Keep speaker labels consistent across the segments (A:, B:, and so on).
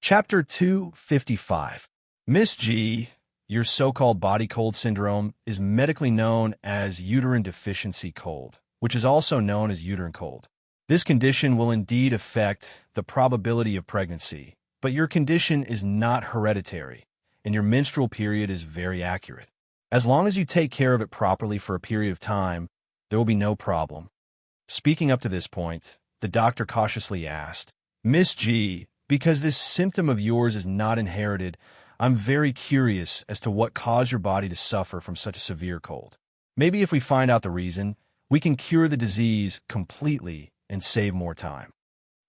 A: Chapter 255. Miss G, your so-called body cold syndrome is medically known as uterine deficiency cold, which is also known as uterine cold. This condition will indeed affect the probability of pregnancy, but your condition is not hereditary, and your menstrual period is very accurate. As long as you take care of it properly for a period of time, there will be no problem. Speaking up to this point, the doctor cautiously asked, Miss G, because this symptom of yours is not inherited, I'm very curious as to what caused your body to suffer from such a severe cold. Maybe if we find out the reason, we can cure the disease completely and save more time.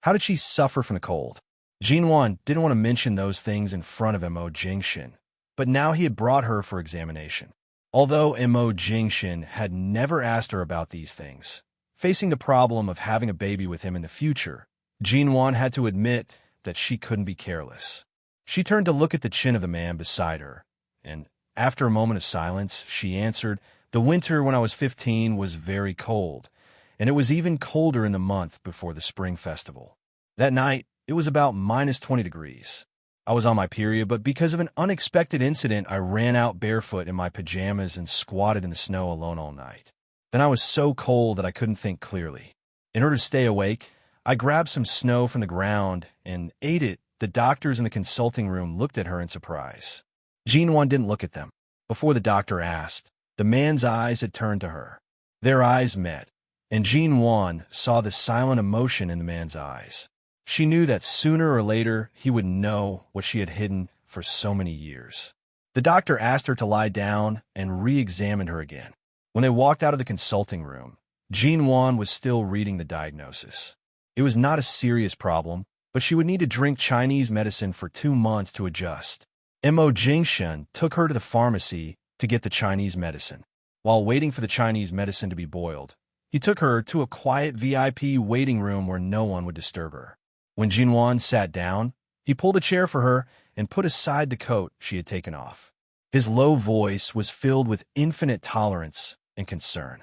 A: How did she suffer from the cold? Jinwan didn't want to mention those things in front of Mo Jingshin, but now he had brought her for examination. Although Mo Jingshin had never asked her about these things, facing the problem of having a baby with him in the future, Jinwan had to admit that she couldn't be careless. She turned to look at the chin of the man beside her, and after a moment of silence, she answered, The winter when I was 15 was very cold, and it was even colder in the month before the spring festival. That night, it was about -20 degrees. I was on my period, but because of an unexpected incident, I ran out barefoot in my pajamas and squatted in the snow alone all night. Then I was so cold that I couldn't think clearly. In order to stay awake, I grabbed some snow from the ground and ate it. The doctors in the consulting room looked at her in surprise. Jinwan didn't look at them. Before the doctor asked, the man's eyes had turned to her. Their eyes met, and Jinwan saw the silent emotion in the man's eyes. She knew that sooner or later he would know what she had hidden for so many years. The doctor asked her to lie down and re-examined her again. When they walked out of the consulting room, Jinwan was still reading the diagnosis. It was not a serious problem, but she would need to drink Chinese medicine for 2 months to adjust. Mo Jingshin took her to the pharmacy to get the Chinese medicine. While waiting for the Chinese medicine to be boiled, he took her to a quiet VIP waiting room where no one would disturb her. When Jinwan sat down, he pulled a chair for her and put aside the coat she had taken off. His low voice was filled with infinite tolerance and concern.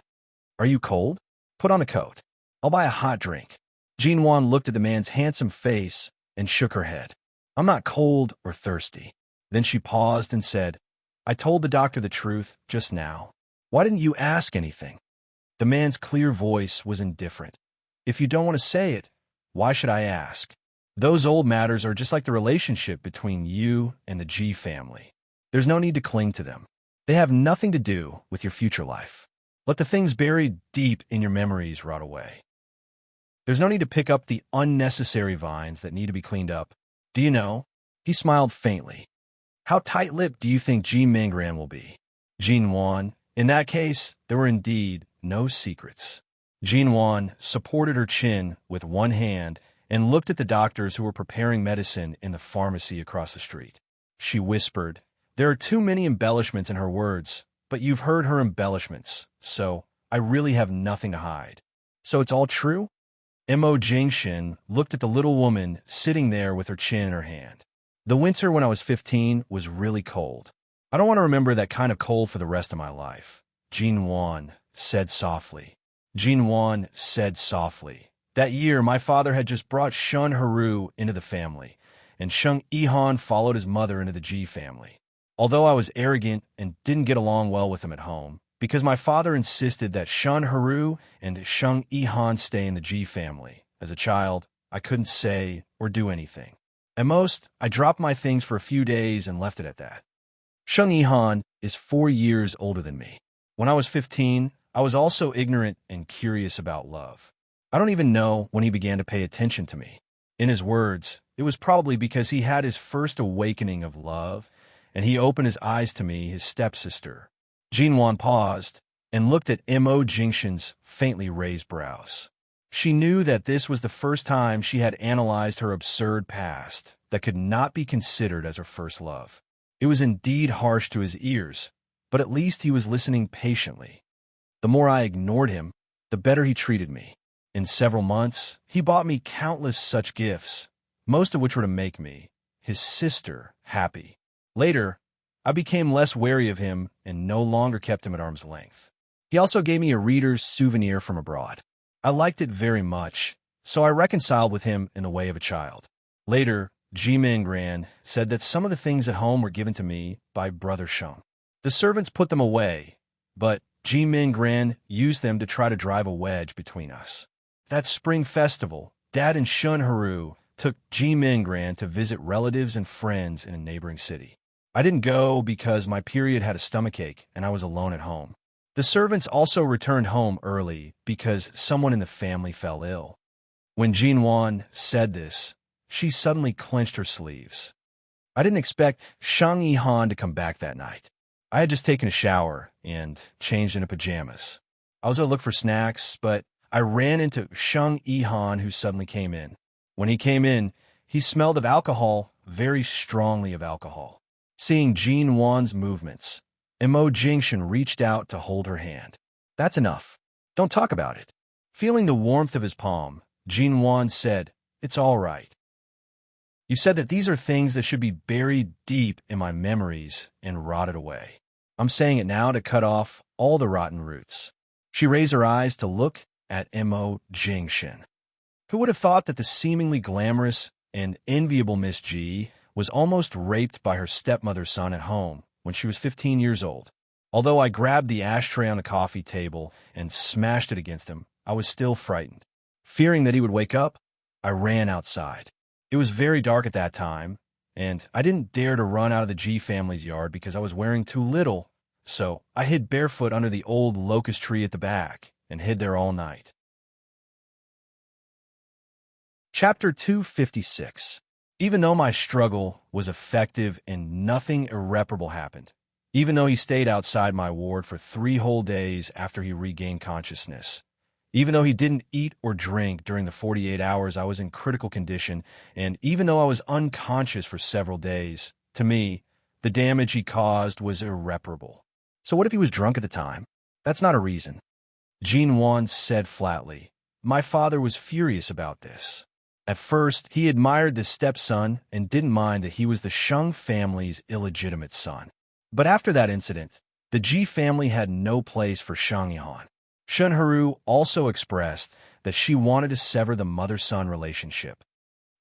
A: Are you cold? Put on a coat. I'll buy a hot drink. Jinwan looked at the man's handsome face and shook her head. I'm not cold or thirsty. Then she paused and said, I told the doctor the truth just now. Why didn't you ask anything? The man's clear voice was indifferent. If you don't want to say it, why should I ask? Those old matters are just like the relationship between you and the G family. There's no need to cling to them. They have nothing to do with your future life. Let the things buried deep in your memories rot away. There's no need to pick up the unnecessary vines that need to be cleaned up. Do you know? He smiled faintly. How tight-lipped do you think Ji Mingran will be? Jinwan, in that case, there were indeed no secrets. Jinwan supported her chin with one hand and looked at the doctors who were preparing medicine in the pharmacy across the street. She whispered, There are too many embellishments in her words, but you've heard her embellishments, so I really have nothing to hide. So it's all true? Mo Jingshin looked at the little woman sitting there with her chin in her hand. The winter when I was 15 was really cold. I don't want to remember that kind of cold for the rest of my life, Jinwan said softly. Jinwan said softly. That year, my father had just brought Shun Haru into the family, and Shung Ihan followed his mother into the Ji family. Although I was arrogant and didn't get along well with him at home, because my father insisted that Shun Haru and Shung Ihan stay in the Ji family. As a child, I couldn't say or do anything. At most, I dropped my things for a few days and left it at that. Shung Ihan is 4 years older than me. When I was 15, I was also ignorant and curious about love. I don't even know when he began to pay attention to me. In his words, it was probably because he had his first awakening of love, and he opened his eyes to me, his stepsister. Jinwan paused and looked at Mo Jingshin's faintly raised brows. She knew that this was the first time she had analyzed her absurd past that could not be considered as her first love. It was indeed harsh to his ears, but at least he was listening patiently. The more I ignored him, the better he treated me. In several months, he bought me countless such gifts, most of which were to make me, his sister, happy. Later, I became less wary of him and no longer kept him at arm's length. He also gave me a reader's souvenir from abroad. I liked it very much, so I reconciled with him in the way of a child. Later, Ji Mingran, said that some of the things at home were given to me by Brother Sheng. The servants put them away, but Ji Mingran used them to try to drive a wedge between us. That spring festival, Dad and Shun Haru took Ji Mingran to visit relatives and friends in a neighboring city. I didn't go because my period had a stomachache and I was alone at home. The servants also returned home early because someone in the family fell ill. When Jinwan said this, she suddenly clenched her sleeves. I didn't expect Shang Yihan to come back that night. I had just taken a shower and changed into pajamas. I was going to look for snacks, but I ran into Shang Yihan, who suddenly came in. When he came in, he smelled of alcohol, very strongly of alcohol. Seeing Jinwan's movements, Mo Jingshan reached out to hold her hand. That's enough. Don't talk about it. Feeling the warmth of his palm, Jinwan said, "It's all right. You said that these are things that should be buried deep in my memories and rotted away. I'm saying it now to cut off all the rotten roots." She raised her eyes to look at Mo Jingshan. Who would have thought that the seemingly glamorous and enviable Miss G was almost raped by her stepmother's son at home when she was 15 years old? Although I grabbed the ashtray on the coffee table and smashed it against him, I was still frightened. Fearing that he would wake up, I ran outside. It was very dark at that time, and I didn't dare to run out of the G family's yard because I was wearing too little, so I hid barefoot under the old locust tree at the back and hid there all night. Chapter 256. Even though my struggle was effective and nothing irreparable happened, even though he stayed outside my ward for 3 whole days after he regained consciousness, even though he didn't eat or drink during the 48 hours I was in critical condition, and even though I was unconscious for several days, to me, the damage he caused was irreparable. So what if he was drunk at the time? That's not a reason. Jinwan said flatly. My father was furious about this. At first, he admired the stepson and didn't mind that he was the Sheng family's illegitimate son. But after that incident, the Ji family had no place for Shang Yihan. Shun Haru also expressed that she wanted to sever the mother-son relationship.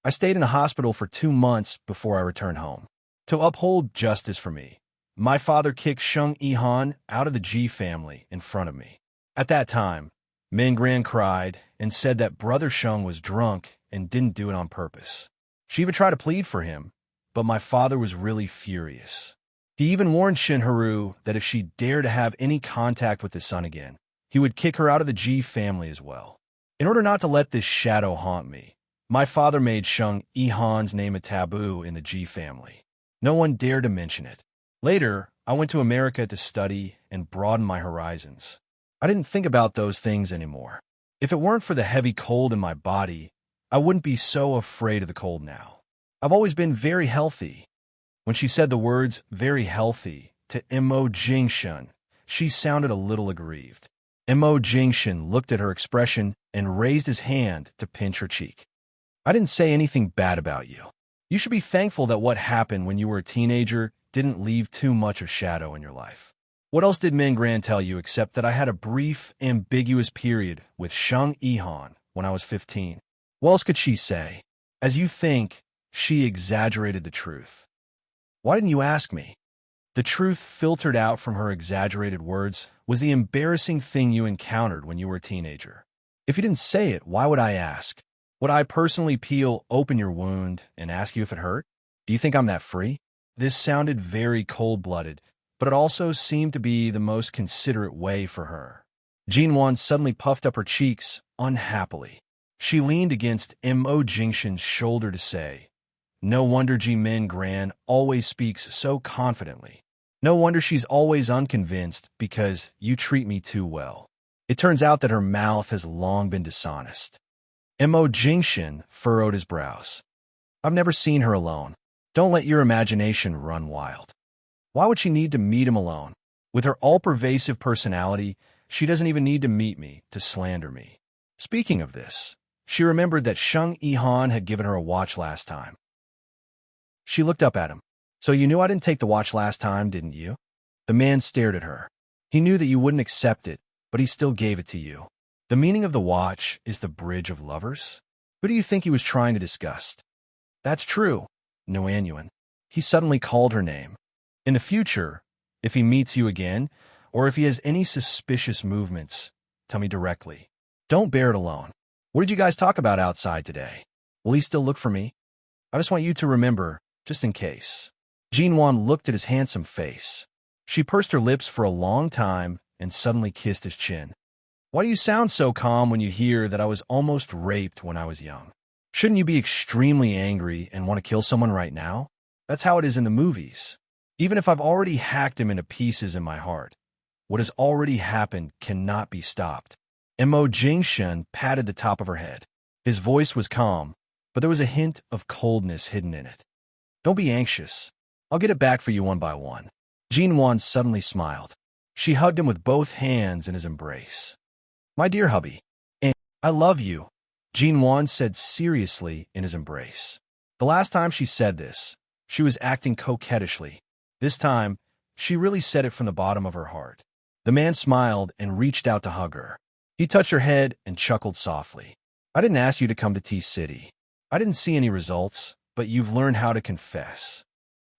A: I stayed in the hospital for 2 months before I returned home. To uphold justice for me, my father kicked Shang Yihan out of the Ji family in front of me. At that time, Mingran cried and said that Brother Sheng was drunk and didn't do it on purpose. She even tried to plead for him, but my father was really furious. He even warned Shin Haru that if she dared to have any contact with his son again, he would kick her out of the Ji family as well. In order not to let this shadow haunt me, my father made Shang Yihan's name a taboo in the Ji family. No one dared to mention it. Later, I went to America to study and broaden my horizons. I didn't think about those things anymore. If it weren't for the heavy cold in my body, I wouldn't be so afraid of the cold now. I've always been very healthy. When she said the words very healthy to Mo Jingshan, she sounded a little aggrieved. Mo Jingshan looked at her expression and raised his hand to pinch her cheek. I didn't say anything bad about you. You should be thankful that what happened when you were a teenager didn't leave too much of shadow in your life. What else did Mingran tell you except that I had a brief, ambiguous period with Shang Yihan when I was 15? What else could she say? As you think, she exaggerated the truth. Why didn't you ask me? The truth filtered out from her exaggerated words was the embarrassing thing you encountered when you were a teenager. If you didn't say it, why would I ask? Would I personally peel open your wound and ask you if it hurt? Do you think I'm that free? This sounded very cold-blooded, but it also seemed to be the most considerate way for her. Jinwan suddenly puffed up her cheeks unhappily. She leaned against Mo Jingshan's shoulder to say, no wonder Ji Mingran always speaks so confidently. No wonder she's always unconvinced because you treat me too well. It turns out that her mouth has long been dishonest. Mo Jingshan furrowed his brows. I've never seen her alone. Don't let your imagination run wild. Why would she need to meet him alone? With her all-pervasive personality, she doesn't even need to meet me to slander me. Speaking of this, she remembered that Shang Yihan had given her a watch last time. She looked up at him. So you knew I didn't take the watch last time, didn't you? The man stared at her. He knew that you wouldn't accept it, but he still gave it to you. The meaning of the watch is the bridge of lovers? Who do you think he was trying to disgust? That's true. No Anyuan. He suddenly called her name. In the future, if he meets you again, or if he has any suspicious movements, tell me directly. Don't bear it alone. What did you guys talk about outside today? Will he still look for me? I just want you to remember, just in case. Jinwan looked at his handsome face. She pursed her lips for a long time and suddenly kissed his chin. Why do you sound so calm when you hear that I was almost raped when I was young? Shouldn't you be extremely angry and want to kill someone right now? That's how it is in the movies. Even if I've already hacked him into pieces in my heart, what has already happened cannot be stopped. Mo Jingshen patted the top of her head. His voice was calm, but there was a hint of coldness hidden in it. Don't be anxious. I'll get it back for you one by one. Jinwan suddenly smiled. She hugged him with both hands in his embrace. My dear hubby, I love you, Jinwan said seriously in his embrace. The last time she said this, she was acting coquettishly. This time, she really said it from the bottom of her heart. The man smiled and reached out to hug her. He touched her head and chuckled softly. I didn't ask you to come to T-City. I didn't see any results, but you've learned how to confess.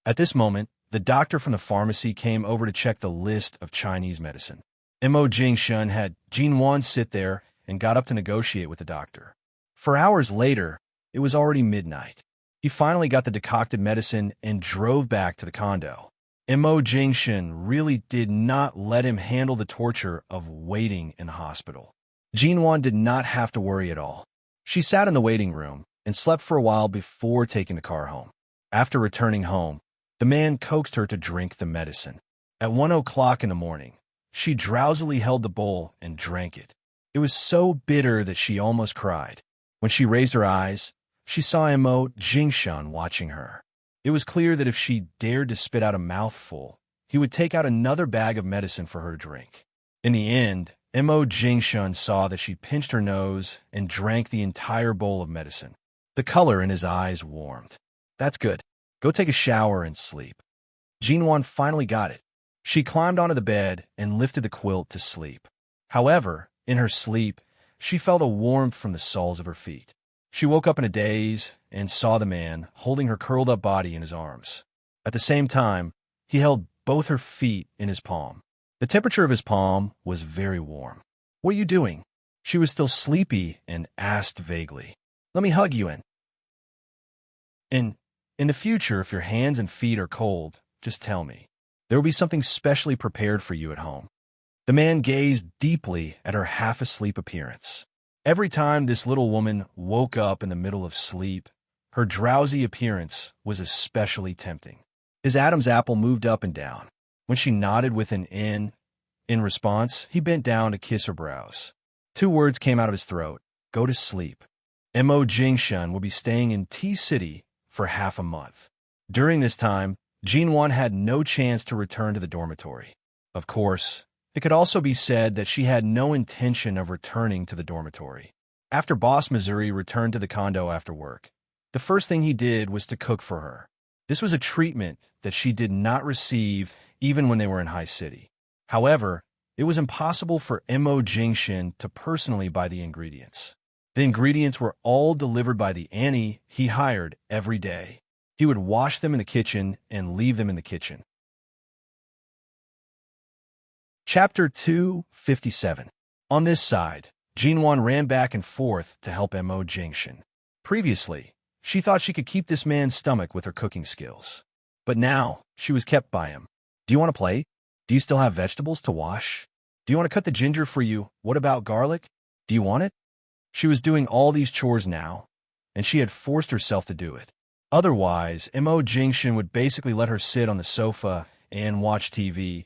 A: At this moment, the doctor from the pharmacy came over to check the list of Chinese medicine. Mo Jingshen had Jinwan sit there and got up to negotiate with the doctor. 4 hours later, it was already midnight. He finally got the decocted medicine and drove back to the condo. Mo Jingshen really did not let him handle the torture of waiting in the hospital. Jinwan did not have to worry at all. She sat in the waiting room and slept for a while before taking the car home. After returning home, the man coaxed her to drink the medicine. At 1 o'clock in the morning, she drowsily held the bowl and drank it. It was so bitter that she almost cried. When she raised her eyes, she saw Mo Jingshen watching her. It was clear that if she dared to spit out a mouthful, he would take out another bag of medicine for her to drink. In the end, Mo Jingshen saw that she pinched her nose and drank the entire bowl of medicine. The color in his eyes warmed. That's good. Go take a shower and sleep. Jinwan finally got it. She climbed onto the bed and lifted the quilt to sleep. However, in her sleep, she felt a warmth from the soles of her feet. She woke up in a daze and saw the man holding her curled-up body in his arms. At the same time, he held both her feet in his palm. The temperature of his palm was very warm. What are you doing? She was still sleepy and asked vaguely. Let me hug you in the future, if your hands and feet are cold, just tell me. There will be something specially prepared for you at home. The man gazed deeply at her half-asleep appearance. Every time this little woman woke up in the middle of sleep, her drowsy appearance was especially tempting. His Adam's apple moved up and down. When she nodded with an in response, he bent down to kiss her brows. 2 words came out of his throat. Go to sleep. Mo Jingshen will be staying in T-City for half a month. During this time, Jinwan had no chance to return to the dormitory. Of course, it could also be said that she had no intention of returning to the dormitory. After Boss Missouri returned to the condo after work, the first thing he did was to cook for her. This was a treatment that she did not receive even when they were in High City. However, it was impossible for Mo Jingshen to personally buy the ingredients. The ingredients were all delivered by the Annie he hired every day. He would wash them in the kitchen and leave them in the kitchen. Chapter 257. On this side, Jinwan ran back and forth to help Mo Jingshen. Previously, she thought she could keep this man's stomach with her cooking skills. But now, she was kept by him. Do you want to play? Do you still have vegetables to wash? Do you want to cut the ginger for you? What about garlic? Do you want it? She was doing all these chores now, and she had forced herself to do it. Otherwise, Mo Jingshen would basically let her sit on the sofa and watch TV,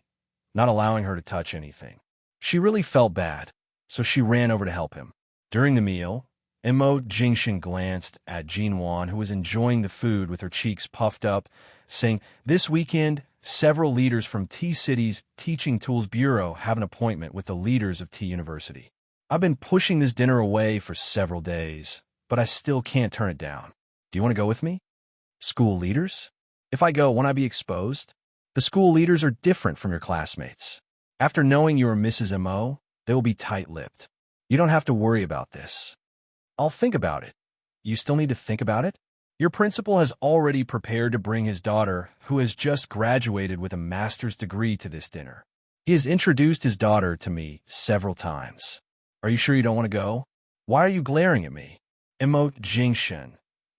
A: not allowing her to touch anything. She really felt bad, so she ran over to help him. During the meal, Mo Jingshen glanced at Jinwan, who was enjoying the food with her cheeks puffed up, saying, This weekend, several leaders from T-City's Teaching Tools Bureau have an appointment with the leaders of T-University. I've been pushing this dinner away for several days, but I still can't turn it down. Do you want to go with me? School leaders? If I go, won't I be exposed? The school leaders are different from your classmates. After knowing you are Mrs. Mo, they will be tight-lipped. You don't have to worry about this. I'll think about it. You still need to think about it? Your principal has already prepared to bring his daughter, who has just graduated with a master's degree, to this dinner. He has introduced his daughter to me several times. Are you sure you don't want to go? Why are you glaring at me? Jingshen.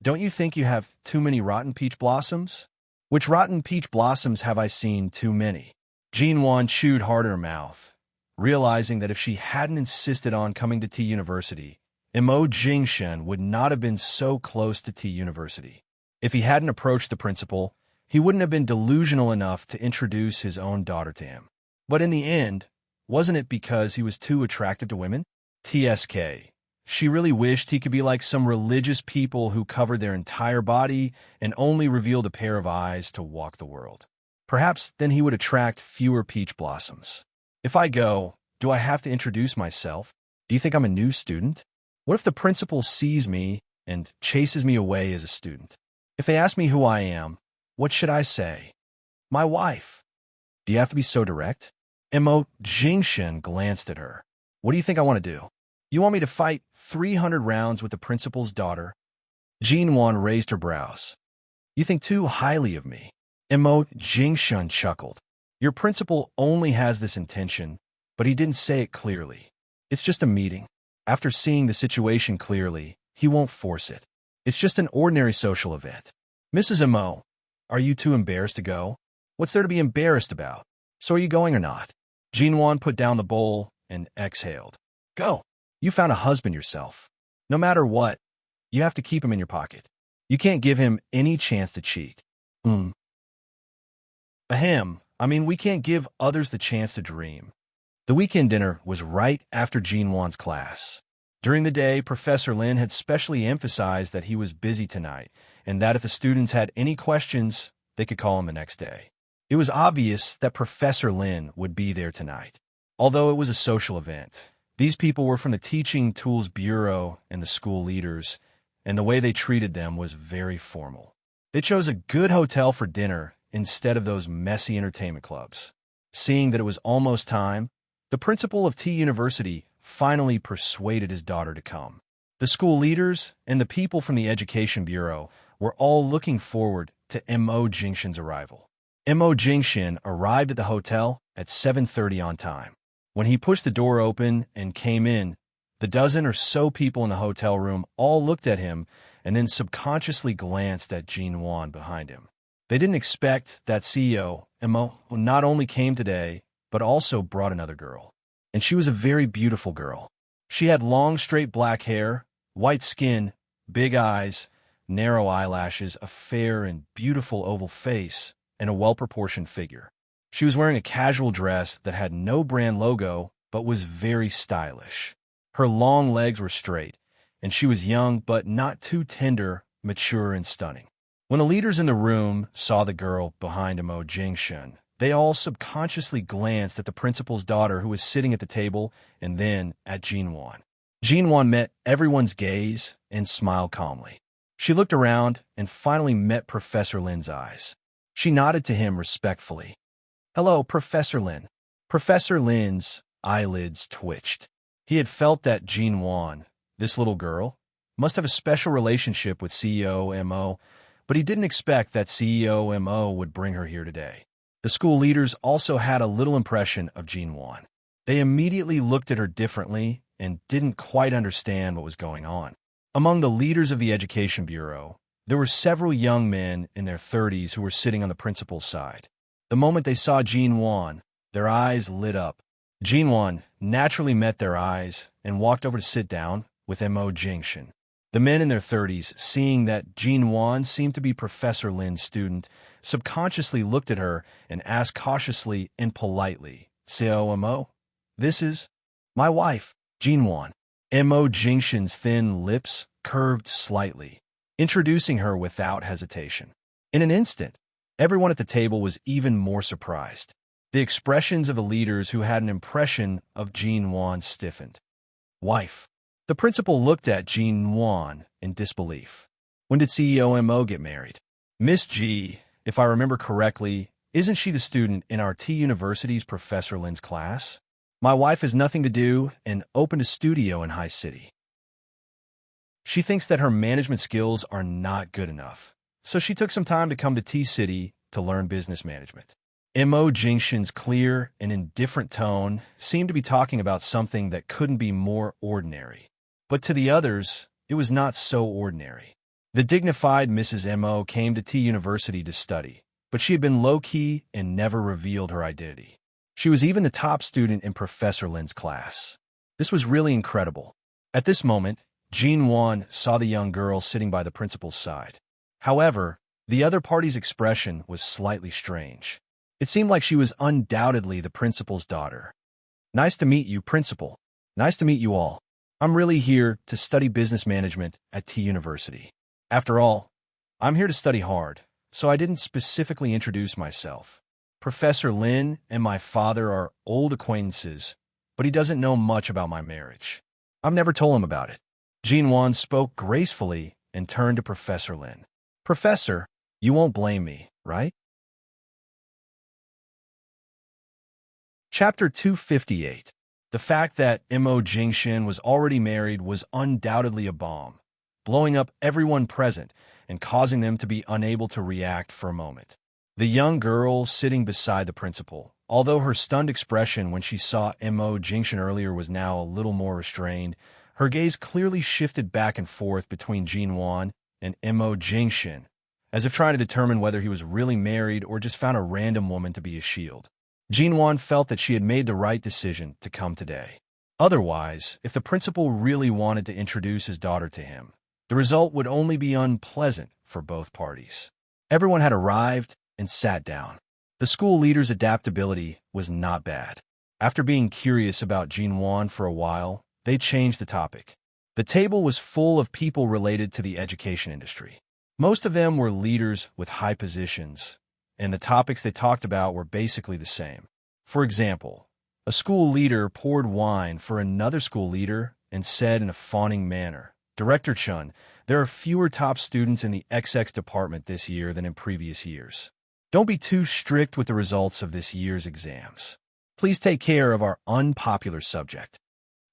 A: Don't you think you have too many rotten peach blossoms? Which rotten peach blossoms have I seen too many? Jinwan chewed hard her mouth, realizing that if she hadn't insisted on coming to T University, Jingshen would not have been so close to T University. If he hadn't approached the principal, he wouldn't have been delusional enough to introduce his own daughter to him. But in the end, wasn't it because he was too attractive to women? TSK. She really wished he could be like some religious people who covered their entire body and only revealed a pair of eyes to walk the world. Perhaps then he would attract fewer peach blossoms. If I go, do I have to introduce myself? Do you think I'm a new student? What if the principal sees me and chases me away as a student? If they ask me who I am, what should I say? My wife. Do you have to be so direct? Jingshen glanced at her. What do you think I want to do? You want me to fight 300 rounds with the principal's daughter? Jinwan raised her brows. You think too highly of me. Jingshen chuckled. Your principal only has this intention, but he didn't say it clearly. It's just a meeting. After seeing the situation clearly, he won't force it. It's just an ordinary social event. Mrs. Mo, are you too embarrassed to go? What's there to be embarrassed about? So are you going or not? Jinwan put down the bowl and exhaled. Go. You found a husband yourself. No matter what, you have to keep him in your pocket. You can't give him any chance to cheat. Ahem. I mean, we can't give others the chance to dream. The weekend dinner was right after Jinwan's class. During the day, Professor Lin had specially emphasized that he was busy tonight, and that if the students had any questions, they could call him the next day. It was obvious that Professor Lin would be there tonight. Although it was a social event, these people were from the Teaching Tools Bureau and the school leaders, and the way they treated them was very formal. They chose a good hotel for dinner instead of those messy entertainment clubs. Seeing that it was almost time, the principal of T University finally persuaded his daughter to come. The school leaders and the people from the Education Bureau were all looking forward to Jingshen's arrival. Jingshen arrived at the hotel at 7:30 on time. When he pushed the door open and came in, the dozen or so people in the hotel room all looked at him and then subconsciously glanced at Jinwan behind him. They didn't expect that CEO, not only came today, but also brought another girl. And she was a very beautiful girl. She had long, straight black hair, white skin, big eyes, narrow eyelashes, a fair and beautiful oval face, and a well-proportioned figure. She was wearing a casual dress that had no brand logo, but was very stylish. Her long legs were straight, and she was young but not too tender, mature, and stunning. When the leaders in the room saw the girl behind Jingshen, they all subconsciously glanced at the principal's daughter who was sitting at the table and then at Jinwan. Jinwan met everyone's gaze and smiled calmly. She looked around and finally met Professor Lin's eyes. She nodded to him respectfully. Hello, Professor Lin. Professor Lin's eyelids twitched. He had felt that Jinwan, this little girl, must have a special relationship with CEO Mo, but he didn't expect that CEO Mo would bring her here today. The school leaders also had a little impression of Jinwan. They immediately looked at her differently and didn't quite understand what was going on. Among the leaders of the Education Bureau, there were several young men in their 30s who were sitting on the principal's side. The moment they saw Jinwan, their eyes lit up. Jinwan naturally met their eyes and walked over to sit down with Jingshen. The men in their 30s, seeing that Jinwan seemed to be Professor Lin's student, subconsciously looked at her and asked cautiously and politely, "Seo Mo, this is my wife, Jinwan." Jingshen's thin lips curved slightly, introducing her without hesitation. In an instant, everyone at the table was even more surprised. The expressions of the leaders who had an impression of Jinwan stiffened. Wife. The principal looked at Jinwan in disbelief. When did CEO Mo get married? Miss G, if I remember correctly, isn't she the student in our T University's Professor Lin's class? My wife has nothing to do and opened a studio in High City. She thinks that her management skills are not good enough, so she took some time to come to T-City to learn business management. Mo Jingshin's clear and indifferent tone seemed to be talking about something that couldn't be more ordinary. But to the others, it was not so ordinary. The dignified Mrs. Mo came to T University to study, but she had been low-key and never revealed her identity. She was even the top student in Professor Lin's class. This was really incredible. At this moment, Jin Won saw the young girl sitting by the principal's side. However, the other party's expression was slightly strange. It seemed like she was undoubtedly the principal's daughter. "Nice to meet you, principal. Nice to meet you all. I'm really here to study business management at T University. After all, I'm here to study hard, so I didn't specifically introduce myself. Professor Lin and my father are old acquaintances, but he doesn't know much about my marriage. I've never told him about it." Jin Won spoke gracefully and turned to Professor Lin. "Professor, you won't blame me, right?" Chapter 258. The fact that Mo Jingshin was already married was undoubtedly a bomb, blowing up everyone present and causing them to be unable to react for a moment. The young girl sitting beside the principal, although her stunned expression when she saw Mo Jingshin earlier was now a little more restrained, her gaze clearly shifted back and forth between Jin Won and Mo Jingshin, as if trying to determine whether he was really married or just found a random woman to be his shield. Jin Won felt that she had made the right decision to come today. Otherwise, if the principal really wanted to introduce his daughter to him, the result would only be unpleasant for both parties. Everyone had arrived and sat down. The school leader's adaptability was not bad. After being curious about Jin Won for a while, they changed the topic. The table was full of people related to the education industry. Most of them were leaders with high positions, and the topics they talked about were basically the same. For example, a school leader poured wine for another school leader and said in a fawning manner, "Director Chun, there are fewer top students in the XX department this year than in previous years. Don't be too strict with the results of this year's exams. Please take care of our unpopular subject."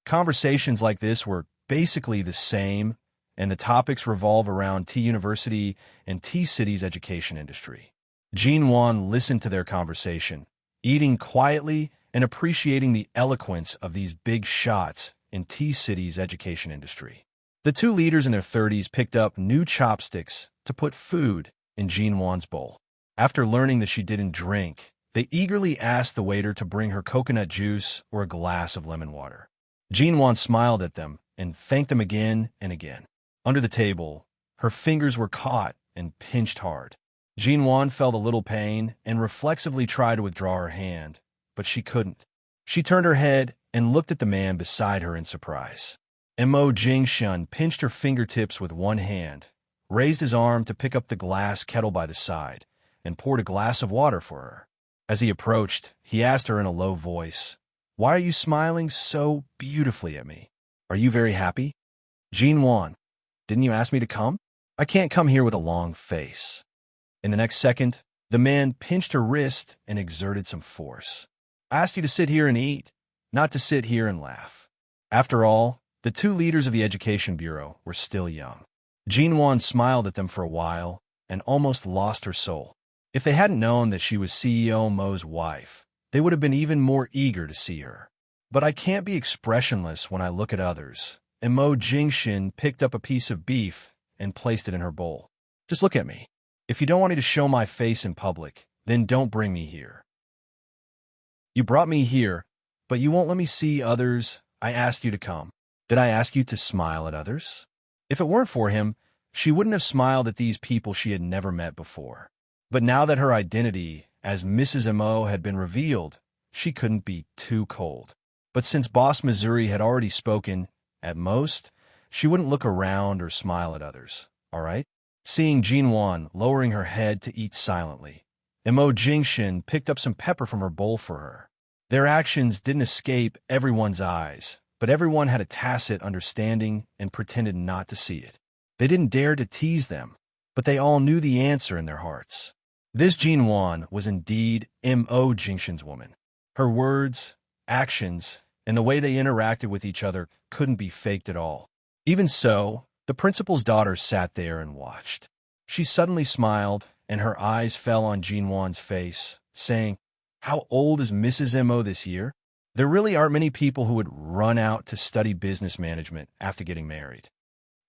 A: Conversations like this were basically the same, and the topics revolve around T University and T-City's education industry. Jin Won listened to their conversation, eating quietly and appreciating the eloquence of these big shots in T-City's education industry. The two leaders in their 30s picked up new chopsticks to put food in Jin Won's bowl. After learning that she didn't drink, they eagerly asked the waiter to bring her coconut juice or a glass of lemon water. Jin Won smiled at them and thanked them again and again. Under the table, her fingers were caught and pinched hard. Jin Won felt a little pain and reflexively tried to withdraw her hand, but she couldn't. She turned her head and looked at the man beside her in surprise. Mo Jingshin pinched her fingertips with one hand, raised his arm to pick up the glass kettle by the side, and poured a glass of water for her. As he approached, he asked her in a low voice, "Why are you smiling so beautifully at me? Are you very happy?" "Jin Won, didn't you ask me to come? I can't come here with a long face." In the next second, the man pinched her wrist and exerted some force. "I asked you to sit here and eat, not to sit here and laugh." After all, the two leaders of the Education Bureau were still young. Jin Won smiled at them for a while and almost lost her soul. If they hadn't known that she was CEO Mo's wife, they would have been even more eager to see her. "But I can't be expressionless when I look at others," and Mo Jingshin picked up a piece of beef and placed it in her bowl. "Just look at me. If you don't want me to show my face in public, then don't bring me here. You brought me here, but you won't let me see others. I asked you to come. Did I ask you to smile at others?" If it weren't for him, she wouldn't have smiled at these people she had never met before. But now that her identity as Mrs. Mo had been revealed, she couldn't be too cold. But since Boss Missouri had already spoken, at most, she wouldn't look around or smile at others, all right? Seeing Jin Won lowering her head to eat silently, Mo Jingshin picked up some pepper from her bowl for her. Their actions didn't escape everyone's eyes, but everyone had a tacit understanding and pretended not to see it. They didn't dare to tease them, but they all knew the answer in their hearts. This Jin Won was indeed Mo Jingshin's woman. Her words, actions, and the way they interacted with each other couldn't be faked at all. Even so, The principal's daughter sat there and watched. She suddenly smiled, and her eyes fell on Jinwan's face, saying, "How old is Mrs. M.O. this year?" There really aren't many people who would run out to study business management after getting married.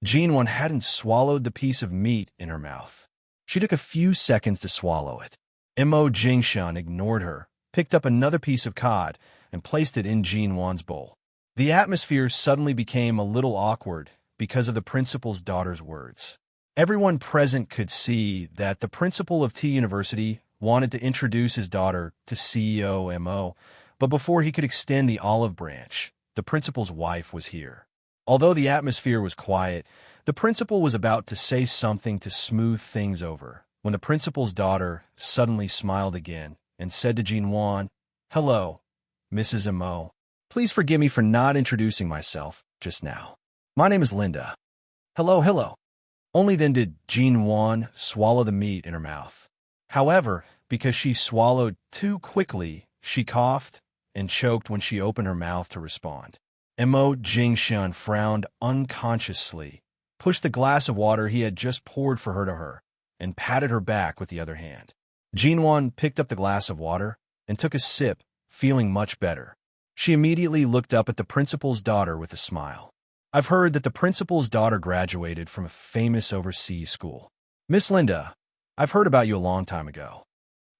A: Jinwan hadn't swallowed the piece of meat in her mouth. She took a few seconds to swallow it. M.O. Jingshan ignored her, picked up another piece of cod, and placed it in Jinwan's bowl. The atmosphere suddenly became a little awkward because of the principal's daughter's words. Everyone present could see that the principal of T University wanted to introduce his daughter to CEO M.O., but before he could extend the olive branch, the principal's wife was here. Although the atmosphere was quiet, the principal was about to say something to smooth things over when the principal's daughter suddenly smiled again and said to Jinwan, "Hello, Mrs. M.O. Please forgive me for not introducing myself just now. My name is Linda." Hello. Only then did Jinwan swallow the meat in her mouth. However, because she swallowed too quickly, she coughed and choked when she opened her mouth to respond. M.O. Jingshan frowned unconsciously, pushed the glass of water he had just poured for her to her, and patted her back with the other hand. Jinwan picked up the glass of water and took a sip, feeling much better. She immediately looked up at the principal's daughter with a smile. "I've heard that the principal's daughter graduated from a famous overseas school. Miss Linda, I've heard about you a long time ago."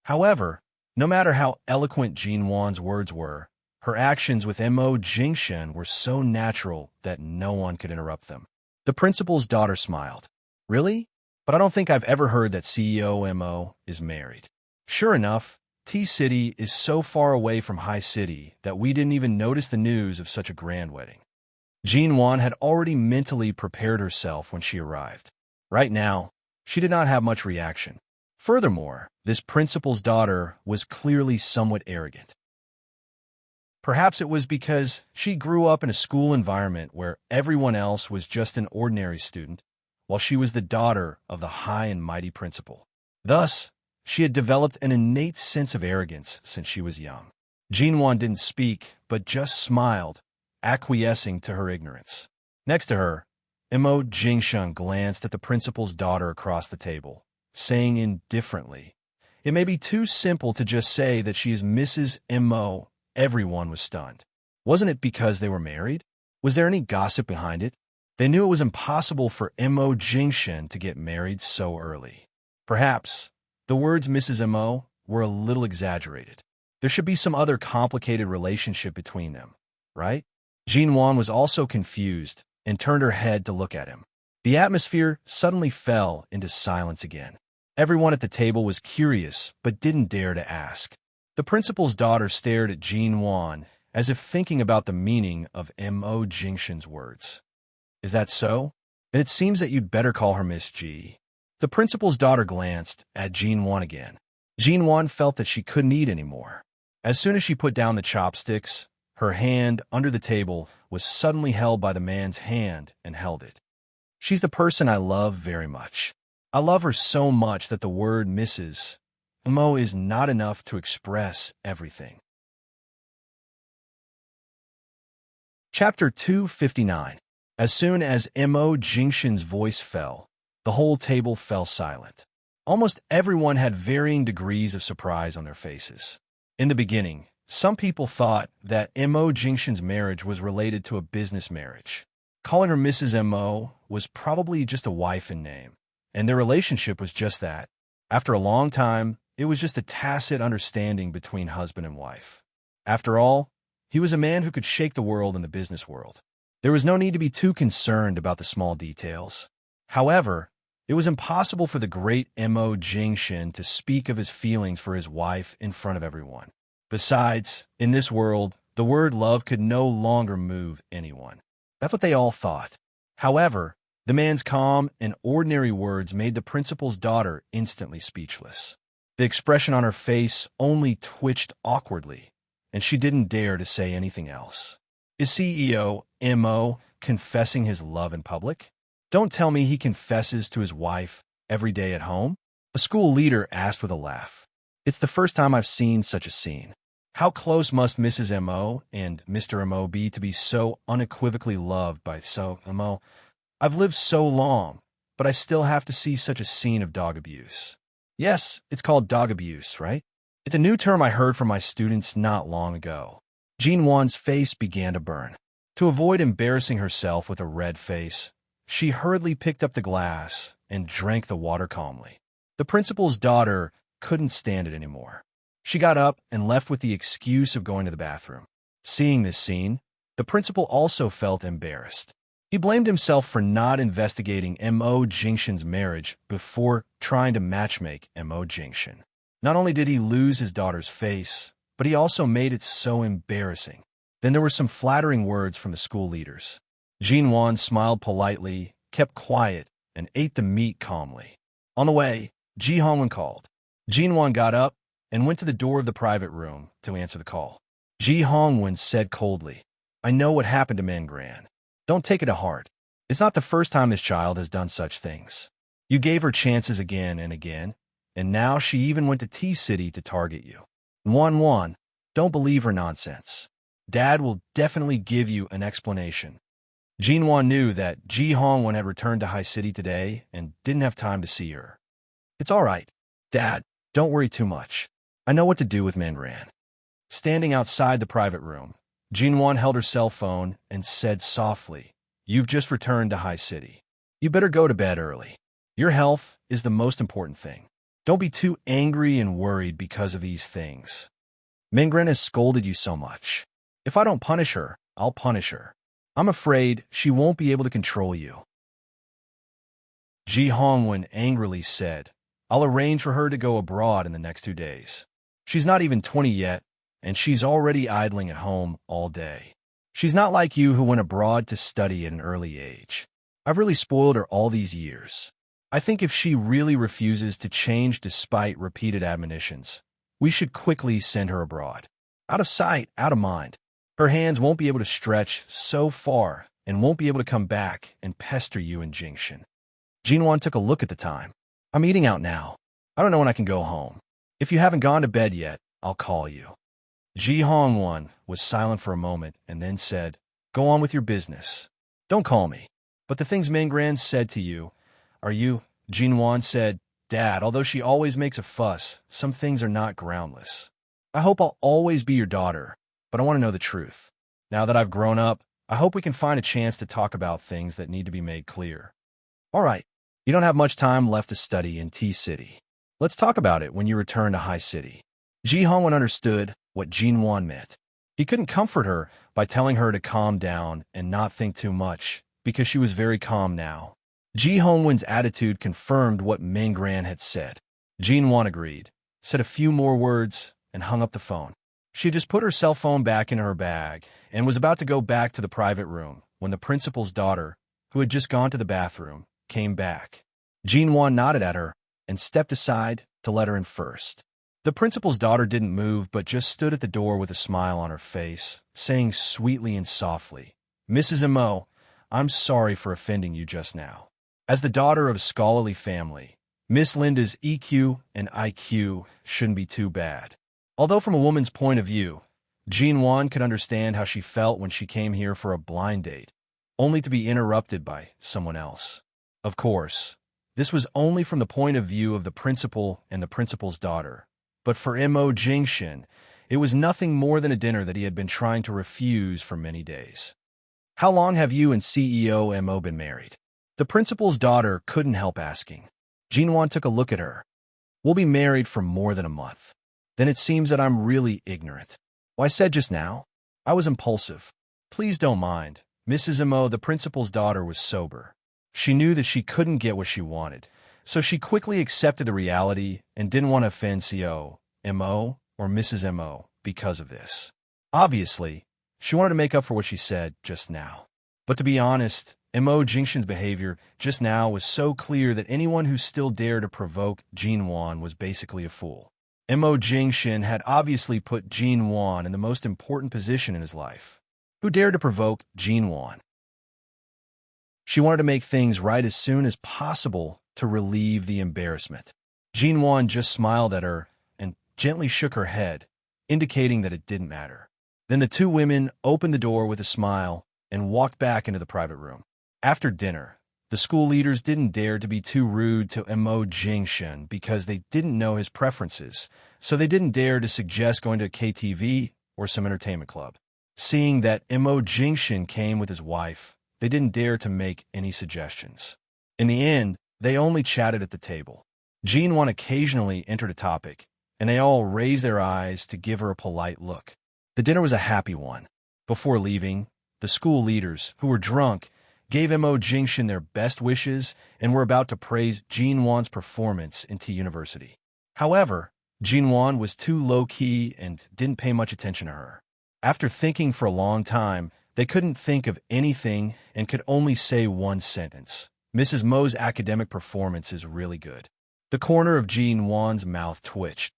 A: However, no matter how eloquent Jinwan's words were, her actions with M.O. Jingshan were so natural that no one could interrupt them. The principal's daughter smiled. "Really? But I don't think I've ever heard that CEO M.O. is married." Sure enough, T-City is so far away from High City that we didn't even notice the news of such a grand wedding. Jinwan had already mentally prepared herself when she arrived. Right now, she did not have much reaction. Furthermore, this principal's daughter was clearly somewhat arrogant. Perhaps it was because she grew up in a school environment where everyone else was just an ordinary student, while she was the daughter of the high and mighty principal. Thus, she had developed an innate sense of arrogance since she was young. Jinwan didn't speak, but just smiled, acquiescing to her ignorance. Next to her, M.O. Jingshan glanced at the principal's daughter across the table, saying indifferently, "It may be too simple to just say that she is Mrs. M.O." Everyone was stunned. Wasn't it because they were married? Was there any gossip behind it? They knew it was impossible for M.O. Jingshan to get married so early. Perhaps the words Mrs. M.O. were a little exaggerated. There should be some other complicated relationship between them, right? Jinwan was also confused and turned her head to look at him. The atmosphere suddenly fell into silence again. Everyone at the table was curious but didn't dare to ask. The principal's daughter stared at Jinwan as if thinking about the meaning of M.O. Jingshan's words. "Is that so? Then it seems that you'd better call her Miss G." The principal's daughter glanced at Jinwan again. Jinwan felt that she couldn't eat anymore. As soon as she put down the chopsticks, her hand under the table was suddenly held by the man's hand and held it. "She's the person I love very much. I love her so much that the word Mrs. M.O. is not enough to express everything." Chapter 259. As soon as M.O. Jingshan's voice fell, the whole table fell silent. Almost everyone had varying degrees of surprise on their faces. In the beginning, some people thought that M.O. Jingshan's marriage was related to a business marriage. Calling her Mrs. M.O. was probably just a wife in name, and their relationship was just that. After a long time, it was just a tacit understanding between husband and wife. After all, he was a man who could shake the world in the business world. There was no need to be too concerned about the small details. However, it was impossible for the great M.O. Jingshan to speak of his feelings for his wife in front of everyone. Besides, in this world, the word love could no longer move anyone. That's what they all thought. However, the man's calm and ordinary words made the principal's daughter instantly speechless. The expression on her face only twitched awkwardly, and she didn't dare to say anything else. Is CEO M.O. confessing his love in public? Don't tell me he confesses to his wife every day at home? A school leader asked with a laugh. It's the first time I've seen such a scene. How close must Mrs. M.O. and Mr. M.O. be to be so unequivocally loved by so M.O.? I've lived so long, but I still have to see such a scene of dog abuse. Yes, it's called dog abuse, right? It's a new term I heard from my students not long ago. Jinwan's face began to burn. To avoid embarrassing herself with a red face, she hurriedly picked up the glass and drank the water calmly. The principal's daughter couldn't stand it anymore. She got up and left with the excuse of going to the bathroom. Seeing this scene, the principal also felt embarrassed. He blamed himself for not investigating Mo Jingxin's marriage before trying to matchmake Mo Jingxin. Not only did he lose his daughter's face, but he also made it so embarrassing. Then there were some flattering words from the school leaders. Jinwan smiled politely, kept quiet, and ate the meat calmly. On the way, Ji Hongwen called. Jinwan got up and went to the door of the private room to answer the call. Ji Hongwen said coldly, "I know what happened to Mengran. Don't take it to heart. It's not the first time this child has done such things. You gave her chances again and again, and now she even went to T-City to target you. 1-1, don't believe her nonsense. Dad will definitely give you an explanation." Jinwan knew that Ji Hongwen had returned to High City today and didn't have time to see her. "It's all right, Dad. Don't worry too much. I know what to do with Mengran." Standing outside the private room, Jinwan held her cell phone and said softly, "You've just returned to High City. You better go to bed early. Your health is the most important thing. Don't be too angry and worried because of these things. Mengren has scolded you so much. If I don't punish her, I'll punish her. I'm afraid she won't be able to control you." Ji Hongwen angrily said, "I'll arrange for her to go abroad in the next 2 days. She's not even 20 yet, and she's already idling at home all day. She's not like you who went abroad to study at an early age. I've really spoiled her all these years. I think if she really refuses to change despite repeated admonitions, we should quickly send her abroad. Out of sight, out of mind. Her hands won't be able to stretch so far and won't be able to come back and pester you in Jingxin." Jinwan took a look at the time. "I'm eating out now. I don't know when I can go home. If you haven't gone to bed yet, I'll call you." Ji Hongwen was silent for a moment and then said, "Go on with your business. Don't call me. But the things Mengran said to you, are you?" Jinwan said, "Dad, although she always makes a fuss, some things are not groundless. I hope I'll always be your daughter, but I want to know the truth. Now that I've grown up, I hope we can find a chance to talk about things that need to be made clear. All right, you don't have much time left to study in T-City. Let's talk about it when you return to High City." Ji Hongwen understood what Jinwan meant. He couldn't comfort her by telling her to calm down and not think too much, because she was very calm now. Ji Hongwen's attitude confirmed what Mengran had said. Jinwan agreed, said a few more words, and hung up the phone. She had just put her cell phone back in her bag and was about to go back to the private room when the principal's daughter, who had just gone to the bathroom, came back. Jinwan nodded at her and stepped aside to let her in first. The principal's daughter didn't move but just stood at the door with a smile on her face, saying sweetly and softly, "Mrs. Mo, I'm sorry for offending you just now." As the daughter of a scholarly family, Miss Linda's EQ and IQ shouldn't be too bad. Although from a woman's point of view, Jinwan could understand how she felt when she came here for a blind date, only to be interrupted by someone else. Of course, this was only from the point of view of the principal and the principal's daughter. But for Mo Jingxin, it was nothing more than a dinner that he had been trying to refuse for many days. "How long have you and CEO Mo been married?" The principal's daughter couldn't help asking. Jinwan took a look at her. "We'll be married for more than a month." "Then it seems that I'm really ignorant. Well, I said just now, I was impulsive. Please don't mind." Mrs. Mo, the principal's daughter, was sober. She knew that she couldn't get what she wanted, so she quickly accepted the reality and didn't want to offend CO, Mo, or Mrs. Mo because of this. Obviously, she wanted to make up for what she said just now. But to be honest, Mo Jingxin's behavior just now was so clear that anyone who still dared to provoke Jinwan was basically a fool. Mo Jingxin had obviously put Jinwan in the most important position in his life. Who dared to provoke Jinwan? She wanted to make things right as soon as possible to relieve the embarrassment. Jinwan just smiled at her and gently shook her head, indicating that it didn't matter. Then the two women opened the door with a smile and walked back into the private room. After dinner, The school leaders didn't dare to be too rude to Mo Jingshan because they didn't know his preferences, so they didn't dare to suggest going to a KTV or some entertainment club. Seeing that Mo Jingshan came with his wife, they didn't dare to make any suggestions. In the end, they only chatted at the table. Jinwon occasionally entered a topic, and they all raised their eyes to give her a polite look. The dinner was a happy one. Before leaving, the school leaders, who were drunk, gave Mo Jingshan their best wishes and were about to praise Jinwon's performance into university. However, Jinwon was too low-key and didn't pay much attention to her. After thinking for a long time, they couldn't think of anything and could only say one sentence. Mrs. Mo's academic performance is really good. The corner of Jinwon's mouth twitched.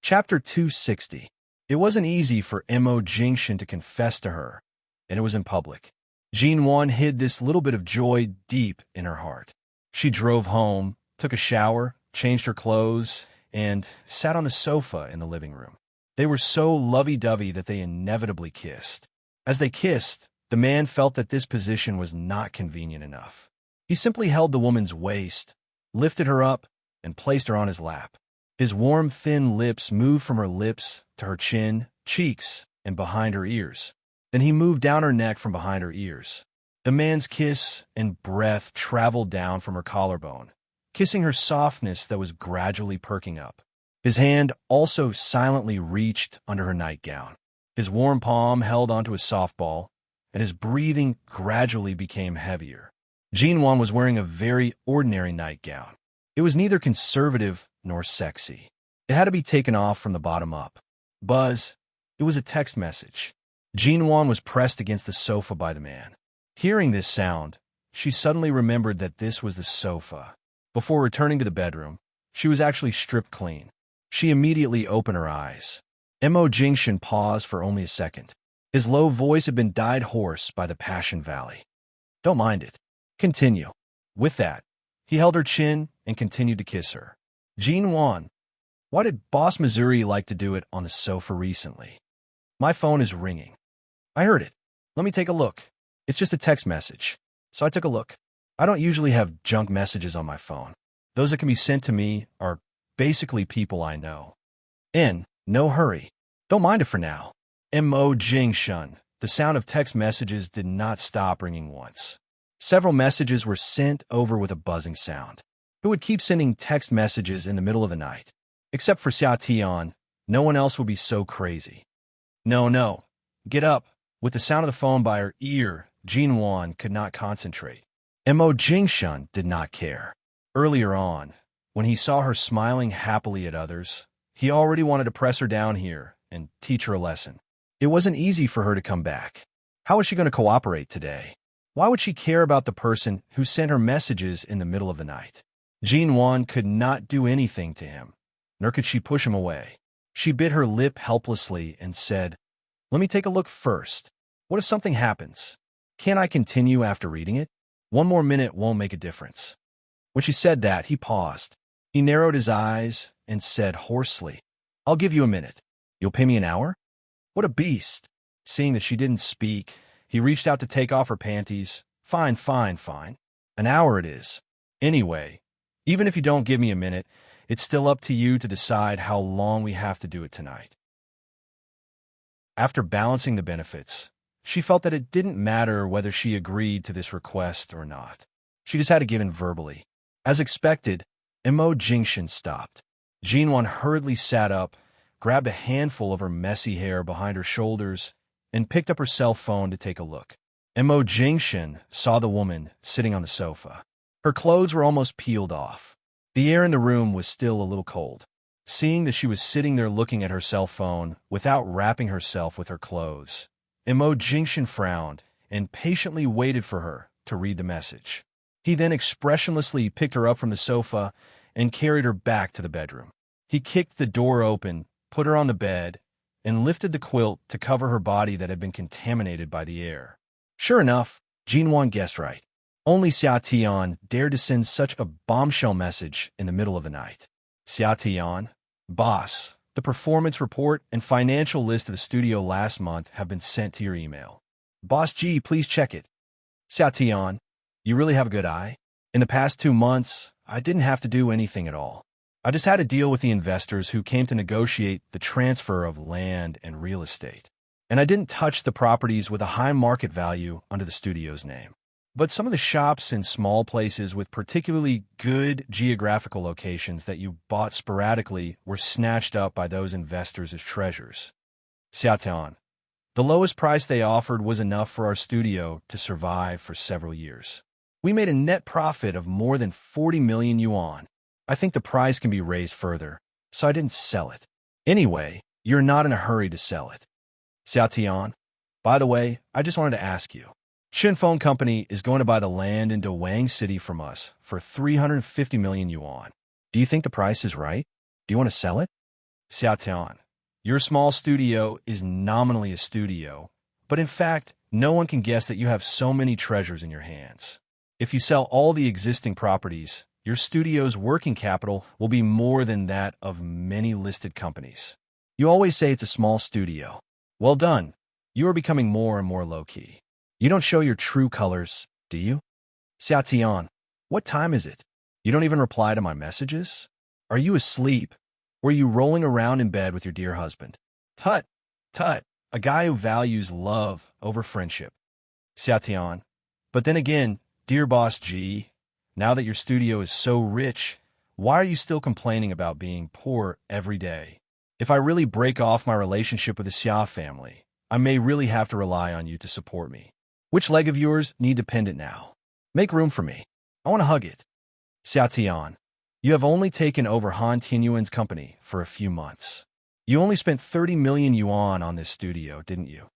A: Chapter 260. It wasn't easy for Mo Jingshan to confess to her, and it was in public. Jinwon hid this little bit of joy deep in her heart. She drove home, took a shower, changed her clothes, and sat on the sofa in the living room. They were so lovey-dovey that they inevitably kissed. As they kissed, the man felt that this position was not convenient enough. He simply held the woman's waist, lifted her up, and placed her on his lap. His warm, thin lips moved from her lips to her chin, cheeks, and behind her ears. Then he moved down her neck from behind her ears. The man's kiss and breath traveled down from her collarbone, kissing her softness that was gradually perking up. His hand also silently reached under her nightgown. His warm palm held onto his softball, and his breathing gradually became heavier. Jinwon was wearing a very ordinary nightgown. It was neither conservative nor sexy. It had to be taken off from the bottom up. Buzz. It was a text message. Jinwon was pressed against the sofa by the man. Hearing this sound, she suddenly remembered that this was the sofa. Before returning to the bedroom, she was actually stripped clean. She immediately opened her eyes. Mo Jingshan paused for only a second. His low voice had been dyed hoarse by the Passion Valley. Don't mind it. Continue. With that, he held her chin and continued to kiss her. Jinwon, why did Boss Missouri like to do it on the sofa recently? My phone is ringing. I heard it. Let me take a look. It's just a text message. So I took a look. I don't usually have junk messages on my phone. Those that can be sent to me are basically people I know. No hurry. Don't mind it for now. Mo Jingshan. The sound of text messages did not stop ringing once. Several messages were sent over with a buzzing sound. Who would keep sending text messages in the middle of the night? Except for Xia Tian, no one else would be so crazy. No. Get up. With the sound of the phone by her ear, Jinwon could not concentrate. Mo Jingshan did not care. Earlier on, when he saw her smiling happily at others, he already wanted to press her down here and teach her a lesson. It wasn't easy for her to come back. How was she going to cooperate today? Why would she care about the person who sent her messages in the middle of the night? Jinwon could not do anything to him, nor could she push him away. She bit her lip helplessly and said, Let me take a look first. What if something happens? Can't I continue after reading it? 1 more minute won't make a difference. When she said that, he paused. He narrowed his eyes and said hoarsely, I'll give you a minute. You'll pay me an hour? What a beast. Seeing that she didn't speak, he reached out to take off her panties. Fine. An hour it is. Anyway, even if you don't give me a minute, it's still up to you to decide how long we have to do it tonight. After balancing the benefits, she felt that it didn't matter whether she agreed to this request or not. She just had to give in verbally. As expected, Mo Jingshan stopped. Jinwon hurriedly sat up, grabbed a handful of her messy hair behind her shoulders, and picked up her cell phone to take a look. Mo Jingshan saw the woman sitting on the sofa. Her clothes were almost peeled off. The air in the room was still a little cold. Seeing that she was sitting there looking at her cell phone without wrapping herself with her clothes, Mo Jingshan frowned and patiently waited for her to read the message. He then expressionlessly picked her up from the sofa and carried her back to the bedroom. He kicked the door open, put her on the bed, and lifted the quilt to cover her body that had been contaminated by the air. Sure enough, Jinwon guessed right. Only Xia Tian dared to send such a bombshell message in the middle of the night. Xia Tian, boss, the performance report and financial list of the studio last month have been sent to your email. Boss G, please check it. Xiao Tian, you really have a good eye? In the past 2 months, I didn't have to do anything at all. I just had to deal with the investors who came to negotiate the transfer of land and real estate. And I didn't touch the properties with a high market value under the studio's name. But some of the shops in small places with particularly good geographical locations that you bought sporadically were snatched up by those investors as treasures. Xiaotian, the lowest price they offered was enough for our studio to survive for several years. We made a net profit of more than 40 million yuan. I think the price can be raised further, so I didn't sell it. Anyway, you're not in a hurry to sell it. Xiaotian, by the way, I just wanted to ask you. Shinfeng Company is going to buy the land in Dawang City from us for 350 million yuan. Do you think the price is right? Do you want to sell it? Xiaotian, your small studio is nominally a studio, but in fact, no one can guess that you have so many treasures in your hands. If you sell all the existing properties, your studio's working capital will be more than that of many listed companies. You always say it's a small studio. Well done. You are becoming more and more low-key. You don't show your true colors, do you? Xiaotian, what time is it? You don't even reply to my messages? Are you asleep? Or are you rolling around in bed with your dear husband? Tut, tut, a guy who values love over friendship. Xiaotian, but then again, dear Boss G, now that your studio is so rich, why are you still complaining about being poor every day? If I really break off my relationship with the Xia family, I may really have to rely on you to support me. Which leg of yours need a pendant now? Make room for me. I want to hug it. Xiaotian, you have only taken over Han Tianyuan's company for a few months. You only spent 30 million yuan on this studio, didn't you?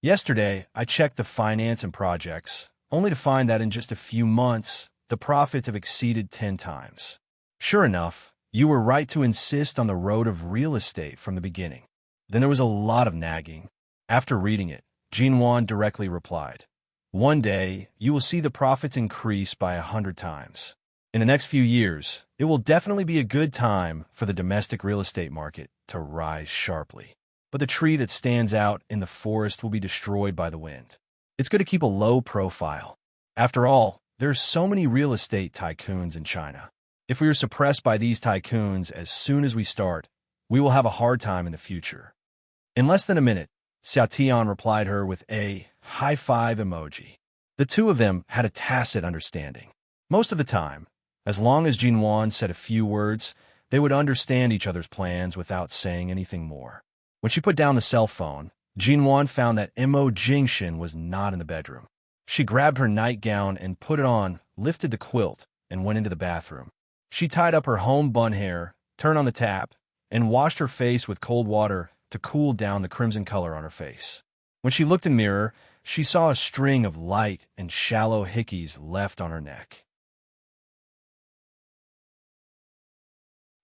A: Yesterday, I checked the finance and projects, only to find that in just a few months, the profits have exceeded 10 times. Sure enough, you were right to insist on the road of real estate from the beginning. Then there was a lot of nagging. After reading it, Jinwan directly replied, "One day, you will see the profits increase by 100 times. In the next few years, it will definitely be a good time for the domestic real estate market to rise sharply. But the tree that stands out in the forest will be destroyed by the wind. It's good to keep a low profile. After all, there are so many real estate tycoons in China. If we are suppressed by these tycoons as soon as we start, we will have a hard time in the future." In less than a minute, Xiaotian replied her with a high-five emoji. The two of them had a tacit understanding. Most of the time, as long as Jinwan said a few words, they would understand each other's plans without saying anything more. When she put down the cell phone, Jinwan found that Mo Jingshin was not in the bedroom. She grabbed her nightgown and put it on, lifted the quilt, and went into the bathroom. She tied up her home bun hair, turned on the tap, and washed her face with cold water to cool down the crimson color on her face. When she looked in the mirror, she saw a string of light and shallow hickeys left on her neck.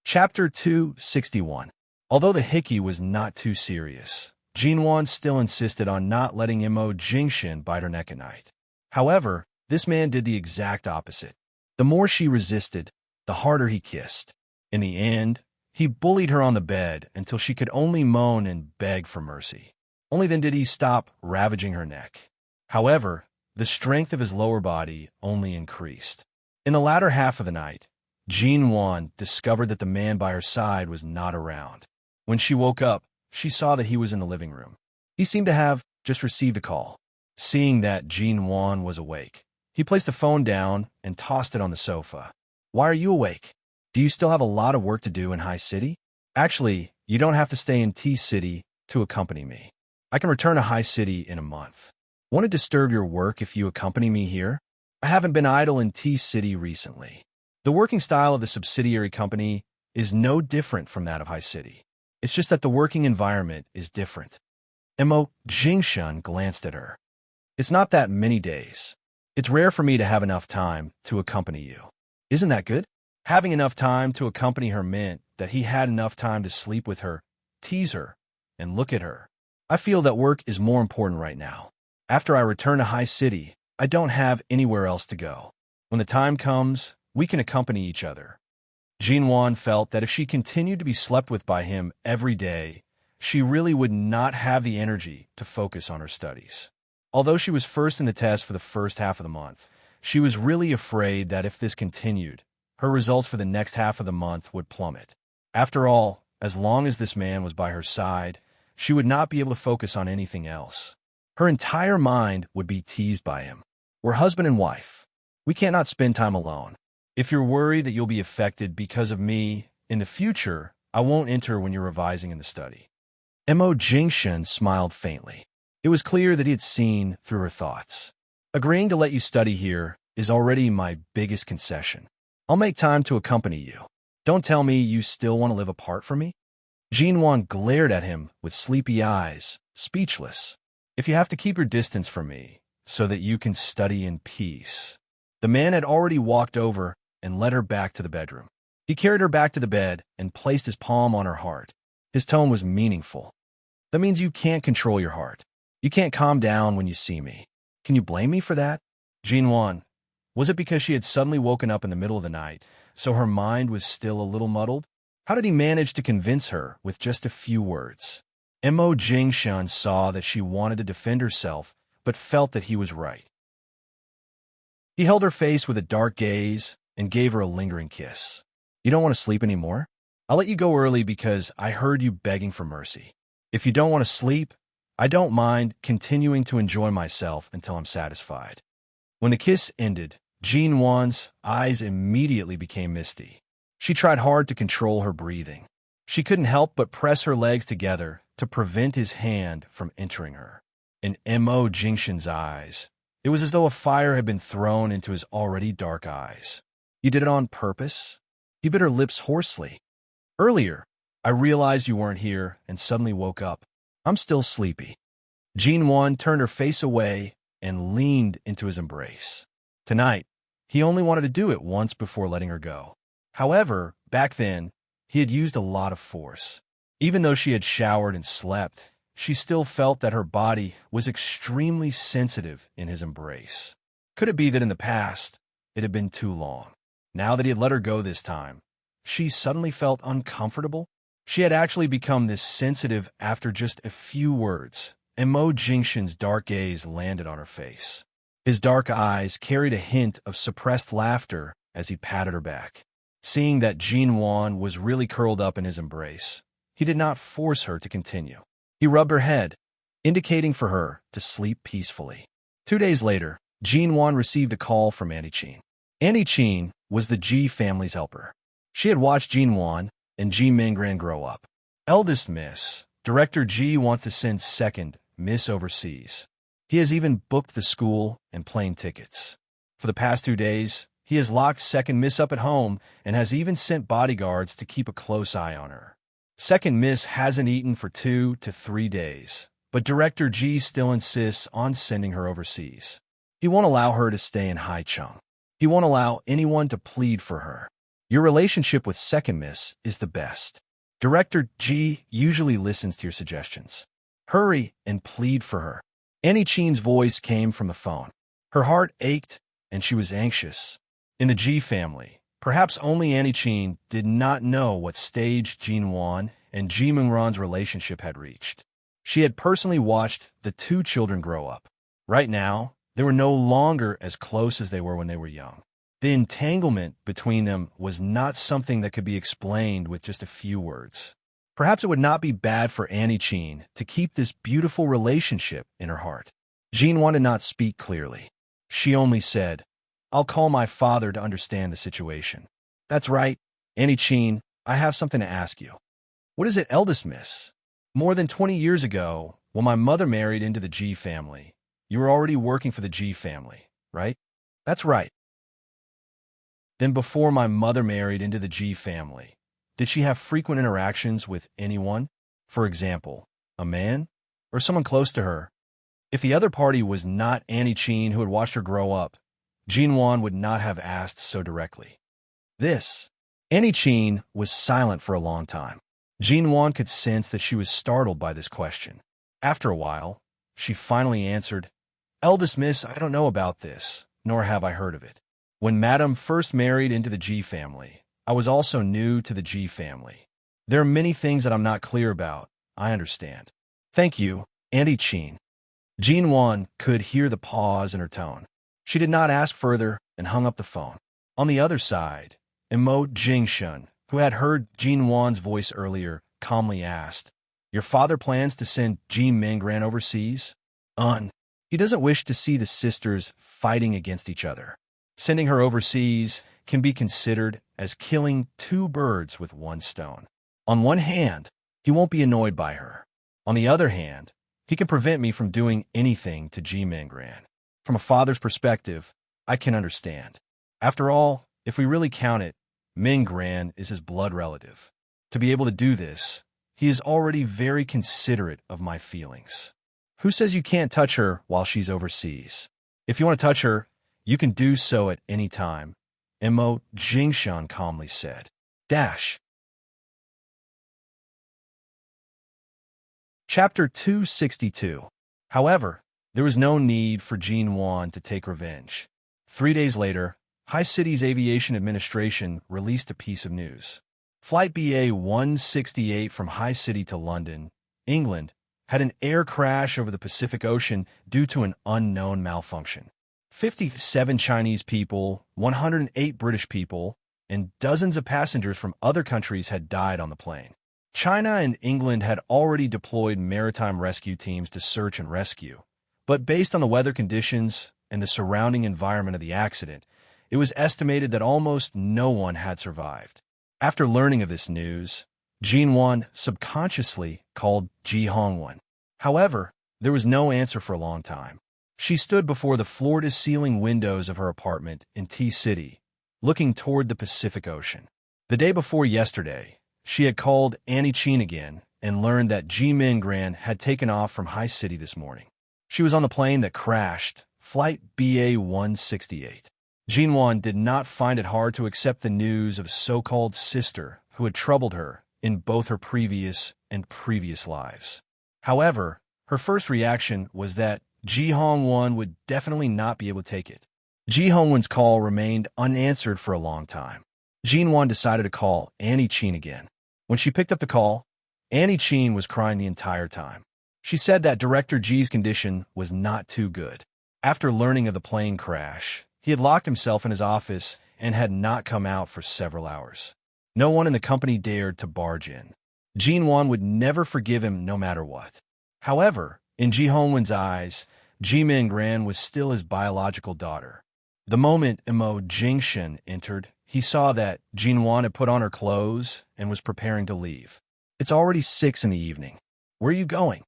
A: Chapter 261. Although the hickey was not too serious, Jinwan still insisted on not letting Mo Jingshin bite her neck at night. However, this man did the exact opposite. The more she resisted, the harder he kissed. In the end, he bullied her on the bed until she could only moan and beg for mercy. Only then did he stop ravaging her neck. However, the strength of his lower body only increased. In the latter half of the night, Jinwan discovered that the man by her side was not around. When she woke up, she saw that he was in the living room. He seemed to have just received a call. Seeing that Jinwan was awake, he placed the phone down and tossed it on the sofa. "Why are you awake? Do you still have a lot of work to do in High City? Actually, you don't have to stay in T City to accompany me. I can return to High City in a month. Want to disturb your work if you accompany me here? I haven't been idle in T City recently. The working style of the subsidiary company is no different from that of High City. It's just that the working environment is different." Mo Jingshan glanced at her. "It's not that many days. It's rare for me to have enough time to accompany you. Isn't that good?" Having enough time to accompany her meant that he had enough time to sleep with her, tease her, and look at her. "I feel that work is more important right now. After I return to High City, I don't have anywhere else to go. When the time comes, we can accompany each other." Jinwan felt that if she continued to be slept with by him every day, she really would not have the energy to focus on her studies. Although she was first in the test for the first half of the month, she was really afraid that if this continued, her results for the next half of the month would plummet. After all, as long as this man was by her side, she would not be able to focus on anything else. Her entire mind would be teased by him. We're husband and wife. We cannot spend time alone. If you're worried that you'll be affected because of me in the future, I won't enter when you're revising in the study. Mo Jingshan smiled faintly. It was clear that he had seen through her thoughts. Agreeing to let you study here is already my biggest concession. I'll make time to accompany you. Don't tell me you still want to live apart from me? Jinwan glared at him with sleepy eyes, speechless. If you have to keep your distance from me so that you can study in peace. The man had already walked over and led her back to the bedroom. He carried her back to the bed and placed his palm on her heart. His tone was meaningful. That means you can't control your heart. You can't calm down when you see me. Can you blame me for that? Jinwan, was it because she had suddenly woken up in the middle of the night, so her mind was still a little muddled? How did he manage to convince her with just a few words? Mo Jingshan saw that she wanted to defend herself, but felt that he was right. He held her face with a dark gaze and gave her a lingering kiss. You don't want to sleep anymore? I'll let you go early because I heard you begging for mercy. If you don't want to sleep, I don't mind continuing to enjoy myself until I'm satisfied. When the kiss ended, Jinwan's eyes immediately became misty. She tried hard to control her breathing. She couldn't help but press her legs together to prevent his hand from entering her. In Mo Jingshan's eyes, it was as though a fire had been thrown into his already dark eyes. You did it on purpose? He bit her lips hoarsely. Earlier, I realized you weren't here and suddenly woke up. I'm still sleepy. Jinwan turned her face away and leaned into his embrace. Tonight, he only wanted to do it once before letting her go. However, back then, he had used a lot of force. Even though she had showered and slept, she still felt that her body was extremely sensitive in his embrace. Could it be that in the past, it had been too long? Now that he had let her go this time, she suddenly felt uncomfortable. She had actually become this sensitive after just a few words, and Mo Jingshan's dark gaze landed on her face. His dark eyes carried a hint of suppressed laughter as he patted her back. Seeing that Jinwan was really curled up in his embrace, he did not force her to continue. He rubbed her head, indicating for her to sleep peacefully. 2 days later, Jinwan received a call from Antichin. Antichin was the Ji family's helper. She had watched Jinwan and Ji Minggran grow up. Eldest Miss, Director Ji wants to send second Miss overseas. He has even booked the school and plane tickets. For the past 2 days, he has locked second Miss up at home and has even sent bodyguards to keep a close eye on her. Second Miss hasn't eaten for 2 to 3 days, but Director Ji still insists on sending her overseas. He won't allow her to stay in Haicheng. He won't allow anyone to plead for her. Your relationship with Second Miss is the best. Director Ji usually listens to your suggestions. Hurry and plead for her. Annie Chin's voice came from the phone. Her heart ached, and she was anxious. In the Ji family, perhaps only Annie Chin did not know what stage Jinwan and Ji Minggran's relationship had reached. She had personally watched the 2 children grow up. Right now, they were no longer as close as they were when they were young. The entanglement between them was not something that could be explained with just a few words. Perhaps it would not be bad for Annie Chin to keep this beautiful relationship in her heart. Jinwan did not speak clearly. She only said, I'll call my father to understand the situation. That's right, Annie Chin, I have something to ask you. What is it, eldest miss? More than 20 years ago, when my mother married into the Ji family, you were already working for the Ji family, right? That's right. Then before my mother married into the Ji family, did she have frequent interactions with anyone? For example, a man or someone close to her? If the other party was not Annie Chin who had watched her grow up, Jinwan would not have asked so directly. Annie Chin was silent for a long time. Jinwan could sense that she was startled by this question. After a while, she finally answered, Eldest miss, I don't know about this, nor have I heard of it. When Madame first married into the Ji family, I was also new to the Ji family. There are many things that I'm not clear about, I understand. Thank you, Auntie Chin. Jean Wan could hear the pause in her tone. She did not ask further and hung up the phone. On the other side, Imo Jingshun, who had heard Jean Wan's voice earlier, calmly asked, "Your father plans to send Jean Mingran overseas?" He doesn't wish to see the sisters fighting against each other. Sending her overseas can be considered as killing two birds with one stone. On one hand, he won't be annoyed by her. On the other hand, he can prevent me from doing anything to Ji Mingran. From a father's perspective, I can understand. After all, if we really count it, Mingran is his blood relative. To be able to do this, he is already very considerate of my feelings. Who says you can't touch her while she's overseas? If you want to touch her, you can do so at any time, Imo Jingshan calmly said. Chapter 262. However, there was no need for Jean Wan to take revenge. 3 days later, High City's Aviation Administration released a piece of news. Flight BA-168 from High City to London, England, had an air crash over the Pacific Ocean due to an unknown malfunction. 57 Chinese people, 108 British people, and dozens of passengers from other countries had died on the plane. China and England had already deployed maritime rescue teams to search and rescue, but based on the weather conditions and the surrounding environment of the accident, it was estimated that almost no one had survived. After learning of this news, Jean Wan subconsciously called Ji Hongwen. However, there was no answer for a long time. She stood before the floor-to-ceiling windows of her apartment in T-City, looking toward the Pacific Ocean. The day before yesterday, she had called Annie Chin again and learned that Ji Mingran had taken off from High City this morning. She was on the plane that crashed, Flight BA-168. Jean Wan did not find it hard to accept the news of a so-called sister who had troubled her in both her previous lives. However, her first reaction was that Ji Hongwen would definitely not be able to take it. Ji Hongwen's call remained unanswered for a long time. Jean Wan decided to call Annie Chin again. When she picked up the call, Annie Chin was crying the entire time. She said that Director Ji's condition was not too good. After learning of the plane crash, he had locked himself in his office and had not come out for several hours. No one in the company dared to barge in. Jean Wan would never forgive him no matter what. However, in Ji Hongwen's eyes, Ji Mingran was still his biological daughter. The moment Imo Jingshan entered, he saw that Jean Wan had put on her clothes and was preparing to leave. "It's already 6 in the evening. Where are you going?"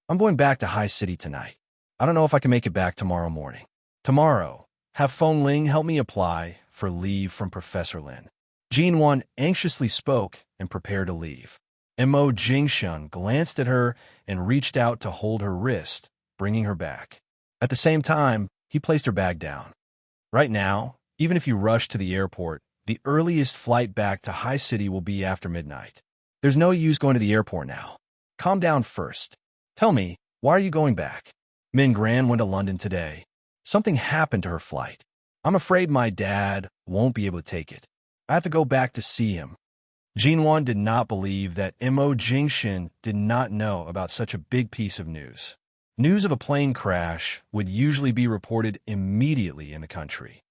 A: "I'm going back to High City tonight. I don't know if I can make it back tomorrow morning." "Tomorrow, have Feng Ling help me apply for leave from Professor Lin." Jean Wan anxiously spoke and prepared to leave. Imo Jingshan glanced at her and reached out to hold her wrist, bringing her back. At the same time, he placed her bag down. "Right now, even if you rush to the airport, the earliest flight back to High City will be after midnight. There's no use going to the airport now. Calm down first. Tell me, why are you going back?" "Mingran went to London today. Something happened to her flight. I'm afraid my dad won't be able to take it. I have to go back to see him." Jean Wan did not believe that Imo Jingshan did not know about such a big piece of news. News of a plane crash would usually be reported immediately in the country.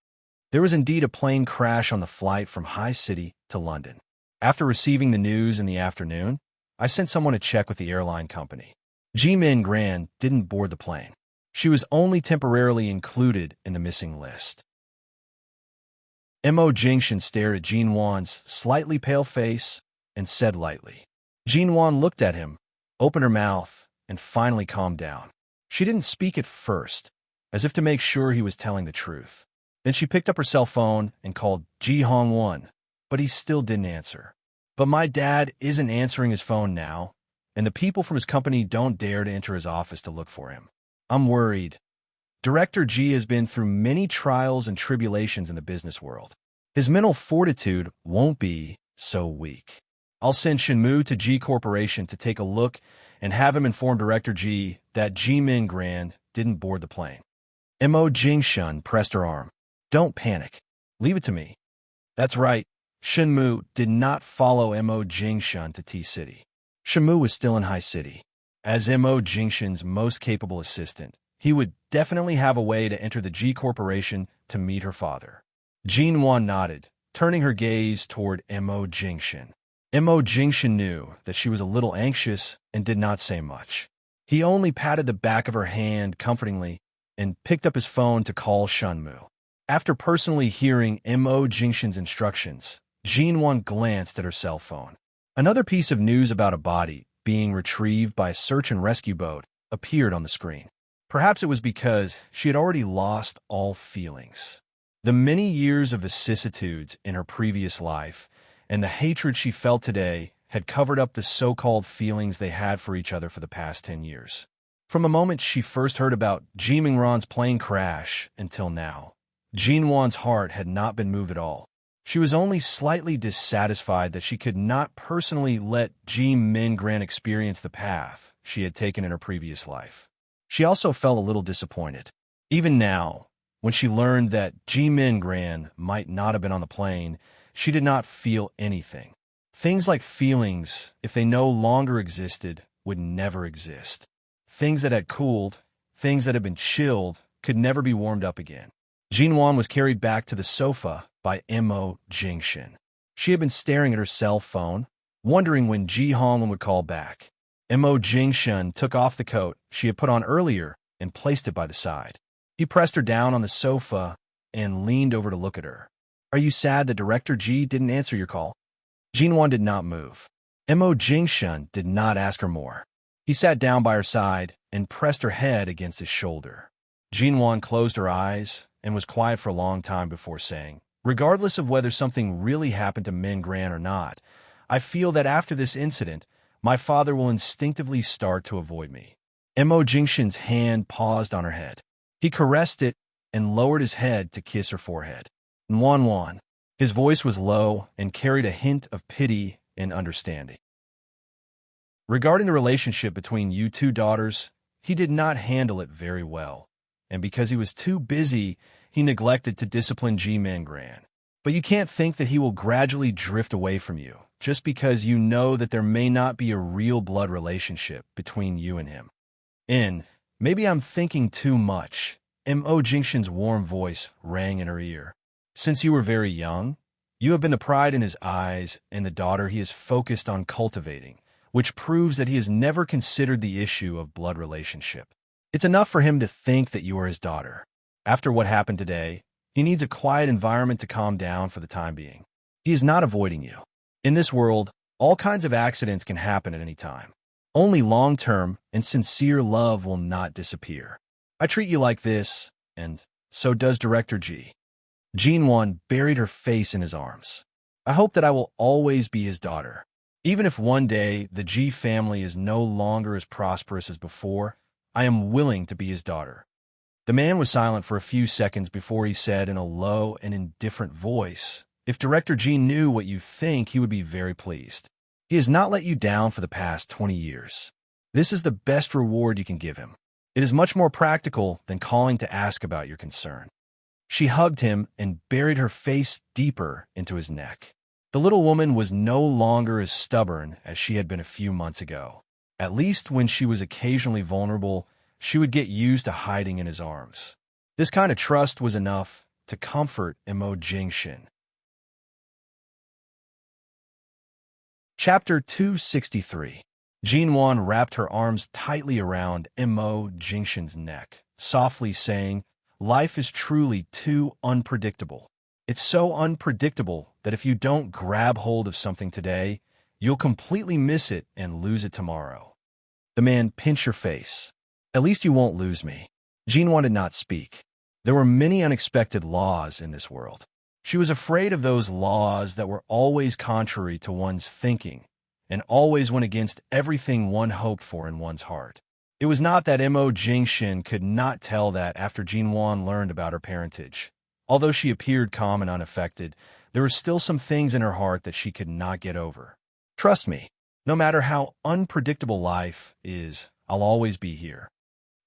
A: There was indeed a plane crash on the flight from High City to London. After receiving the news in the afternoon, I sent someone to check with the airline company. Ji Mingran didn't board the plane. She was only temporarily included in the missing list. Imo Jingshan stared at Jean Wan's slightly pale face and said lightly. Jean Wan looked at him, opened her mouth, and finally calmed down. She didn't speak at first, as if to make sure he was telling the truth. Then she picked up her cell phone and called Ji Hongwen, but he still didn't answer. "But my dad isn't answering his phone now, and the people from his company don't dare to enter his office to look for him. I'm worried. Director Ji has been through many trials and tribulations in the business world. His mental fortitude won't be so weak. I'll send Shinmu to Ji Corporation to take a look and have him inform Director Ji that Ji Mingran didn't board the plane." Imo Jingshan pressed her arm. "Don't panic. Leave it to me." That's right. Shinmu did not follow Imo Jingshan to T-City. Shamu was still in High City. As Mo Jingshan's most capable assistant, he would definitely have a way to enter the G Corporation to meet her father. Jinwan nodded, turning her gaze toward Mo Jingshan. Mo Jingshan knew that she was a little anxious and did not say much. He only patted the back of her hand comfortingly and picked up his phone to call Shunmu. After personally hearing Mo Jingshan's instructions, Jinwan glanced at her cell phone. Another piece of news about a body being retrieved by a search and rescue boat appeared on the screen. Perhaps it was because she had already lost all feelings. The many years of vicissitudes in her previous life and the hatred she felt today had covered up the so-called feelings they had for each other for the past 10 years. From the moment she first heard about Ji Mingran's plane crash until now, Jinwan's heart had not been moved at all. She was only slightly dissatisfied that she could not personally let Ji Mingran experience the path she had taken in her previous life. She also felt a little disappointed. Even now, when she learned that Ji Mingran might not have been on the plane, she did not feel anything. Things like feelings, if they no longer existed, would never exist. Things that had cooled, things that had been chilled, could never be warmed up again. Jinwan was carried back to the sofa by Mo Jingshan. She had been staring at her cell phone, wondering when Ji Hongwen would call back. Mo Jingshan took off the coat she had put on earlier and placed it by the side. He pressed her down on the sofa and leaned over to look at her. "Are you sad that Director Ji didn't answer your call?" Jinwan did not move. Mo Jingshan did not ask her more. He sat down by her side and pressed her head against his shoulder. Jinwan closed her eyes and was quiet for a long time before saying, "Regardless of whether something really happened to Mingran or not, I feel that after this incident, my father will instinctively start to avoid me." Mo Jingshan's hand paused on her head. He caressed it and lowered his head to kiss her forehead. "Nwan." His voice was low and carried a hint of pity and understanding. Regarding the relationship between you two daughters, he did not handle it very well, and because he was too busy, he neglected to discipline Ji Mingran. But you can't think that he will gradually drift away from you, just because you know that there may not be a real blood relationship between you and him. Maybe I'm thinking too much. Mo Jingshan's warm voice rang in her ear. Since you were very young, you have been the pride in his eyes and the daughter he is focused on cultivating, which proves that he has never considered the issue of blood relationship. It's enough for him to think that you are his daughter. After what happened today, he needs a quiet environment to calm down for the time being. He is not avoiding you. In this world, all kinds of accidents can happen at any time. Only long-term and sincere love will not disappear. I treat you like this, and so does Director Ji. Jinwan buried her face in his arms. I hope that I will always be his daughter. Even if one day the Ji family is no longer as prosperous as before, I am willing to be his daughter. The man was silent for a few seconds before he said in a low and indifferent voice, "If Director Ji knew what you think, he would be very pleased. He has not let you down for the past 20 years. This is the best reward you can give him. It is much more practical than calling to ask about your concern." She hugged him and buried her face deeper into his neck. The little woman was no longer as stubborn as she had been a few months ago. At least when she was occasionally vulnerable, she would get used to hiding in his arms. This kind of trust was enough to comfort Mo Jingshan. Chapter 263. Jinwan wrapped her arms tightly around Mo Jingshan's neck, softly saying, "Life is truly too unpredictable. It's so unpredictable that if you don't grab hold of something today, you'll completely miss it and lose it tomorrow." The man pinched her face. "At least you won't lose me." Jinwan did not speak. There were many unexpected laws in this world. She was afraid of those laws that were always contrary to one's thinking and always went against everything one hoped for in one's heart. It was not that Mo Jingshan could not tell that after Jinwan learned about her parentage. Although she appeared calm and unaffected, there were still some things in her heart that she could not get over. "Trust me, no matter how unpredictable life is, I'll always be here."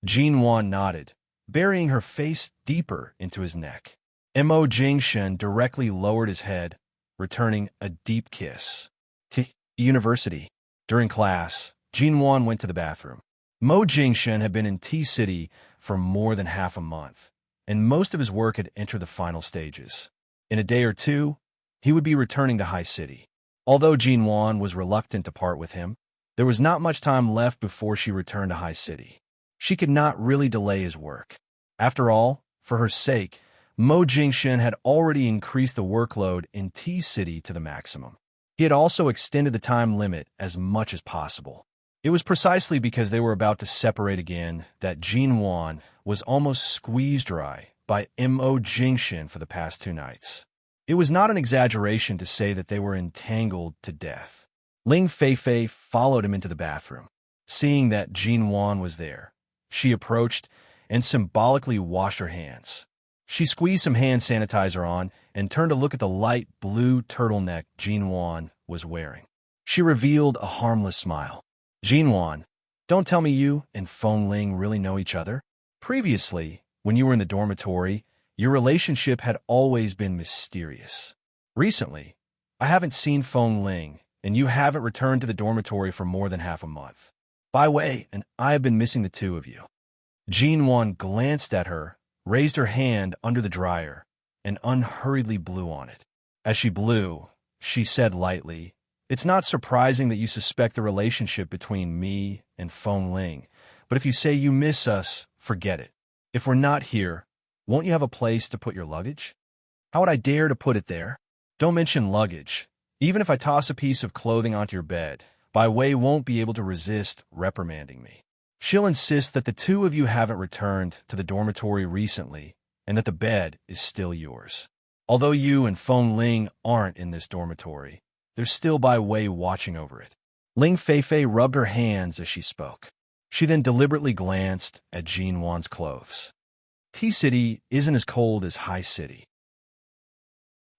A: Jinwan nodded, burying her face deeper into his neck. Mo Jingshan directly lowered his head, returning a deep kiss. "To university." During class, Jinwan went to the bathroom. Mo Jingshen had been in T-City for more than half a month, and most of his work had entered the final stages. In a day or two, he would be returning to High City. Although Jinwan was reluctant to part with him, there was not much time left before she returned to High City. She could not really delay his work. After all, for her sake, Mo Jingshen had already increased the workload in T-City to the maximum. He had also extended the time limit as much as possible. It was precisely because they were about to separate again that Jinwan was almost squeezed dry by Mo Jingshen for the past 2 nights. It was not an exaggeration to say that they were entangled to death. Ling Feifei followed him into the bathroom. Seeing that Jinwan was there, she approached and symbolically washed her hands. She squeezed some hand sanitizer on and turned to look at the light blue turtleneck Jinwan was wearing. She revealed a harmless smile. Jinwan, don't tell me you and Feng Ling really know each other? Previously, when you were in the dormitory, your relationship had always been mysterious. Recently, I haven't seen Feng Ling, and you haven't returned to the dormitory for more than half a month. By the way, and I have been missing the two of you. Jinwan glanced at her, raised her hand under the dryer, and unhurriedly blew on it. As she blew, she said lightly, "It's not surprising that you suspect the relationship between me and Feng Ling, but if you say you miss us, forget it. If we're not here, won't you have a place to put your luggage? How would I dare to put it there? Don't mention luggage. Even if I toss a piece of clothing onto your bed, Bai Wei won't be able to resist reprimanding me. She'll insist that the two of you haven't returned to the dormitory recently and that the bed is still yours. Although you and Feng Ling aren't in this dormitory, there's still Bai Wei watching over it." Ling Feifei rubbed her hands as she spoke. She then deliberately glanced at Jinwan's clothes. T-City isn't as cold as High City.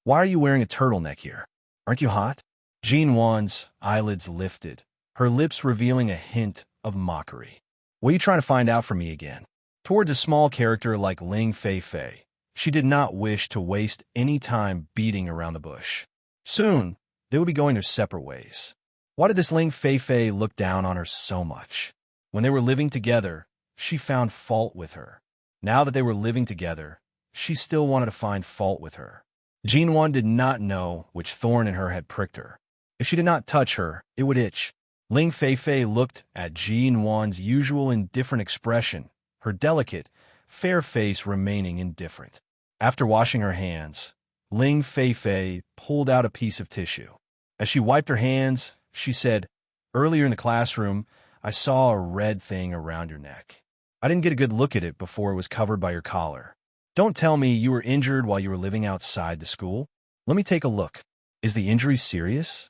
A: Why are you wearing a turtleneck here? Aren't you hot? Jinwan's eyelids lifted, her lips revealing a hint of mockery. What are you trying to find out from me again? Towards a small character like Ling Feifei, she did not wish to waste any time beating around the bush. Soon, they would be going their separate ways. Why did this Ling Feifei look down on her so much? When they were living together, she found fault with her. Now that they were living together, she still wanted to find fault with her. Jinwan did not know which thorn in her had pricked her. If she did not touch her, it would itch. Ling Feifei looked at Jinwan's usual indifferent expression, her delicate, fair face remaining indifferent. After washing her hands, Ling Feifei pulled out a piece of tissue. As she wiped her hands, she said, "Earlier in the classroom, I saw a red thing around your neck. I didn't get a good look at it before it was covered by your collar. Don't tell me you were injured while you were living outside the school. Let me take a look. Is the injury serious?"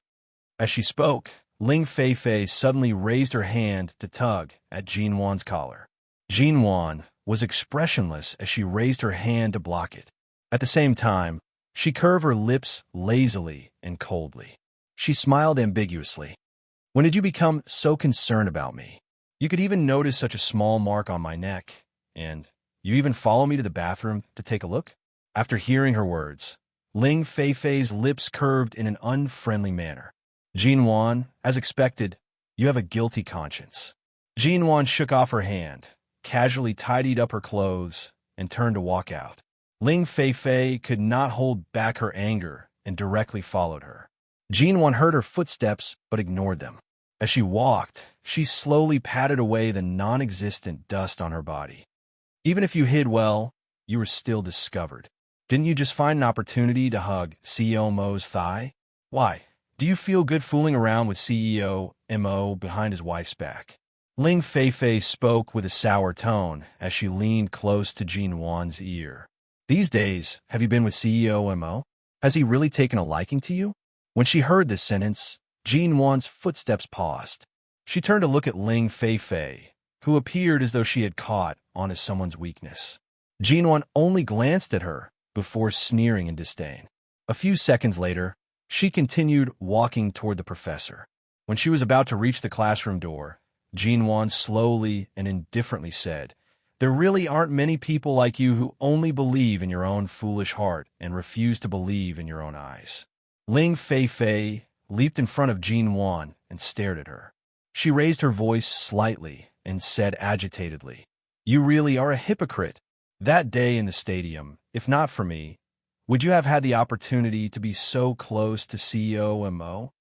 A: As she spoke, Ling Feifei suddenly raised her hand to tug at Jinwan's collar. Jinwan was expressionless as she raised her hand to block it. At the same time, she curved her lips lazily and coldly. She smiled ambiguously. "When did you become so concerned about me? You could even notice such a small mark on my neck, and you even follow me to the bathroom to take a look?" After hearing her words, Ling Feifei's lips curved in an unfriendly manner. "Jinwan, as expected, you have a guilty conscience." Jinwan shook off her hand, casually tidied up her clothes, and turned to walk out. Ling Feifei could not hold back her anger and directly followed her. Jinwan heard her footsteps but ignored them. As she walked, she slowly patted away the non-existent dust on her body. Even if you hid well, you were still discovered. Didn't you just find an opportunity to hug CEO Mo's thigh? Why? Do you feel good fooling around with CEO Mo behind his wife's back? Ling Feifei spoke with a sour tone as she leaned close to Jinwan's ear. "These days, have you been with CEO Mo? Has he really taken a liking to you?" When she heard this sentence, Jinwan's footsteps paused. She turned to look at Ling Feifei, who appeared as though she had caught on to someone's weakness. Jinwan only glanced at her before sneering in disdain. A few seconds later, she continued walking toward the professor. When she was about to reach the classroom door, Jinwan slowly and indifferently said, "There really aren't many people like you who only believe in your own foolish heart and refuse to believe in your own eyes." Ling Feifei leaped in front of Jinwan and stared at her. She raised her voice slightly and said agitatedly, "You really are a hypocrite. That day in the stadium, if not for me, would you have had the opportunity to be so close to CEO Mo?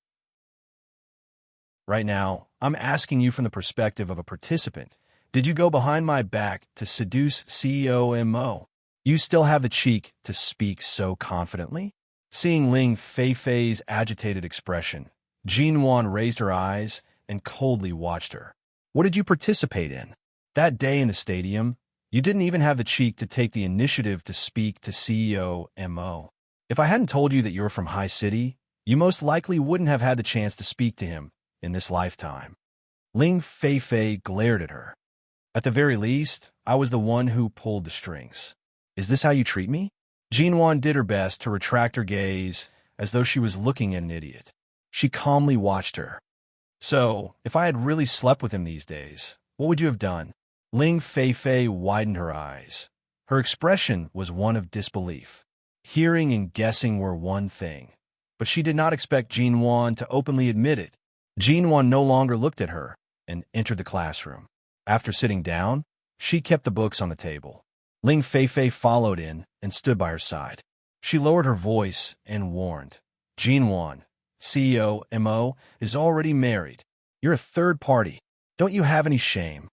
A: Right now, I'm asking you from the perspective of a participant. Did you go behind my back to seduce CEO Mo? You still have the cheek to speak so confidently?" Seeing Ling Feifei's agitated expression, Jinwan raised her eyes and coldly watched her. "What did you participate in? That day in the stadium, you didn't even have the cheek to take the initiative to speak to CEO Mo. If I hadn't told you that you're from High City, you most likely wouldn't have had the chance to speak to him in this lifetime." Ling Feifei glared at her. "At the very least, I was the one who pulled the strings. Is this how you treat me?" Jinwan did her best to retract her gaze as though she was looking at an idiot. She calmly watched her. "So, if I had really slept with him these days, what would you have done?" Ling Feifei widened her eyes. Her expression was one of disbelief. Hearing and guessing were one thing, but she did not expect Jinwan to openly admit it. Jinwan no longer looked at her and entered the classroom. After sitting down, she kept the books on the table. Ling Feifei followed in and stood by her side. She lowered her voice and warned, "Jinwan, CEO Mo is already married. You're a third party. Don't you have any shame?"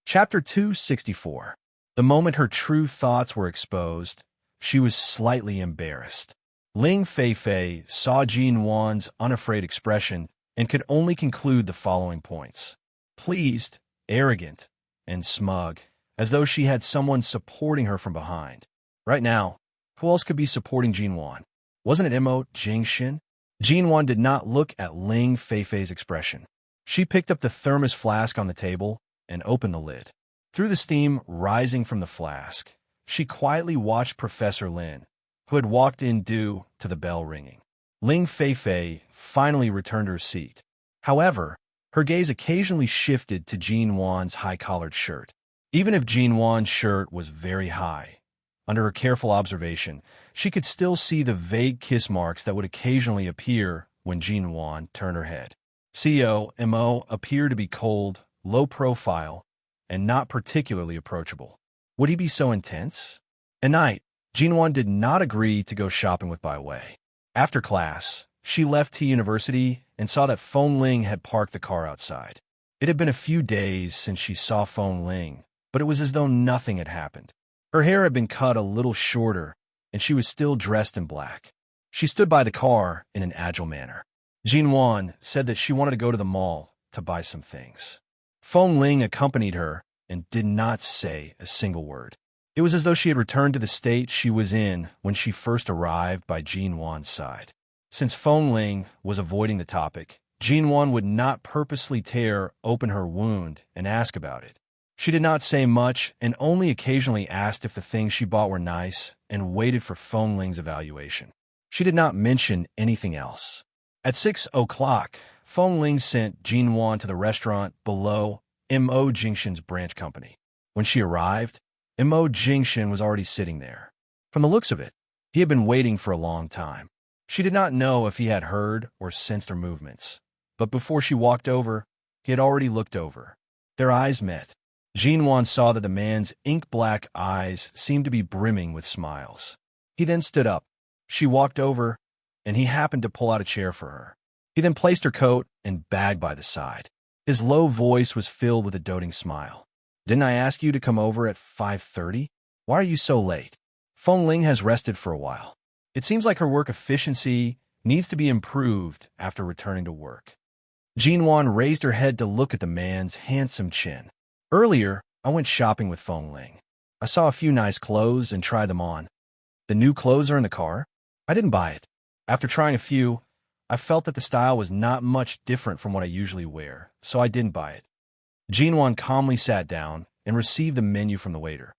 A: Chapter 264. The moment her true thoughts were exposed, she was slightly embarrassed. Ling Feifei saw Jinwan's unafraid expression and could only conclude the following points: pleased, arrogant, and smug, as though she had someone supporting her from behind. Right now, who else could be supporting Jinwan? Wasn't it Mo Jingshin? Jinwan did not look at Ling Feifei's expression. She picked up the thermos flask on the table and opened the lid. Through the steam rising from the flask, she quietly watched Professor Lin, who had walked in due to the bell ringing. Ling Feifei finally returned her seat. However, her gaze occasionally shifted to Jinwan's high-collared shirt. Even if Jinwan's shirt was very high, under her careful observation, she could still see the vague kiss marks that would occasionally appear when Jinwan turned her head. CEO Mo appeared to be cold, low profile, and not particularly approachable. Would he be so intense? At night, Jinwan did not agree to go shopping with Bai Wei. After class, she left T University and saw that Feng Ling had parked the car outside. It had been a few days since she saw Feng Ling, but it was as though nothing had happened. Her hair had been cut a little shorter, and she was still dressed in black. She stood by the car in an agile manner. Jinwan said that she wanted to go to the mall to buy some things. Feng Ling accompanied her and did not say a single word. It was as though she had returned to the state she was in when she first arrived by Jinwan's side. Since Feng Ling was avoiding the topic, Jinwan would not purposely tear open her wound and ask about it. She did not say much and only occasionally asked if the things she bought were nice and waited for Feng Ling's evaluation. She did not mention anything else. At 6 o'clock, Feng Ling sent Jinwan to the restaurant below Mo Jingshin's branch company. When she arrived, Mo Jingshin was already sitting there. From the looks of it, he had been waiting for a long time. She did not know if he had heard or sensed her movements, but before she walked over, he had already looked over. Their eyes met. Jinwan saw that the man's ink-black eyes seemed to be brimming with smiles. He then stood up. She walked over, and he happened to pull out a chair for her. He then placed her coat and bag by the side. His low voice was filled with a doting smile. "Didn't I ask you to come over at 5:30? Why are you so late?" Feng Ling has rested for a while. It seems like her work efficiency needs to be improved after returning to work. Jinwan raised her head to look at the man's handsome chin. "Earlier, I went shopping with Feng Ling. I saw a few nice clothes and tried them on. The new clothes are in the car. I didn't buy it. After trying a few, I felt that the style was not much different from what I usually wear, so I didn't buy it." Jinwan calmly sat down and received the menu from the waiter.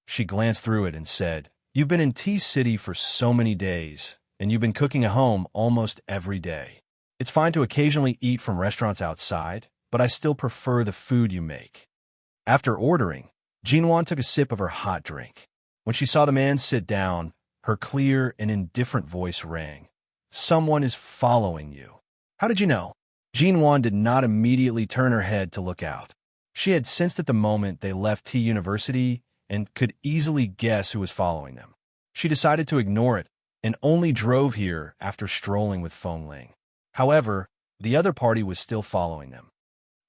A: She glanced through it and said, "You've been in T-City for so many days, and you've been cooking at home almost every day. It's fine to occasionally eat from restaurants outside, but I still prefer the food you make." After ordering, Jinwan took a sip of her hot drink. When she saw the man sit down, Her clear and indifferent voice rang. Someone is following you. How did you know? Jinwan did not immediately turn her head to look out. She had sensed at the moment they left T University and could easily guess who was following them. She decided to ignore it and only drove here after strolling with Feng Ling. However, the other party was still following them.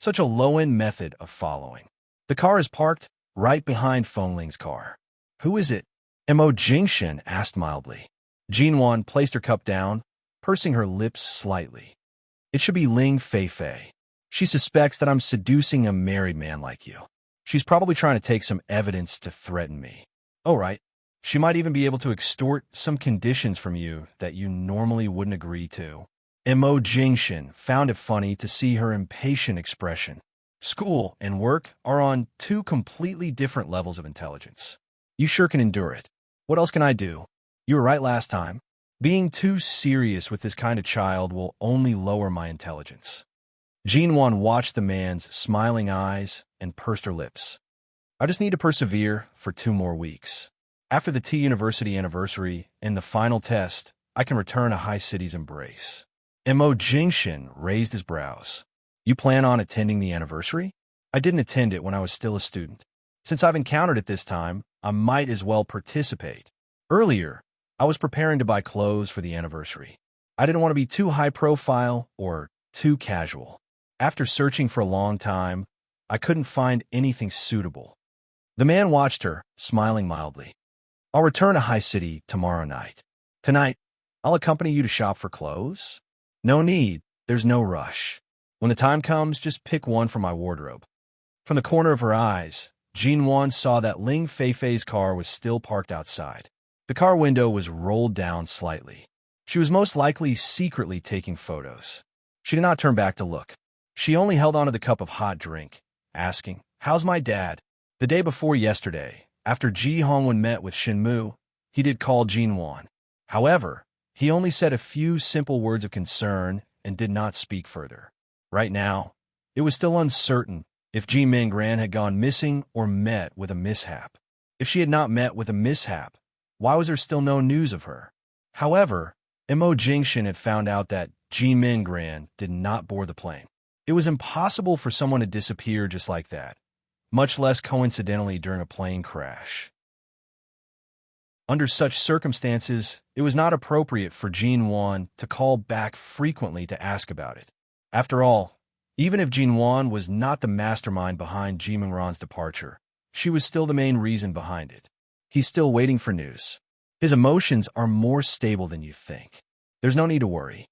A: Such a low-end method of following. The car is parked right behind Feng Ling's car. Who is it? Mo Jingshan asked mildly. Jinwan placed her cup down, pursing her lips slightly. It should be Ling Feifei. She suspects that I'm seducing a married man like you. She's probably trying to take some evidence to threaten me. Oh, right. She might even be able to extort some conditions from you that you normally wouldn't agree to. Mo Jingshan found it funny to see her impatient expression. School and work are on two completely different levels of intelligence. You sure can endure it. What else can I do? You were right last time. Being too serious with this kind of child will only lower my intelligence. Jinwan watched the man's smiling eyes and pursed her lips. I just need to persevere for 2 more weeks. After the T University anniversary and the final test, I can return to High City's embrace. Mo Jingshan raised his brows. You plan on attending the anniversary? I didn't attend it when I was still a student. Since I've encountered it this time, I might as well participate. Earlier, I was preparing to buy clothes for the anniversary. I didn't want to be too high profile or too casual. After searching for a long time, I couldn't find anything suitable. The man watched her, smiling mildly. I'll return to High City tomorrow night. Tonight, I'll accompany you to shop for clothes. No need, there's no rush. When the time comes, just pick one from my wardrobe. From the corner of her eyes, Jinwan saw that Ling Feifei's car was still parked outside. The car window was rolled down slightly. She was most likely secretly taking photos. She did not turn back to look. She only held onto the cup of hot drink, asking, How's my dad? The day before yesterday, after Ji Hongwen met with Shinmu, he did call Jinwan. However, he only said a few simple words of concern and did not speak further. Right now, it was still uncertain if Ji Mingran had gone missing or met with a mishap. If she had not met with a mishap, why was there still no news of her? However, Mo Jingshan had found out that Ji Mingran did not board the plane. It was impossible for someone to disappear just like that, much less coincidentally during a plane crash. Under such circumstances, it was not appropriate for Jinwan to call back frequently to ask about it. After all, even if Jinwan was not the mastermind behind Ji Mingran's departure, she was still the main reason behind it. He's still waiting for news. His emotions are more stable than you think. There's no need to worry.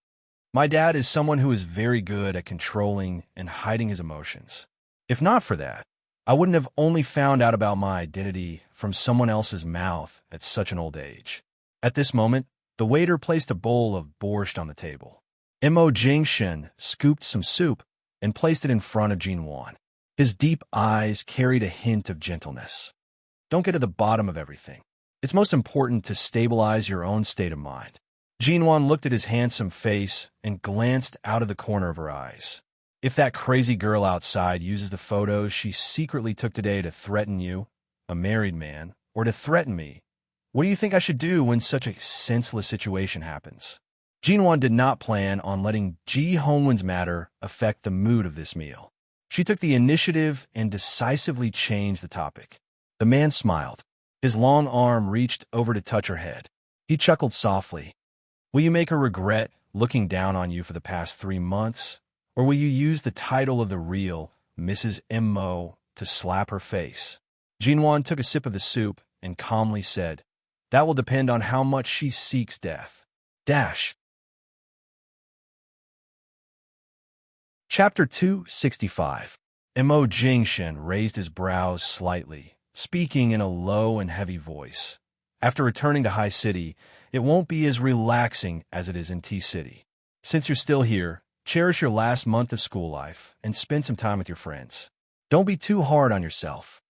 A: My dad is someone who is very good at controlling and hiding his emotions. If not for that, I wouldn't have only found out about my identity from someone else's mouth at such an old age. At this moment, the waiter placed a bowl of borscht on the table. Mo Jingshan scooped some soup and placed it in front of Jinwan. His deep eyes carried a hint of gentleness. Don't get to the bottom of everything. It's most important to stabilize your own state of mind. Jinwan looked at his handsome face and glanced out of the corner of her eyes. If that crazy girl outside uses the photos she secretly took today to threaten you, a married man, or to threaten me, what do you think I should do when such a senseless situation happens? Jinwan did not plan on letting Ji Hongwen's matter affect the mood of this meal. She took the initiative and decisively changed the topic. The man smiled. His long arm reached over to touch her head. He chuckled softly. Will you make her regret looking down on you for the past 3 months? Or will you use the title of the real Mrs. Mo to slap her face? Jinwan took a sip of the soup and calmly said, That will depend on how much she seeks death. Dash. Chapter 265. Mo Jingshan raised his brows slightly, speaking in a low and heavy voice. After returning to High City, it won't be as relaxing as it is in T-City. Since you're still here, cherish your last month of school life and spend some time with your friends. Don't be too hard on yourself.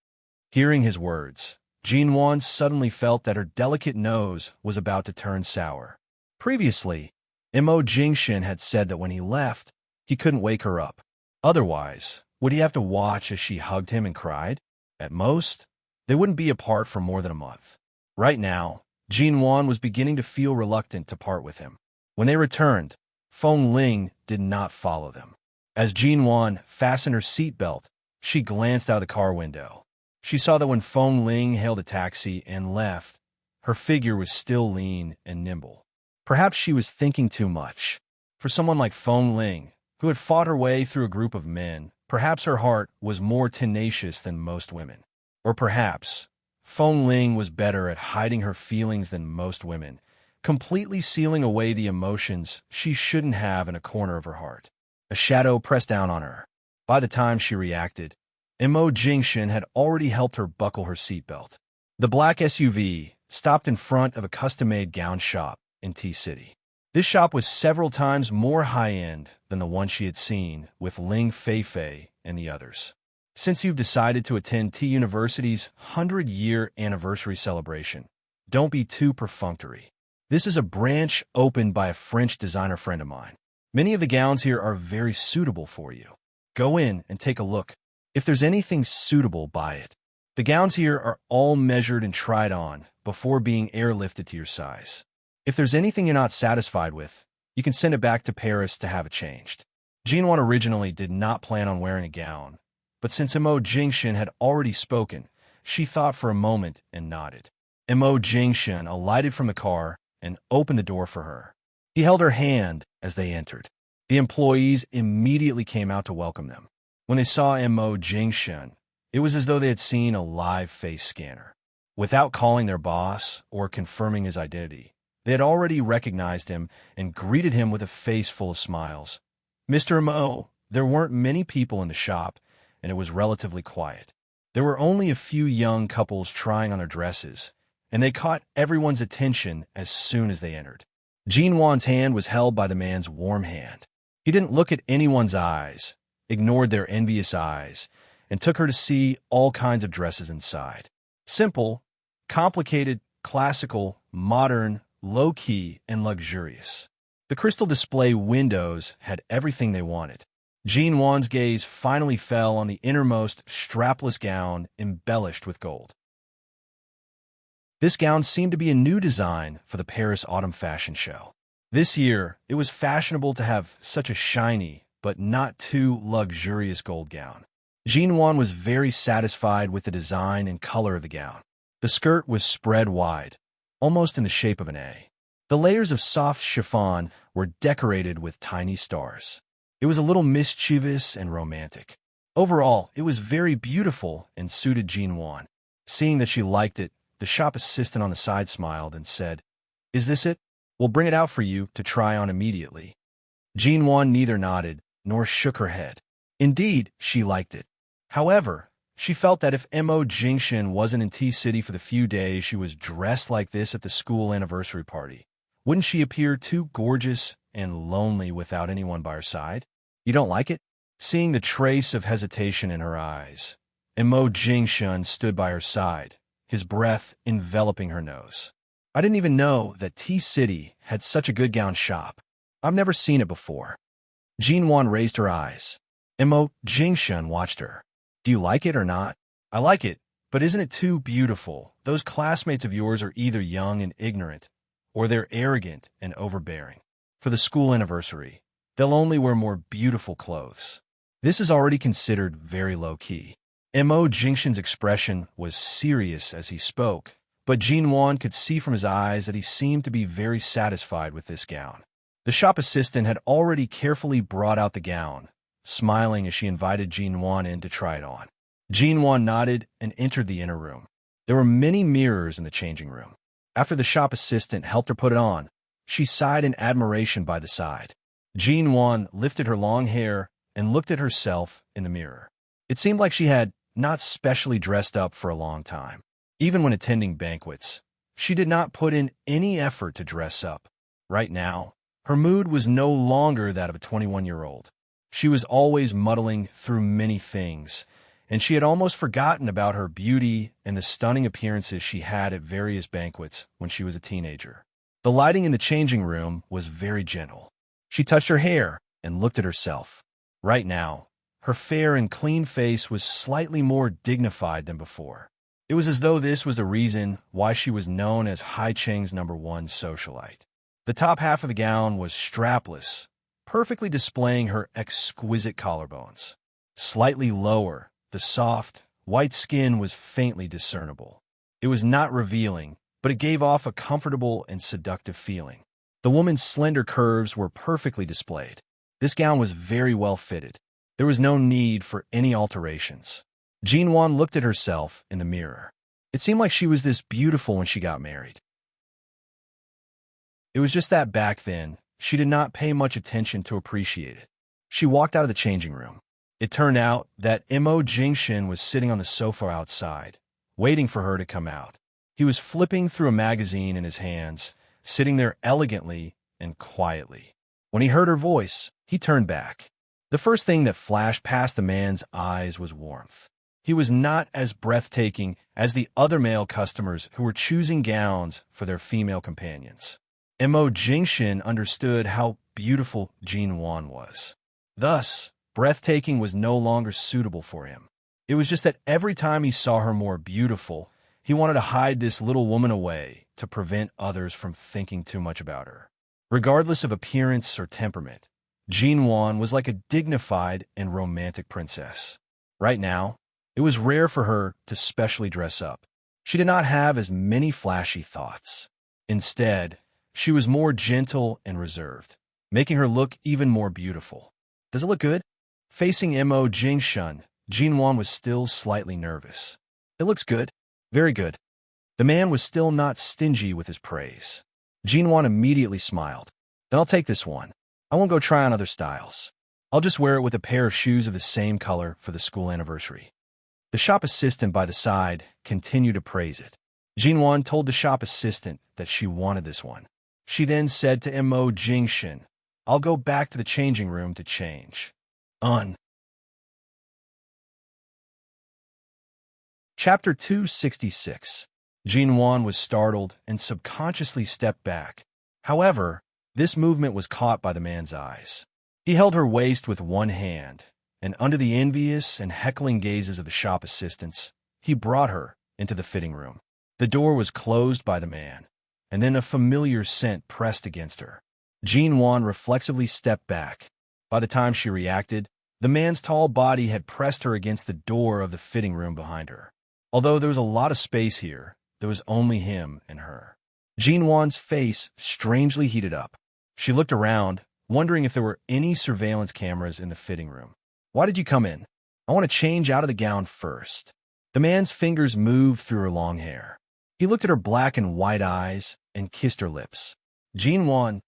A: Hearing his words, Jinwan suddenly felt that her delicate nose was about to turn sour. Previously, Mo Jingshan had said that when he left, he couldn't wake her up. Otherwise, would he have to watch as she hugged him and cried? At most, they wouldn't be apart for more than a month. Right now, Jinwan was beginning to feel reluctant to part with him. When they returned, Feng Ling did not follow them. As Jinwan fastened her seatbelt, she glanced out the car window. She saw that when Feng Ling hailed a taxi and left, her figure was still lean and nimble. Perhaps she was thinking too much. For someone like Feng Ling, who had fought her way through a group of men, perhaps her heart was more tenacious than most women. Or perhaps Feng Ling was better at hiding her feelings than most women, completely sealing away the emotions she shouldn't have in a corner of her heart. A shadow pressed down on her. By the time she reacted, Mo Jingshan had already helped her buckle her seatbelt. The black SUV stopped in front of a custom-made gown shop in T-City. This shop was several times more high-end than the one she had seen with Ling Feifei and the others. Since you've decided to attend T University's 100-year anniversary celebration, don't be too perfunctory. This is a branch opened by a French designer friend of mine. Many of the gowns here are very suitable for you. Go in and take a look. If there's anything suitable, buy it. The gowns here are all measured and tried on before being airlifted to your size. If there's anything you're not satisfied with, you can send it back to Paris to have it changed. Jinwan originally did not plan on wearing a gown, but since Mo Jingshan had already spoken, she thought for a moment and nodded. Mo Jingshan alighted from the car and opened the door for her. He held her hand as they entered. The employees immediately came out to welcome them. When they saw Mo Jingshan, it was as though they had seen a live face scanner. Without calling their boss or confirming his identity, they had already recognized him and greeted him with a face full of smiles. Mr. Mo, there weren't many people in the shop, and it was relatively quiet. There were only a few young couples trying on their dresses, and they caught everyone's attention as soon as they entered. Jinwan's hand was held by the man's warm hand. He didn't look at anyone's eyes, ignored their envious eyes, and took her to see all kinds of dresses inside. Simple, complicated, classical, modern, low-key, and luxurious. The crystal display windows had everything they wanted. Jinwan's gaze finally fell on the innermost strapless gown embellished with gold. This gown seemed to be a new design for the Paris Autumn Fashion Show. This year, it was fashionable to have such a shiny, but not too luxurious gold gown. Jinwan was very satisfied with the design and color of the gown. The skirt was spread wide, almost in the shape of an A. The layers of soft chiffon were decorated with tiny stars. It was a little mischievous and romantic. Overall, it was very beautiful and suited Jinwan. Seeing that she liked it, the shop assistant on the side smiled and said, "Is this it? We'll bring it out for you to try on immediately." Jinwan neither nodded nor shook her head. Indeed, she liked it. However, she felt that if Mo Jingshan wasn't in T-City for the few days she was dressed like this at the school anniversary party, wouldn't she appear too gorgeous and lonely without anyone by her side? You don't like it? Seeing the trace of hesitation in her eyes, Mo Jingshan stood by her side, his breath enveloping her nose. "I didn't even know that T-City had such a good gown shop. I've never seen it before." Jinwan raised her eyes. Mo Jingshan watched her. "Do you like it or not?" "I like it, but isn't it too beautiful? Those classmates of yours are either young and ignorant, or they're arrogant and overbearing. For the school anniversary, they'll only wear more beautiful clothes." This is already considered very low-key. Mo Jingshan's expression was serious as he spoke, but Jinwan could see from his eyes that he seemed to be very satisfied with this gown. The shop assistant had already carefully brought out the gown, smiling as she invited Jinwan in to try it on. Jinwan nodded and entered the inner room. There were many mirrors in the changing room. After the shop assistant helped her put it on, she sighed in admiration by the side. Jinwan lifted her long hair and looked at herself in the mirror. It seemed like she had not specially dressed up for a long time. Even when attending banquets, she did not put in any effort to dress up. Right now, her mood was no longer that of a 21-year-old. She was always muddling through many things, and she had almost forgotten about her beauty and the stunning appearances she had at various banquets when she was a teenager. The lighting in the changing room was very gentle. She touched her hair and looked at herself. Right now, her fair and clean face was slightly more dignified than before. It was as though this was the reason why she was known as Hai Cheng's #1 socialite. The top half of the gown was strapless, perfectly displaying her exquisite collarbones. Slightly lower, the soft, white skin was faintly discernible. It was not revealing, but it gave off a comfortable and seductive feeling. The woman's slender curves were perfectly displayed. This gown was very well fitted. There was no need for any alterations. Jean Wan looked at herself in the mirror. It seemed like she was this beautiful when she got married. It was just that back then, she did not pay much attention to appreciate it. She walked out of the changing room. It turned out that Mo Jingshin was sitting on the sofa outside, waiting for her to come out. He was flipping through a magazine in his hands, sitting there elegantly and quietly. When he heard her voice, he turned back. The first thing that flashed past the man's eyes was warmth. He was not as breathtaking as the other male customers who were choosing gowns for their female companions. Mo Jingshin understood how beautiful Jean Wan was. Thus, breathtaking was no longer suitable for him. It was just that every time he saw her more beautiful, he wanted to hide this little woman away to prevent others from thinking too much about her. Regardless of appearance or temperament, Jean Wan was like a dignified and romantic princess. Right now, it was rare for her to specially dress up. She did not have as many flashy thoughts. Instead, she was more gentle and reserved, making her look even more beautiful. Does it look good? Facing Mo Jingshin, Jean Wan was still slightly nervous. It looks good. Very good. The man was still not stingy with his praise. Jean Wan immediately smiled. Then I'll take this one. I won't go try on other styles. I'll just wear it with a pair of shoes of the same color for the school anniversary. The shop assistant by the side continued to praise it. Jean Wan told the shop assistant that she wanted this one. She then said to Mo Jingshin, I'll go back to the changing room to change. Chapter 266. Jean Wan was startled and subconsciously stepped back. However, this movement was caught by the man's eyes. He held her waist with one hand, and under the envious and heckling gazes of the shop assistants, he brought her into the fitting room. The door was closed by the man, and then a familiar scent pressed against her. Jean Wan reflexively stepped back. By the time she reacted, the man's tall body had pressed her against the door of the fitting room behind her. Although there was a lot of space here, there was only him and her. Jean Wan's face strangely heated up. She looked around, wondering if there were any surveillance cameras in the fitting room. Why did you come in? I want to change out of the gown first. The man's fingers moved through her long hair. He looked at her black and white eyes and kissed her lips. Jean Wan,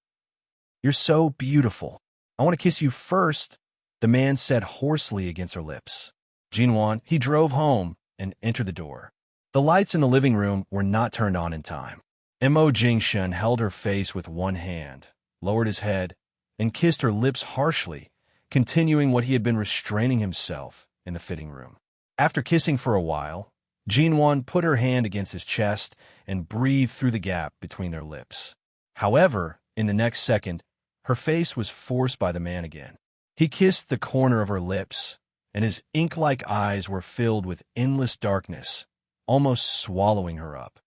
A: you're so beautiful. I want to kiss you first, the man said hoarsely against her lips. Jean Wan, he drove home and entered the door. The lights in the living room were not turned on in time. Mo Jingshin held her face with one hand, lowered his head, and kissed her lips harshly, continuing what he had been restraining himself in the fitting room. After kissing for a while, Jean Wan put her hand against his chest and breathed through the gap between their lips. However, in the next second, her face was forced by the man again. He kissed the corner of her lips, and his ink-like eyes were filled with endless darkness, almost swallowing her up.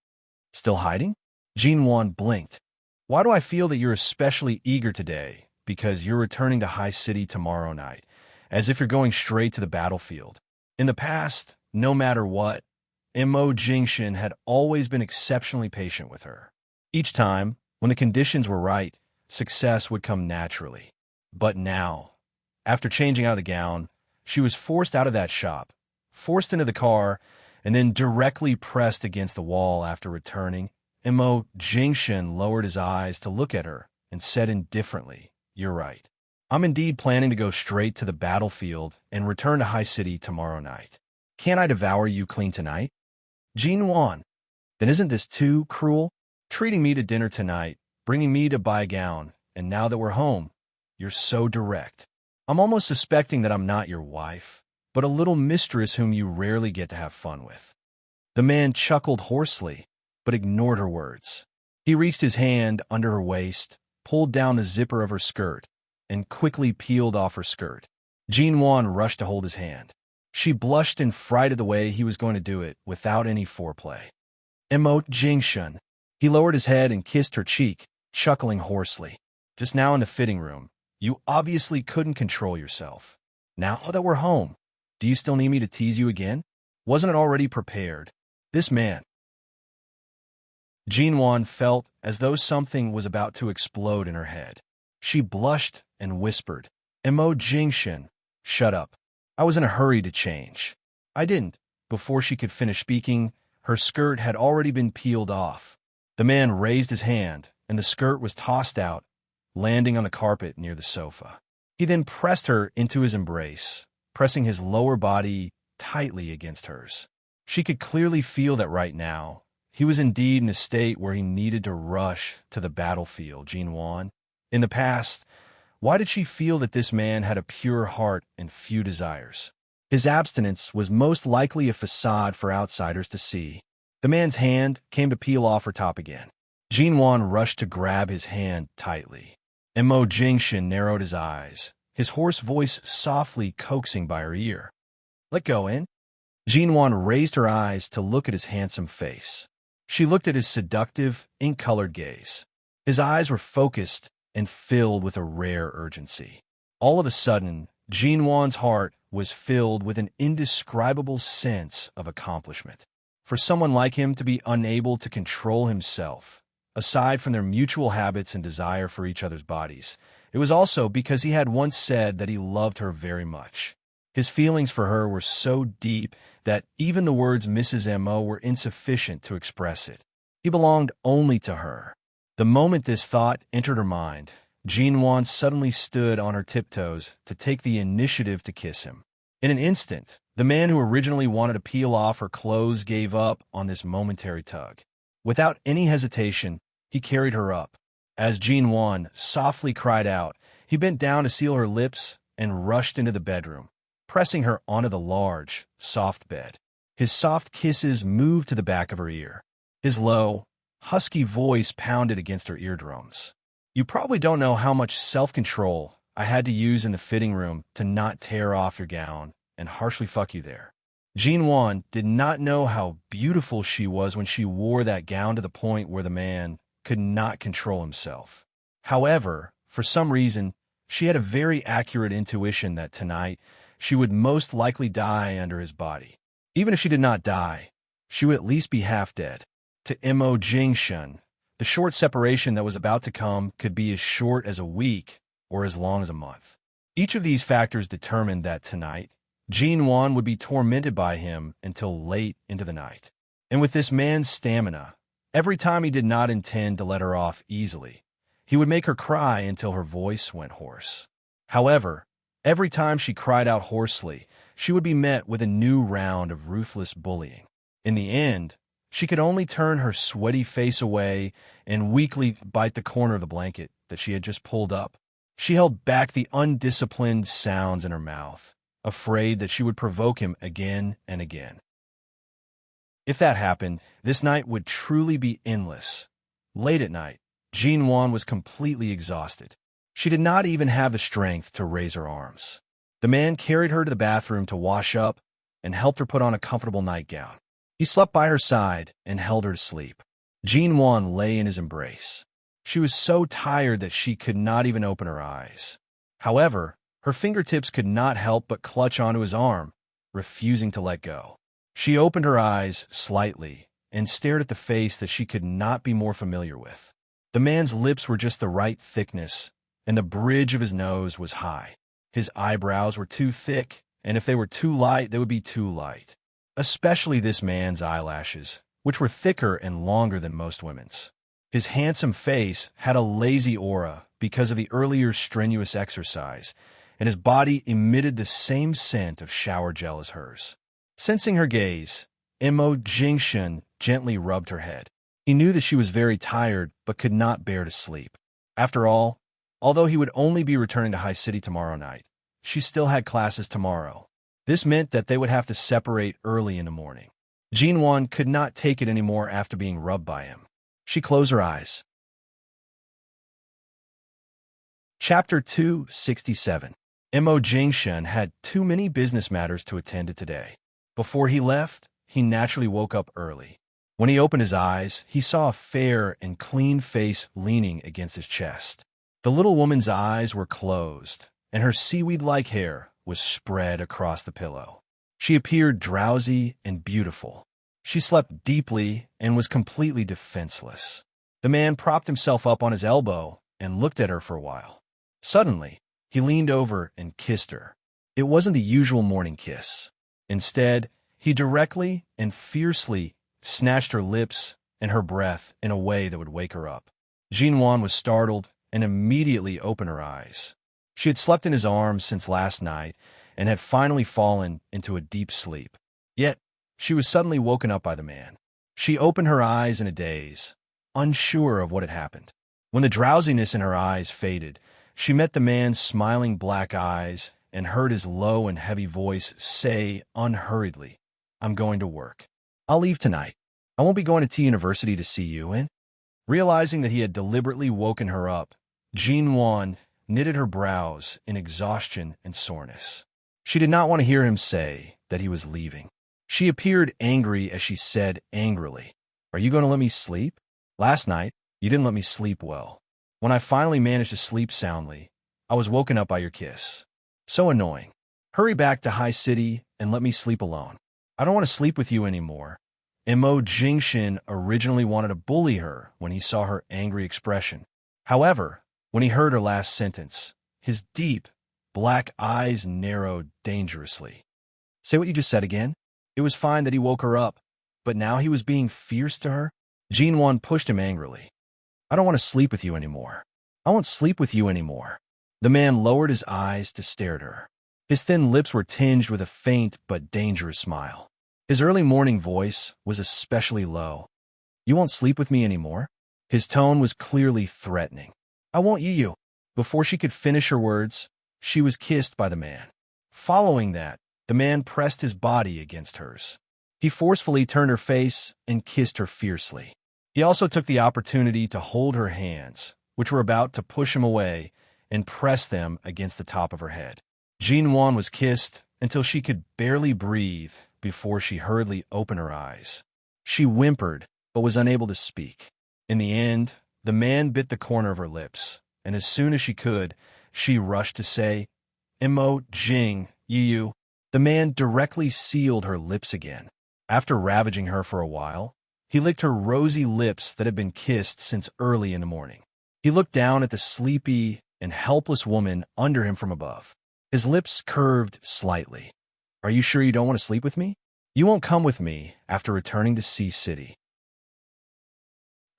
A: Still hiding? Jean Wan blinked. Why do I feel that you're especially eager today? Because you're returning to High City tomorrow night, as if you're going straight to the battlefield. In the past, no matter what, Mo Jingshin had always been exceptionally patient with her. Each time, when the conditions were right, success would come naturally. But now, after changing out of the gown, she was forced out of that shop, forced into the car, and then directly pressed against the wall after returning. Mo Jingshin lowered his eyes to look at her and said indifferently, You're right. I'm indeed planning to go straight to the battlefield and return to High City tomorrow night. Can't I devour you clean tonight? Jean Wan, then isn't this too cruel? Treating me to dinner tonight, bringing me to buy a gown, and now that we're home, you're so direct. I'm almost suspecting that I'm not your wife, but a little mistress whom you rarely get to have fun with. The man chuckled hoarsely, but ignored her words. He reached his hand under her waist, pulled down the zipper of her skirt, and quickly peeled off her skirt. Jean Wan rushed to hold his hand. She blushed and frighted the way he was going to do it without any foreplay. Jingshan. He lowered his head and kissed her cheek, chuckling hoarsely. Just now in the fitting room, you obviously couldn't control yourself. Now that we're home, do you still need me to tease you again? Wasn't it already prepared? This man. Jinwan felt as though something was about to explode in her head. She blushed and whispered, Jingshan, shut up. I was in a hurry to change. I didn't. Before she could finish speaking, her skirt had already been peeled off. The man raised his hand, and the skirt was tossed out, landing on the carpet near the sofa. He then pressed her into his embrace, pressing his lower body tightly against hers. She could clearly feel that right now, he was indeed in a state where he needed to rush to the battlefield. Jinwan. In the past, why did she feel that this man had a pure heart and few desires? His abstinence was most likely a facade for outsiders to see. The man's hand came to peel off her top again. Jinwan rushed to grab his hand tightly. Jingshan narrowed his eyes, his hoarse voice softly coaxing by her ear. Let go in. Jinwan raised her eyes to look at his handsome face. She looked at his seductive, ink-colored gaze. His eyes were focused and filled with a rare urgency. All of a sudden, Jinwan's heart was filled with an indescribable sense of accomplishment. For someone like him to be unable to control himself, aside from their mutual habits and desire for each other's bodies, it was also because he had once said that he loved her very much. His feelings for her were so deep that even the words Mrs. M.O. were insufficient to express it. He belonged only to her. The moment this thought entered her mind, Jinwan suddenly stood on her tiptoes to take the initiative to kiss him. In an instant, the man who originally wanted to peel off her clothes gave up on this momentary tug. Without any hesitation, he carried her up. As Jinwan softly cried out, he bent down to seal her lips and rushed into the bedroom, pressing her onto the large, soft bed. His soft kisses moved to the back of her ear. His low, husky voice pounded against her eardrums. You probably don't know how much self-control I had to use in the fitting room to not tear off your gown and harshly fuck you there. Jinwan did not know how beautiful she was when she wore that gown to the point where the man could not control himself. However, for some reason, she had a very accurate intuition that tonight she would most likely die under his body. Even if she did not die, she would at least be half dead. To Jingshan, the short separation that was about to come could be as short as a week or as long as a month. Each of these factors determined that tonight, Jinwan would be tormented by him until late into the night. And with this man's stamina, every time he did not intend to let her off easily, he would make her cry until her voice went hoarse. However, every time she cried out hoarsely, she would be met with a new round of ruthless bullying. In the end, she could only turn her sweaty face away and weakly bite the corner of the blanket that she had just pulled up. She held back the undisciplined sounds in her mouth, afraid that she would provoke him again and again. If that happened, this night would truly be endless. Late at night, Jinwan was completely exhausted. She did not even have the strength to raise her arms. The man carried her to the bathroom to wash up and helped her put on a comfortable nightgown. He slept by her side and held her to sleep. Jinwan lay in his embrace. She was so tired that she could not even open her eyes. However, her fingertips could not help but clutch onto his arm, refusing to let go. She opened her eyes slightly and stared at the face that she could not be more familiar with. The man's lips were just the right thickness, and the bridge of his nose was high. His eyebrows were too thick, and if they were too light, they would be too light. Especially this man's eyelashes, which were thicker and longer than most women's. His handsome face had a lazy aura because of the earlier strenuous exercise, and his body emitted the same scent of shower gel as hers. Sensing her gaze, Jingshan gently rubbed her head. He knew that she was very tired but could not bear to sleep. After all, although he would only be returning to High City tomorrow night, she still had classes tomorrow. This meant that they would have to separate early in the morning. Jinwan could not take it anymore after being rubbed by him. She closed her eyes. Chapter 267. Mo Jingshen had too many business matters to attend to today. Before he left, he naturally woke up early. When he opened his eyes, he saw a fair and clean face leaning against his chest. The little woman's eyes were closed, and her seaweed-like hair was spread across the pillow. She appeared drowsy and beautiful. She slept deeply and was completely defenseless. The man propped himself up on his elbow and looked at her for a while. Suddenly, he leaned over and kissed her. It wasn't the usual morning kiss. Instead, he directly and fiercely snatched her lips and her breath in a way that would wake her up. Jinwan was startled and immediately opened her eyes. She had slept in his arms since last night and had finally fallen into a deep sleep. Yet, she was suddenly woken up by the man. She opened her eyes in a daze, unsure of what had happened. When the drowsiness in her eyes faded, she met the man's smiling black eyes and heard his low and heavy voice say unhurriedly, "I'm going to work. I'll leave tonight. I won't be going to T University to see you." And, realizing that he had deliberately woken her up, Jinwan knitted her brows in exhaustion and soreness. She did not want to hear him say that he was leaving. She appeared angry as she said angrily, "Are you going to let me sleep? Last night, you didn't let me sleep well. When I finally managed to sleep soundly, I was woken up by your kiss. So annoying. Hurry back to High City and let me sleep alone. I don't want to sleep with you anymore." Mo Jingshin originally wanted to bully her when he saw her angry expression. However, when he heard her last sentence, his deep, black eyes narrowed dangerously. "Say what you just said again." It was fine that he woke her up, but now he was being fierce to her. Jinwan pushed him angrily. "I don't want to sleep with you anymore. I won't sleep with you anymore." The man lowered his eyes to stare at her. His thin lips were tinged with a faint but dangerous smile. His early morning voice was especially low. "You won't sleep with me anymore?" His tone was clearly threatening. "I won't you." Before she could finish her words, she was kissed by the man. Following that, the man pressed his body against hers. He forcefully turned her face and kissed her fiercely. He also took the opportunity to hold her hands, which were about to push him away, and press them against the top of her head. Jinwan was kissed until she could barely breathe before she hurriedly opened her eyes. She whimpered, but was unable to speak. In the end, the man bit the corner of her lips, and as soon as she could, she rushed to say, "Mo Jing, you." The man directly sealed her lips again. After ravaging her for a while, he licked her rosy lips that had been kissed since early in the morning. He looked down at the sleepy and helpless woman under him from above. His lips curved slightly. "Are you sure you don't want to sleep with me? You won't come with me after returning to Sea City."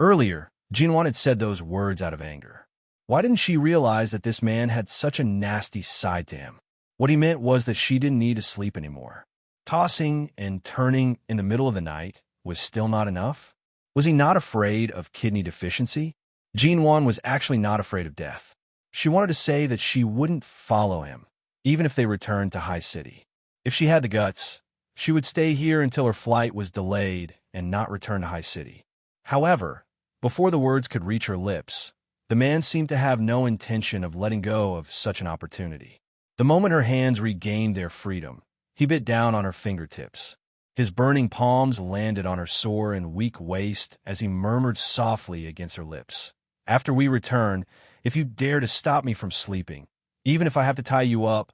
A: Earlier, Jinwan had said those words out of anger. Why didn't she realize that this man had such a nasty side to him? What he meant was that she didn't need to sleep anymore. Tossing and turning in the middle of the night was still not enough? Was he not afraid of kidney deficiency? Jinwan was actually not afraid of death. She wanted to say that she wouldn't follow him, even if they returned to High City. If she had the guts, she would stay here until her flight was delayed and not return to High City. However, before the words could reach her lips, the man seemed to have no intention of letting go of such an opportunity. The moment her hands regained their freedom, he bit down on her fingertips. His burning palms landed on her sore and weak waist as he murmured softly against her lips. "After we return, if you dare to stop me from sleeping, even if I have to tie you up,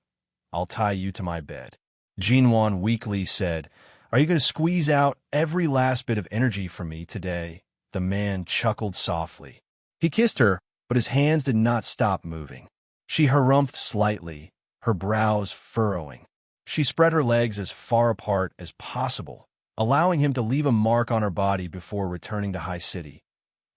A: I'll tie you to my bed." Jinwan weakly said, "Are you going to squeeze out every last bit of energy from me today?" The man chuckled softly. He kissed her, but his hands did not stop moving. She harumphed slightly, her brows furrowing. She spread her legs as far apart as possible, allowing him to leave a mark on her body before returning to High City.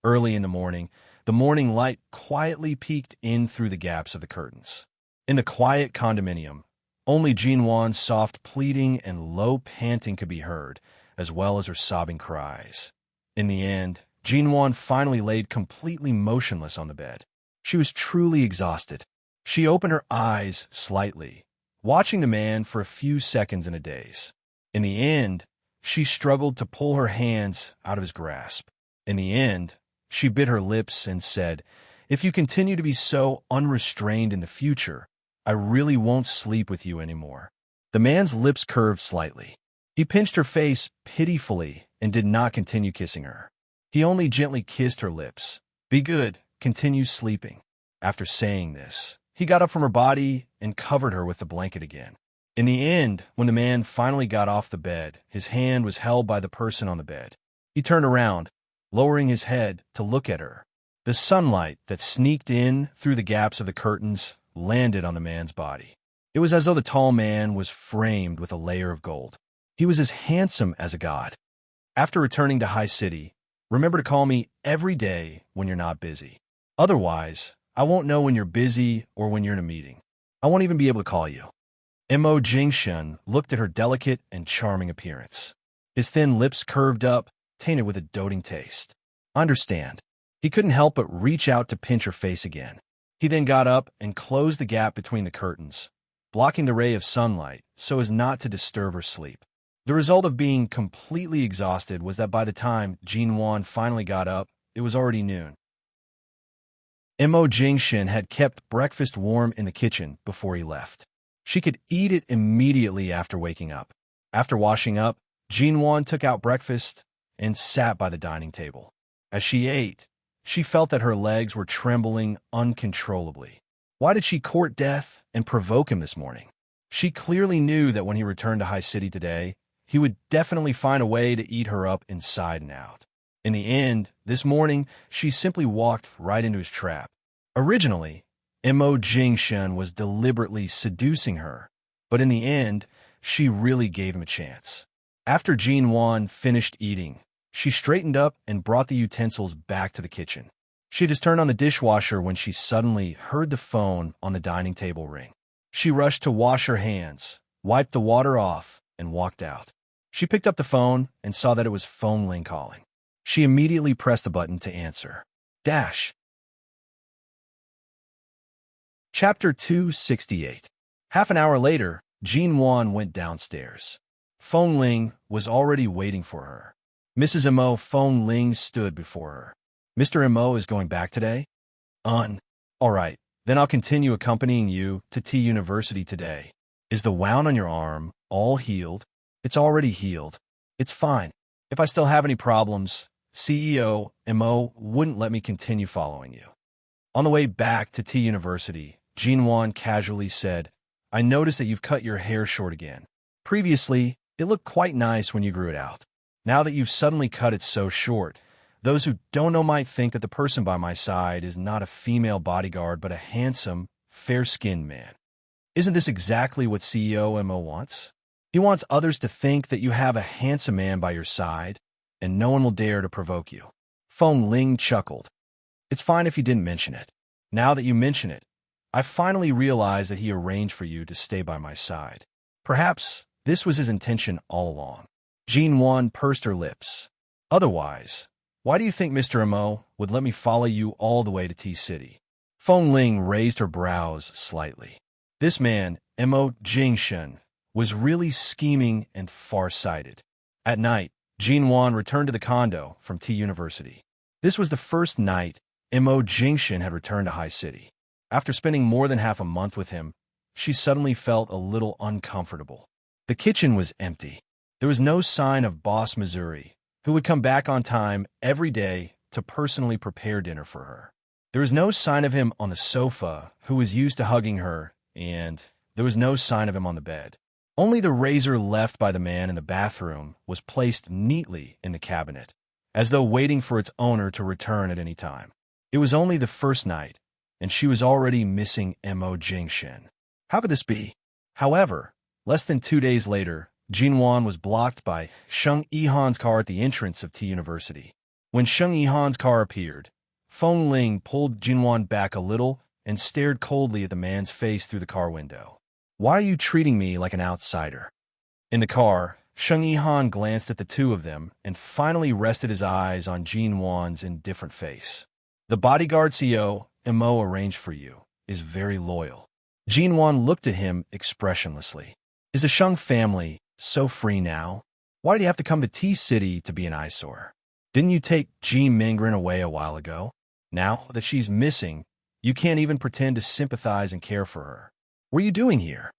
A: Early in the morning light quietly peeked in through the gaps of the curtains. In the quiet condominium, only Jinwan's soft pleading and low panting could be heard, as well as her sobbing cries. In the end, Jinwan finally laid completely motionless on the bed. She was truly exhausted. She opened her eyes slightly, watching the man for a few seconds in a daze. In the end, she struggled to pull her hands out of his grasp. In the end, she bit her lips and said, "If you continue to be so unrestrained in the future, I really won't sleep with you anymore. The man's lips curved slightly. He pinched her face pitifully and did not continue kissing her. He only gently kissed her lips. Be good, continue sleeping. After saying this, he got up from her body and covered her with the blanket again. In the end, when the man finally got off the bed, his hand was held by the person on the bed. He turned around, lowering his head to look at her. The sunlight that sneaked in through the gaps of the curtains landed on the man's body. It was as though the tall man was framed with a layer of gold. He was as handsome as a god. After returning to High City, remember to call me every day when you're not busy. Otherwise, I won't know when you're busy or when you're in a meeting. I won't even be able to call you. Mo Jingshun looked at her delicate and charming appearance. His thin lips curved up, tainted with a doting taste. Understand. He couldn't help but reach out to pinch her face again. He then got up and closed the gap between the curtains, blocking the ray of sunlight so as not to disturb her sleep. The result of being completely exhausted was that by the time Jinwan finally got up, it was already noon. Mo Jingshin had kept breakfast warm in the kitchen before he left. She could eat it immediately after waking up. After washing up, Jinwan took out breakfast and sat by the dining table. As she ate, she felt that her legs were trembling uncontrollably. Why did she court death and provoke him this morning? She clearly knew that when he returned to High City today, he would definitely find a way to eat her up inside and out. In the end, this morning, she simply walked right into his trap. Originally, Mo Jingshen was deliberately seducing her, but in the end, she really gave him a chance. After Jinwan finished eating, she straightened up and brought the utensils back to the kitchen. She just turned on the dishwasher when she suddenly heard the phone on the dining table ring. She rushed to wash her hands, wiped the water off, and walked out. She picked up the phone and saw that it was Phone Ling calling. She immediately pressed the button to answer. Chapter 268. Half an hour later, Jinwan went downstairs. Phone Ling was already waiting for her. Mrs. Mo Phone Ling stood before her. Mr. Mo is going back today? All right, then I'll continue accompanying you to T University today. Is the wound on your arm all healed? It's already healed. It's fine. If I still have any problems, CEO Mo wouldn't let me continue following you. On the way back to T University, Jinwan casually said, I noticed that you've cut your hair short again. Previously, it looked quite nice when you grew it out. Now that you've suddenly cut it so short, those who don't know might think that the person by my side is not a female bodyguard but a handsome, fair-skinned man. Isn't this exactly what CEO Mo wants? He wants others to think that you have a handsome man by your side, and no one will dare to provoke you. Phone Ling chuckled. It's fine if you didn't mention it. Now that you mention it, I finally realize that he arranged for you to stay by my side. Perhaps this was his intention all along. Jinwan pursed her lips. Otherwise, why do you think Mr. Mo would let me follow you all the way to T-City? Phone Ling raised her brows slightly. This man, Mo Jingshen, was really scheming and far-sighted. At night, Jinwan returned to the condo from T University. This was the first night Mo Jingshen had returned to High City. After spending more than half a month with him, she suddenly felt a little uncomfortable. The kitchen was empty. There was no sign of Boss Missouri, who would come back on time every day to personally prepare dinner for her. There was no sign of him on the sofa, who was used to hugging her, and there was no sign of him on the bed. Only the razor left by the man in the bathroom was placed neatly in the cabinet, as though waiting for its owner to return at any time. It was only the first night, and she was already missing Mo Jingshen. How could this be? However, less than 2 days later, Jinwan was blocked by Sheng Yihan's car at the entrance of T University. When Sheng Yihan's car appeared, Phone Ling pulled Jinwan back a little and stared coldly at the man's face through the car window. Why are you treating me like an outsider? In the car, Sheng Yihan glanced at the two of them and finally rested his eyes on Jinwan's indifferent face. The bodyguard CEO Mo arranged for you is very loyal. Jinwan looked at him expressionlessly. Is the Sheng family so free now? Why do you have to come to T-City to be an eyesore? Didn't you take Ji Mingren away a while ago? Now that she's missing, you can't even pretend to sympathize and care for her. What are you doing here?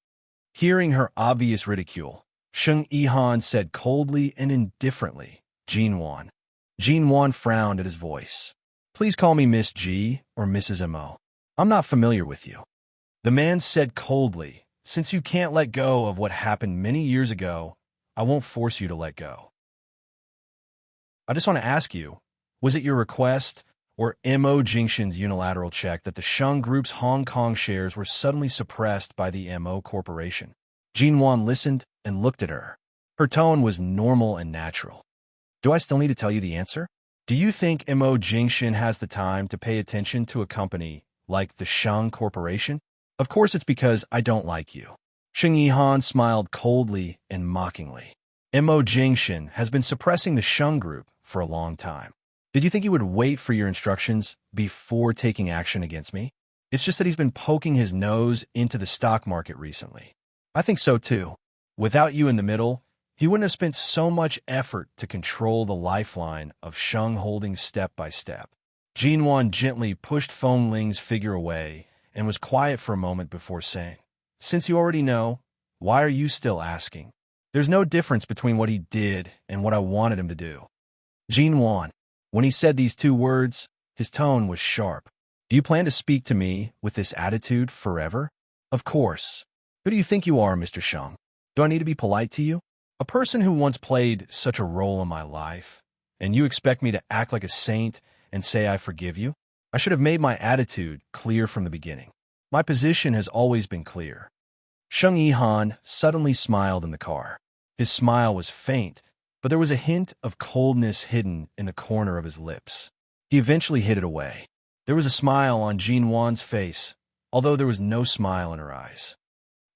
A: Hearing her obvious ridicule, Sheng Yihan said coldly and indifferently, Jin Wan. Jin Wan frowned at his voice. Please call me Miss G or Mrs. M.O. I'm not familiar with you. The man said coldly, since you can't let go of what happened many years ago, I won't force you to let go. I just want to ask you, was it your request or M.O. Jingshin's unilateral check that the Sheng Group's Hong Kong shares were suddenly suppressed by the M.O. Corporation? Jin Wan listened and looked at her. Her tone was normal and natural. Do I still need to tell you the answer? Do you think M.O. Jingshin has the time to pay attention to a company like the Sheng Corporation? Of course it's because I don't like you. Sheng Yihan smiled coldly and mockingly. M.O. Jingshin has been suppressing the Sheng Group for a long time. Did you think he would wait for your instructions before taking action against me? It's just that he's been poking his nose into the stock market recently. I think so too. Without you in the middle, he wouldn't have spent so much effort to control the lifeline of Sheng Holdings step by step. Jin Wan gently pushed Feng Ling's figure away and was quiet for a moment before saying, Since you already know, why are you still asking? There's no difference between what he did and what I wanted him to do. Jin Wan. When he said these two words, his tone was sharp. Do you plan to speak to me with this attitude forever? Of course. Who do you think you are, Mr. Sheng? Do I need to be polite to you? A person who once played such a role in my life, and you expect me to act like a saint and say I forgive you? I should have made my attitude clear from the beginning. My position has always been clear. Sheng Yihan suddenly smiled in the car. His smile was faint, but there was a hint of coldness hidden in the corner of his lips. He eventually hid it away. There was a smile on Jin Wan's face, although there was no smile in her eyes.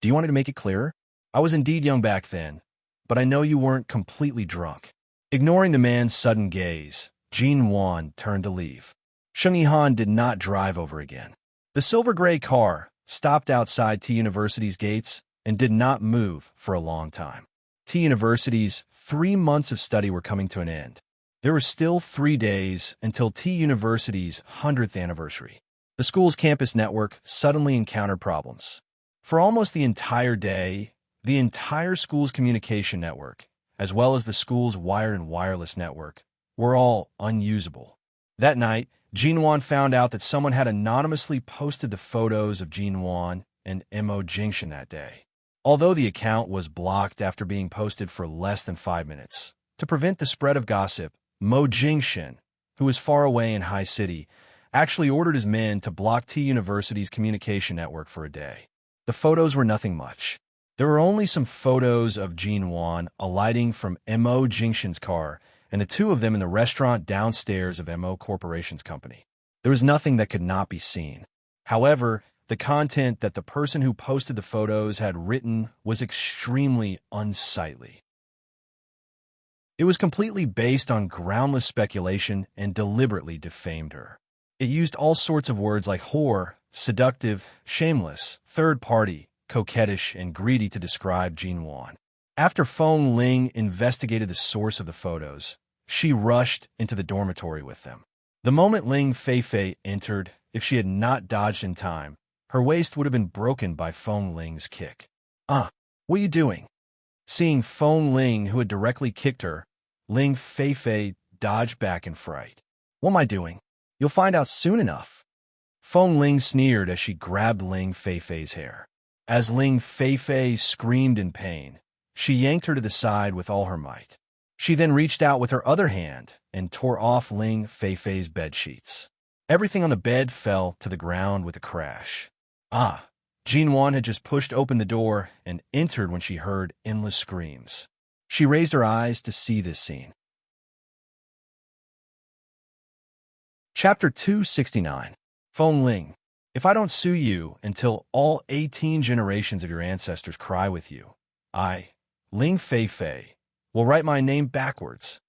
A: Do you want me to make it clearer? I was indeed young back then, but I know you weren't completely drunk. Ignoring the man's sudden gaze, Jin Wan turned to leave. Sheng Yihan did not drive over again. The silver-gray car stopped outside T University's gates and did not move for a long time. T University's 3 months of study were coming to an end. There were still 3 days until T University's 100th anniversary. The school's campus network suddenly encountered problems. For almost the entire day, the entire school's communication network, as well as the school's wired and wireless network, were all unusable. That night, Jin Wan found out that someone had anonymously posted the photos of Jin Wan and M.O. Jingshin that day. Although the account was blocked after being posted for less than 5 minutes, to prevent the spread of gossip, Mo Jingshin, who was far away in High City, actually ordered his men to block T University's communication network for a day. The photos were nothing much. There were only some photos of Jin Wan alighting from M.O. Jingshin's car and the two of them in the restaurant downstairs of M.O. Corporation's company. There was nothing that could not be seen. However, the content that the person who posted the photos had written was extremely unsightly. It was completely based on groundless speculation and deliberately defamed her. It used all sorts of words like whore, seductive, shameless, third-party, coquettish, and greedy to describe Jin Wan. After Feng Ling investigated the source of the photos, she rushed into the dormitory with them. The moment Ling Feifei entered, if she had not dodged in time, her waist would have been broken by Feng Ling's kick. What are you doing? Seeing Feng Ling, who had directly kicked her, Ling Feifei dodged back in fright. What am I doing? You'll find out soon enough. Feng Ling sneered as she grabbed Ling Feifei's hair. As Ling Feifei screamed in pain, she yanked her to the side with all her might. She then reached out with her other hand and tore off Ling Feifei's bedsheets. Everything on the bed fell to the ground with a crash. Jin Wan had just pushed open the door and entered when she heard endless screams. She raised her eyes to see this scene. Chapter 269. Feng Ling. If I don't sue you until all 18 generations of your ancestors cry with you, I, Ling Feifei, will write my name backwards.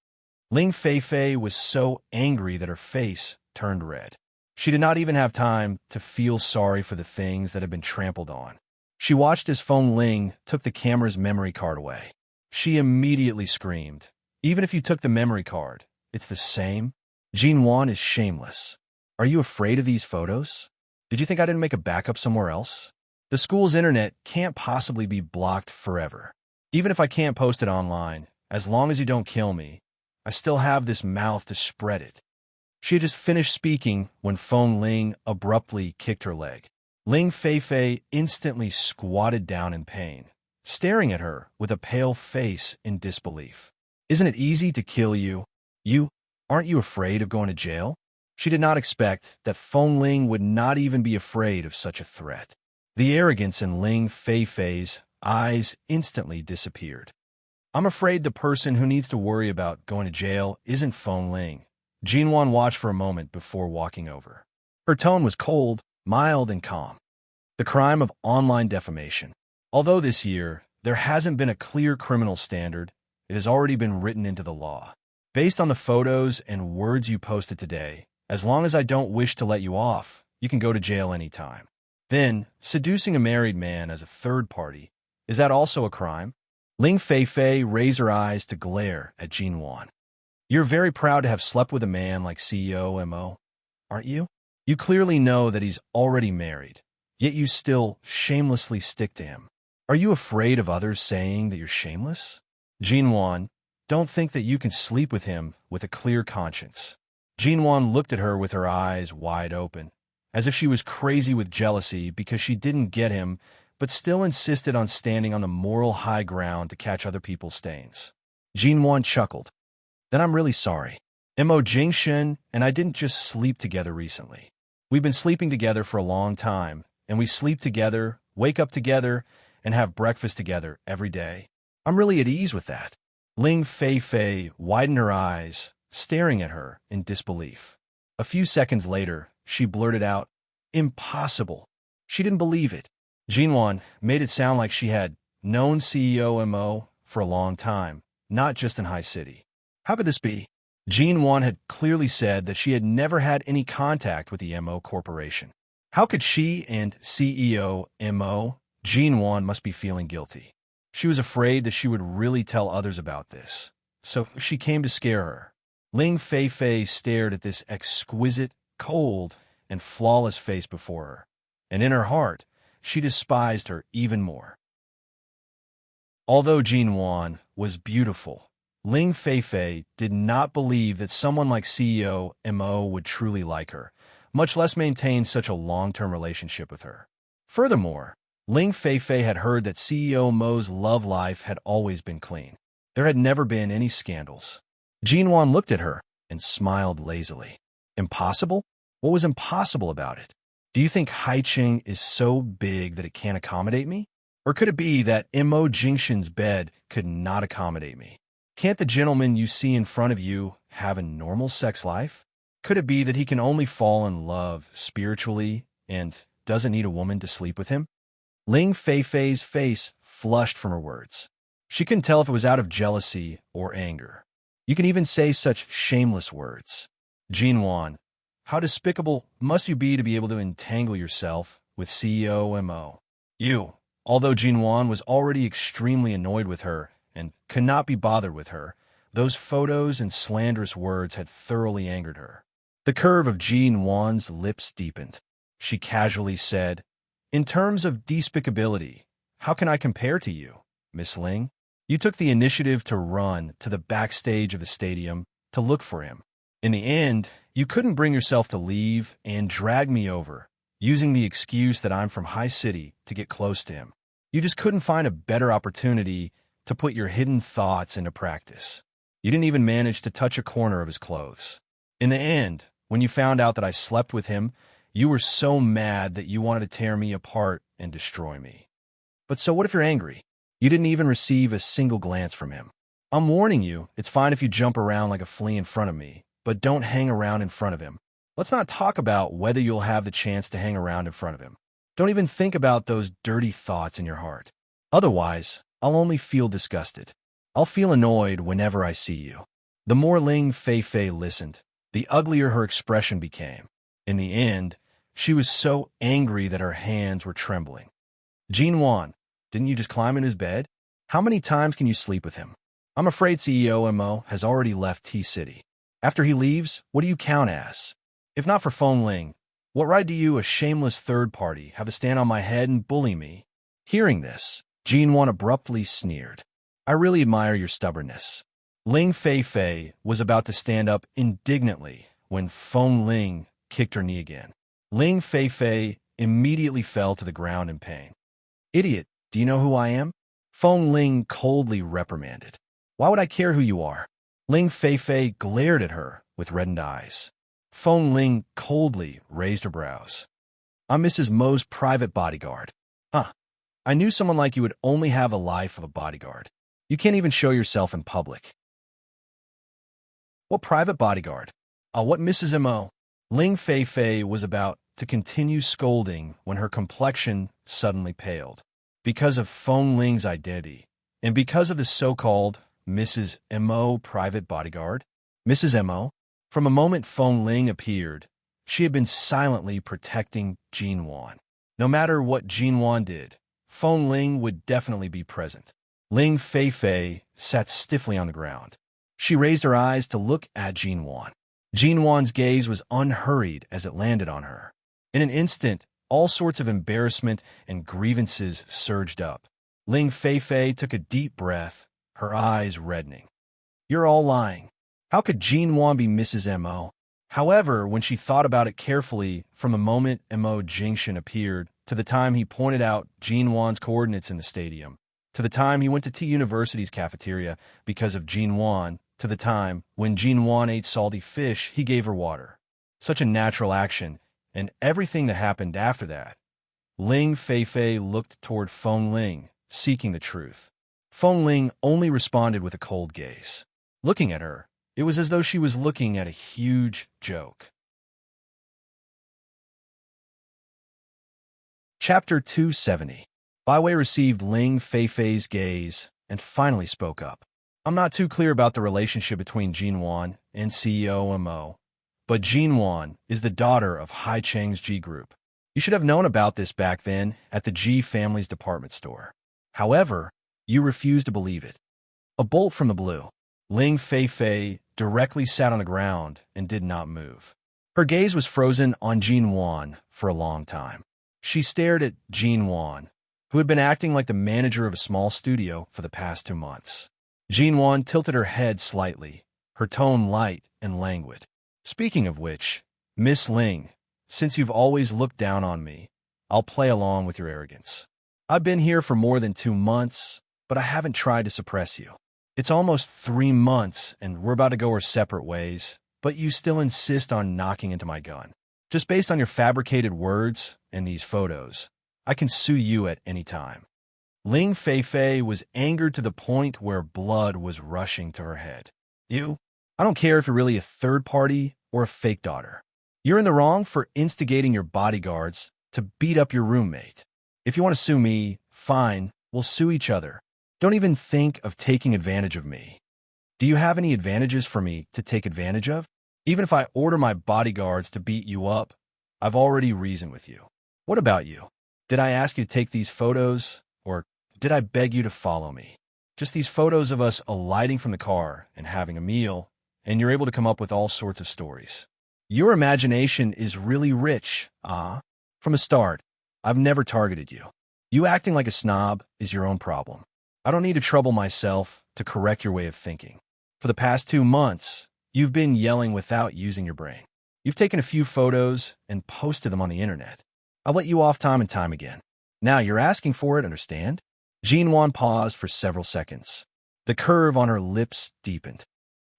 A: Ling Feifei was so angry that her face turned red. She did not even have time to feel sorry for the things that had been trampled on. She watched as Feng Ling took the camera's memory card away. She immediately screamed, "Even if you took the memory card, it's the same? Jin Wan is shameless. Are you afraid of these photos? Did you think I didn't make a backup somewhere else? The school's internet can't possibly be blocked forever. Even if I can't post it online, as long as you don't kill me, I still have this mouth to spread it. She had just finished speaking when Feng Ling abruptly kicked her leg. Ling Feifei instantly squatted down in pain, staring at her with a pale face in disbelief. Isn't it easy to kill you? Aren't you afraid of going to jail? She did not expect that Feng Ling would not even be afraid of such a threat. The arrogance in Ling Feifei's eyes instantly disappeared. I'm afraid the person who needs to worry about going to jail isn't Feng Ling. Jinwan watched for a moment before walking over. Her tone was cold, mild, and calm. The crime of online defamation. Although this year, there hasn't been a clear criminal standard, it has already been written into the law. Based on the photos and words you posted today, as long as I don't wish to let you off, you can go to jail anytime. Then, seducing a married man as a third party, is that also a crime? Ling Feifei raised her eyes to glare at Jinwan. You're very proud to have slept with a man like CEO Mo, aren't you? You clearly know that he's already married, yet you still shamelessly stick to him. Are you afraid of others saying that you're shameless? Jinwan, don't think that you can sleep with him with a clear conscience. Jinwan looked at her with her eyes wide open, as if she was crazy with jealousy because she didn't get him, but still insisted on standing on the moral high ground to catch other people's stains. Jinwan chuckled. Then I'm really sorry. Mo Jingshen and I didn't just sleep together recently. We've been sleeping together for a long time, and we sleep together, wake up together, and have breakfast together every day. I'm really at ease with that. Ling Feifei widened her eyes, staring at her in disbelief. A few seconds later, she blurted out, Impossible. She didn't believe it. Jinwan made it sound like she had known CEO Mo for a long time, not just in High City. How could this be? Jinwan had clearly said that she had never had any contact with the Mo Corporation. How could she and CEO Mo? Jinwan must be feeling guilty. She was afraid that she would really tell others about this, so she came to scare her. Ling Feifei stared at this exquisite, cold, and flawless face before her, and in her heart, she despised her even more. Although Jinwan was beautiful, Ling Feifei did not believe that someone like CEO Mo would truly like her, much less maintain such a long-term relationship with her. Furthermore, Ling Feifei had heard that CEO Mo's love life had always been clean. There had never been any scandals. Jinwan looked at her and smiled lazily. Impossible? What was impossible about it? Do you think Haiqing is so big that it can't accommodate me? Or could it be that Mo Jingshen's bed could not accommodate me? Can't the gentleman you see in front of you have a normal sex life? Could it be that he can only fall in love spiritually and doesn't need a woman to sleep with him? Ling Feifei's face flushed from her words. She couldn't tell if it was out of jealousy or anger. You can even say such shameless words. Jinwan, how despicable must you be to be able to entangle yourself with CEO Mo? You, although Jinwan was already extremely annoyed with her and could not be bothered with her, those photos and slanderous words had thoroughly angered her. The curve of Jinwan's lips deepened. She casually said, In terms of despicability, how can I compare to you, Miss Ling? You took the initiative to run to the backstage of the stadium to look for him. In the end, you couldn't bring yourself to leave and drag me over, using the excuse that I'm from High City to get close to him. You just couldn't find a better opportunity to put your hidden thoughts into practice. You didn't even manage to touch a corner of his clothes. In the end, when you found out that I slept with him, you were so mad that you wanted to tear me apart and destroy me. But so what if you're angry? You didn't even receive a single glance from him. I'm warning you, it's fine if you jump around like a flea in front of me, but don't hang around in front of him. Let's not talk about whether you'll have the chance to hang around in front of him. Don't even think about those dirty thoughts in your heart. Otherwise, I'll only feel disgusted. I'll feel annoyed whenever I see you. The more Ling Feifei listened, the uglier her expression became. In the end, she was so angry that her hands were trembling. Jinwan, didn't you just climb in his bed? How many times can you sleep with him? I'm afraid CEO Mo has already left T-City. After he leaves, what do you count as? If not for Feng Ling, What right do you, a shameless third party, have a stand on my head and bully me? Hearing this, Jinwan abruptly sneered. I really admire your stubbornness. Ling Feifei was about to stand up indignantly when Feng Ling kicked her knee again. Ling Feifei immediately fell to the ground in pain. Idiot, do you know who I am? Feng Ling coldly reprimanded. Why would I care who you are? Ling Feifei glared at her with reddened eyes. Feng Ling coldly raised her brows. I'm Mrs. Mo's private bodyguard. Huh. I knew someone like you would only have a life of a bodyguard. You can't even show yourself in public. What private bodyguard? What Mrs. Mo? Ling Feifei was about to continue scolding when her complexion suddenly paled. Because of Feng Ling's identity, and because of the so-called Mrs. Mo private bodyguard, Mrs. Mo, from a moment Feng Ling appeared, she had been silently protecting Jinwan. No matter what Jinwan did, Feng Ling would definitely be present. Ling Feifei sat stiffly on the ground. She raised her eyes to look at Jinwan. Jinwan's gaze was unhurried as it landed on her. In an instant, all sorts of embarrassment and grievances surged up. Ling Feifei took a deep breath, her eyes reddening. You're all lying. How could Jinwan be Mrs. Mo? However, when she thought about it carefully, from the moment Mo Jingshan appeared, to the time he pointed out Jinwan's coordinates in the stadium, to the time he went to T University's cafeteria because of Jinwan, to the time when Jinwan ate salty fish, he gave her water. Such a natural action, and everything that happened after that. Ling Feifei looked toward Feng Ling, seeking the truth. Feng Ling only responded with a cold gaze. Looking at her, it was as though she was looking at a huge joke. Chapter 270. Baiwei received Ling Feifei's gaze and finally spoke up. I'm not too clear about the relationship between Jinwan and CEO Mo, but Jinwan is the daughter of Hai Cheng's G Group. You should have known about this back then at the G family's department store. However, you refused to believe it. A bolt from the blue. Ling Feifei directly sat on the ground and did not move. Her gaze was frozen on Jinwan for a long time. She stared at Jinwan, who had been acting like the manager of a small studio for the past 2 months. Jinwan tilted her head slightly, her tone light and languid. Speaking of which, Miss Ling, since you've always looked down on me, I'll play along with your arrogance. I've been here for more than 2 months, but I haven't tried to suppress you. It's almost 3 months, and we're about to go our separate ways, but you still insist on knocking into my gun. Just based on your fabricated words and these photos, I can sue you at any time. Ling Feifei was angered to the point where blood was rushing to her head. You? I don't care if you're really a third party or a fake daughter. You're in the wrong for instigating your bodyguards to beat up your roommate. If you want to sue me, fine, we'll sue each other. Don't even think of taking advantage of me. Do you have any advantages for me to take advantage of? Even if I order my bodyguards to beat you up, I've already reasoned with you. What about you? Did I ask you to take these photos, or did I beg you to follow me? Just these photos of us alighting from the car and having a meal, and you're able to come up with all sorts of stories. Your imagination is really rich, From the start, I've never targeted you. You acting like a snob is your own problem. I don't need to trouble myself to correct your way of thinking. For the past 2 months, you've been yelling without using your brain. You've taken a few photos and posted them on the internet. I'll let you off time and time again. Now you're asking for it, understand? Jinwan paused for several seconds. The curve on her lips deepened.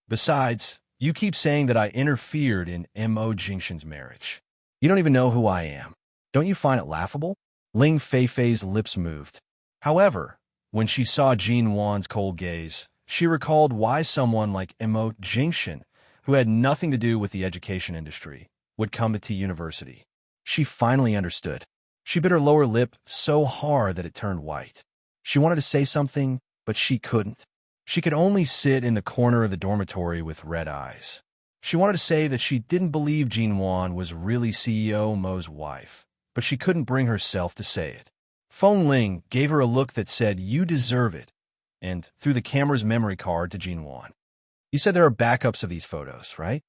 A: Besides, you keep saying that I interfered in Mo Jingshan's marriage. You don't even know who I am. Don't you find it laughable? Ling Feifei's lips moved. However, when she saw Jinwan's cold gaze, she recalled why someone like Mo Jingshan, who had nothing to do with the education industry, would come to T University. She finally understood. She bit her lower lip so hard that it turned white. She wanted to say something, but she couldn't. She could only sit in the corner of the dormitory with red eyes. She wanted to say that she didn't believe Jinwan was really CEO Mo's wife, but she couldn't bring herself to say it. Feng Ling gave her a look that said, "You deserve it," and threw the camera's memory card to Jinwan. You said there are backups of these photos, right?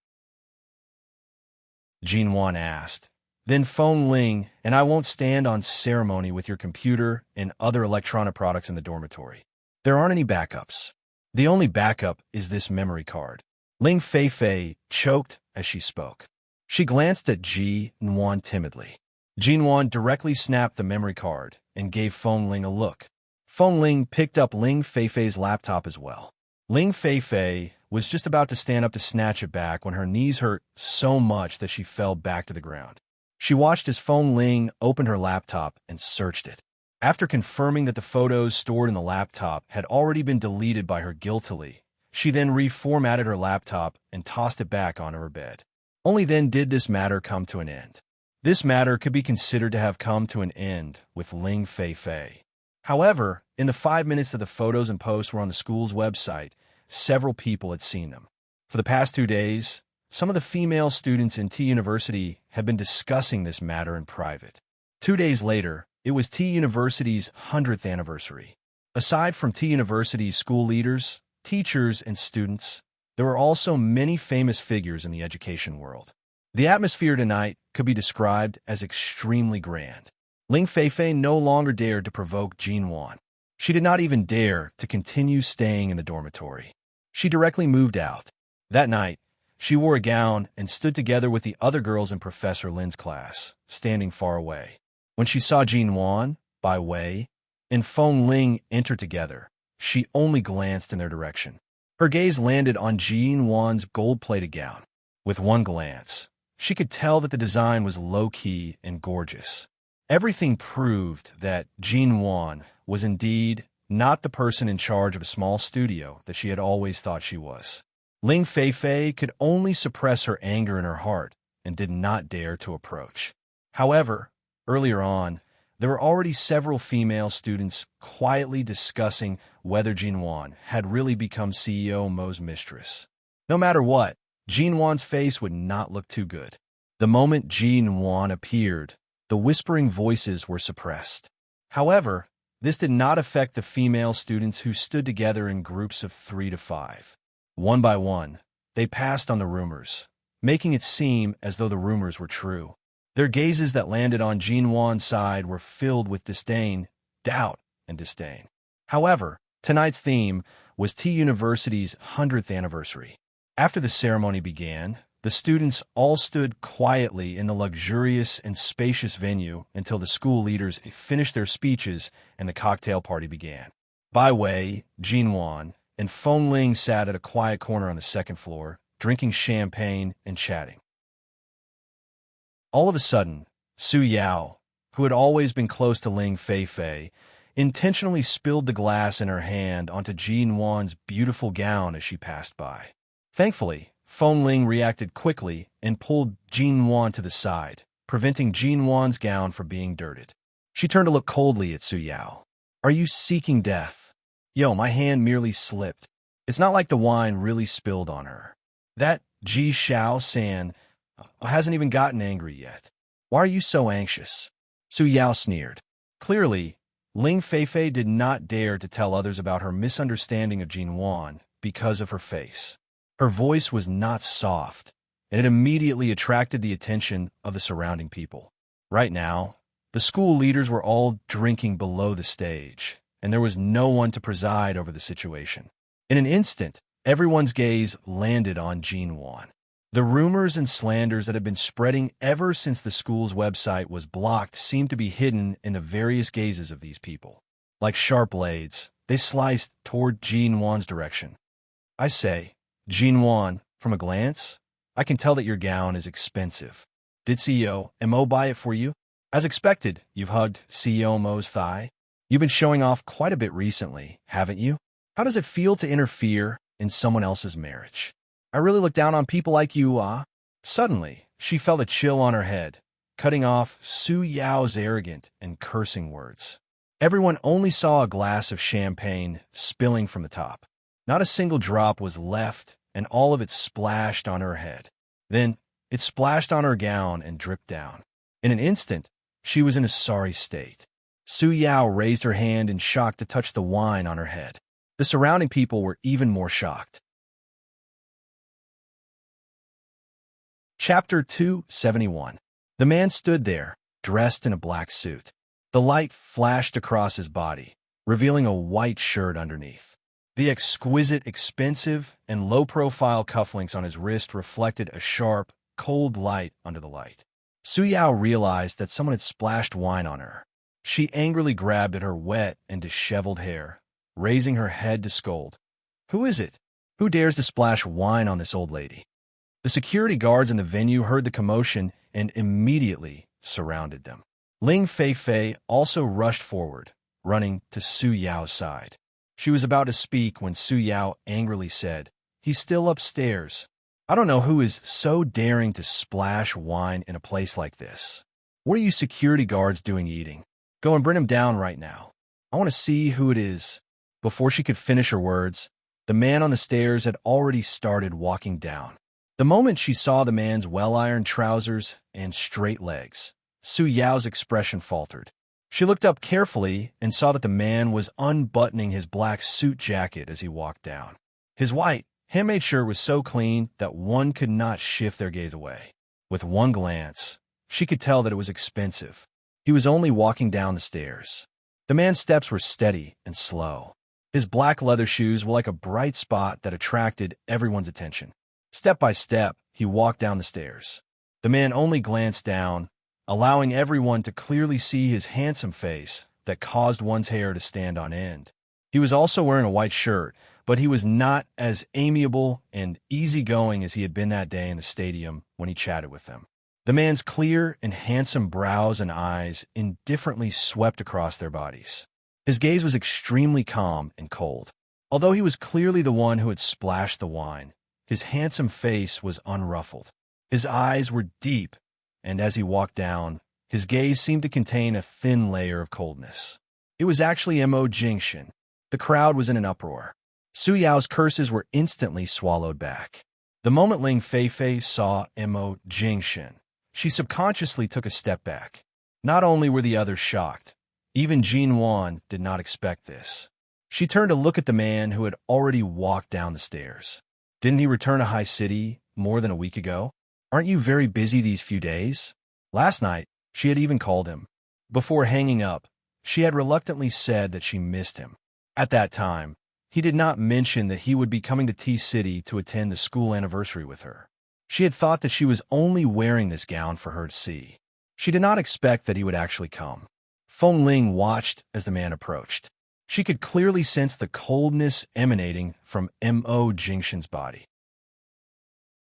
A: Jinwan asked, Then phone Ling, and I won't stand on ceremony with your computer and other electronic products in the dormitory. There aren't any backups. The only backup is this memory card. Ling Feifei choked as she spoke. She glanced at Ji Nuan timidly. Ji Nuan directly snapped the memory card and gave Feng Ling a look. Feng Ling picked up Ling Feifei's laptop as well. Ling Feifei was just about to stand up to snatch it back when her knees hurt so much that she fell back to the ground. She watched as Feng Ling opened her laptop and searched it. After confirming that the photos stored in the laptop had already been deleted by her guiltily, she then reformatted her laptop and tossed it back onto her bed. Only then did this matter come to an end. This matter could be considered to have come to an end with Ling Feifei. However, in the 5 minutes that the photos and posts were on the school's website, several people had seen them. For the past 2 days, some of the female students in T University had been discussing this matter in private. 2 days later, it was T University's 100th anniversary. Aside from T University's school leaders, teachers, and students, there were also many famous figures in the education world. The atmosphere tonight could be described as extremely grand. Ling Feifei no longer dared to provoke Jin Wan. She did not even dare to continue staying in the dormitory. She directly moved out. That night, she wore a gown and stood together with the other girls in Professor Lin's class, standing far away. When she saw Jin Wan, Bai Wei, and Feng Ling enter together, she only glanced in their direction. Her gaze landed on Jin Wan's gold-plated gown. With one glance, she could tell that the design was low-key and gorgeous. Everything proved that Jin Wan was indeed not the person in charge of a small studio that she had always thought she was. Ling Feifei could only suppress her anger in her heart and did not dare to approach. However, earlier on, there were already several female students quietly discussing whether Jin Wan had really become CEO Mo's mistress. No matter what, Jin Wan's face would not look too good. The moment Jin Wan appeared, the whispering voices were suppressed. However, this did not affect the female students who stood together in groups of 3 to 5. One by one, they passed on the rumors, making it seem as though the rumors were true. Their gazes that landed on Jin Wan's side were filled with disdain, doubt, and disdain. However, tonight's theme was T University's 100th anniversary. After the ceremony began, the students all stood quietly in the luxurious and spacious venue until the school leaders finished their speeches and the cocktail party began. Bai Wei, Jin Wan, and Feng Ling sat at a quiet corner on the second floor, drinking champagne and chatting. All of a sudden, Su Yao, who had always been close to Ling Feifei, intentionally spilled the glass in her hand onto Jin Wan's beautiful gown as she passed by. Thankfully, Feng Ling reacted quickly and pulled Jin Wan to the side, preventing Jin Wan's gown from being dirted. She turned to look coldly at Su Yao. "Are you seeking death?" "Yo, my hand merely slipped. It's not like the wine really spilled on her." "That Ji Xiao San hasn't even gotten angry yet. Why are you so anxious?" Su Yao sneered. Clearly, Ling Feifei did not dare to tell others about her misunderstanding of Jin Wan because of her face. Her voice was not soft, and it immediately attracted the attention of the surrounding people. Right now, the school leaders were all drinking below the stage, and there was no one to preside over the situation. In an instant, everyone's gaze landed on Jin Wan. The rumors and slanders that had been spreading ever since the school's website was blocked seemed to be hidden in the various gazes of these people. Like sharp blades, they sliced toward Jin Wan's direction. "I say, Jin Wan, from a glance, I can tell that your gown is expensive. Did CEO Mo buy it for you? As expected, you've hugged CEO Mo's thigh. You've been showing off quite a bit recently, haven't you? How does it feel to interfere in someone else's marriage? I really look down on people like you, ah?" Suddenly, she felt a chill on her head, cutting off Su Yao's arrogant and cursing words. Everyone only saw a glass of champagne spilling from the top. Not a single drop was left, and all of it splashed on her head. Then, it splashed on her gown and dripped down. In an instant, she was in a sorry state. Su Yao raised her hand in shock to touch the wine on her head. The surrounding people were even more shocked. Chapter 271. The man stood there, dressed in a black suit. The light flashed across his body, revealing a white shirt underneath. The exquisite, expensive, and low-profile cufflinks on his wrist reflected a sharp, cold light under the light. Su Yao realized that someone had splashed wine on her. She angrily grabbed at her wet and disheveled hair, raising her head to scold. "Who is it? Who dares to splash wine on this old lady?" The security guards in the venue heard the commotion and immediately surrounded them. Ling Feifei also rushed forward, running to Su Yao's side. She was about to speak when Su Yao angrily said, "He's still upstairs. I don't know who is so daring to splash wine in a place like this. What are you security guards doing eating? Go and bring him down right now. I want to see who it is." Before she could finish her words, the man on the stairs had already started walking down. The moment she saw the man's well-ironed trousers and straight legs, Su Yao's expression faltered. She looked up carefully and saw that the man was unbuttoning his black suit jacket as he walked down. His white, handmade shirt was so clean that one could not shift their gaze away. With one glance, she could tell that it was expensive. He was only walking down the stairs. The man's steps were steady and slow. His black leather shoes were like a bright spot that attracted everyone's attention. Step by step, he walked down the stairs. The man only glanced down, allowing everyone to clearly see his handsome face that caused one's hair to stand on end. He was also wearing a white shirt, but he was not as amiable and easygoing as he had been that day in the stadium when he chatted with them. The man's clear and handsome brows and eyes indifferently swept across their bodies. His gaze was extremely calm and cold. Although he was clearly the one who had splashed the wine, his handsome face was unruffled. His eyes were deep, and as he walked down, his gaze seemed to contain a thin layer of coldness. It was actually Mo Jingshan. The crowd was in an uproar. Su Yao's curses were instantly swallowed back. The moment Ling Feifei saw Mo Jingshan, she subconsciously took a step back. Not only were the others shocked, even Jin Wan did not expect this. She turned to look at the man who had already walked down the stairs. Didn't he return to High City more than a week ago? Aren't you very busy these few days? Last night, she had even called him. Before hanging up, she had reluctantly said that she missed him. At that time, he did not mention that he would be coming to T-City to attend the school anniversary with her. She had thought that she was only wearing this gown for her to see. She did not expect that he would actually come. Feng Ling watched as the man approached. She could clearly sense the coldness emanating from Mo Jingshan's body.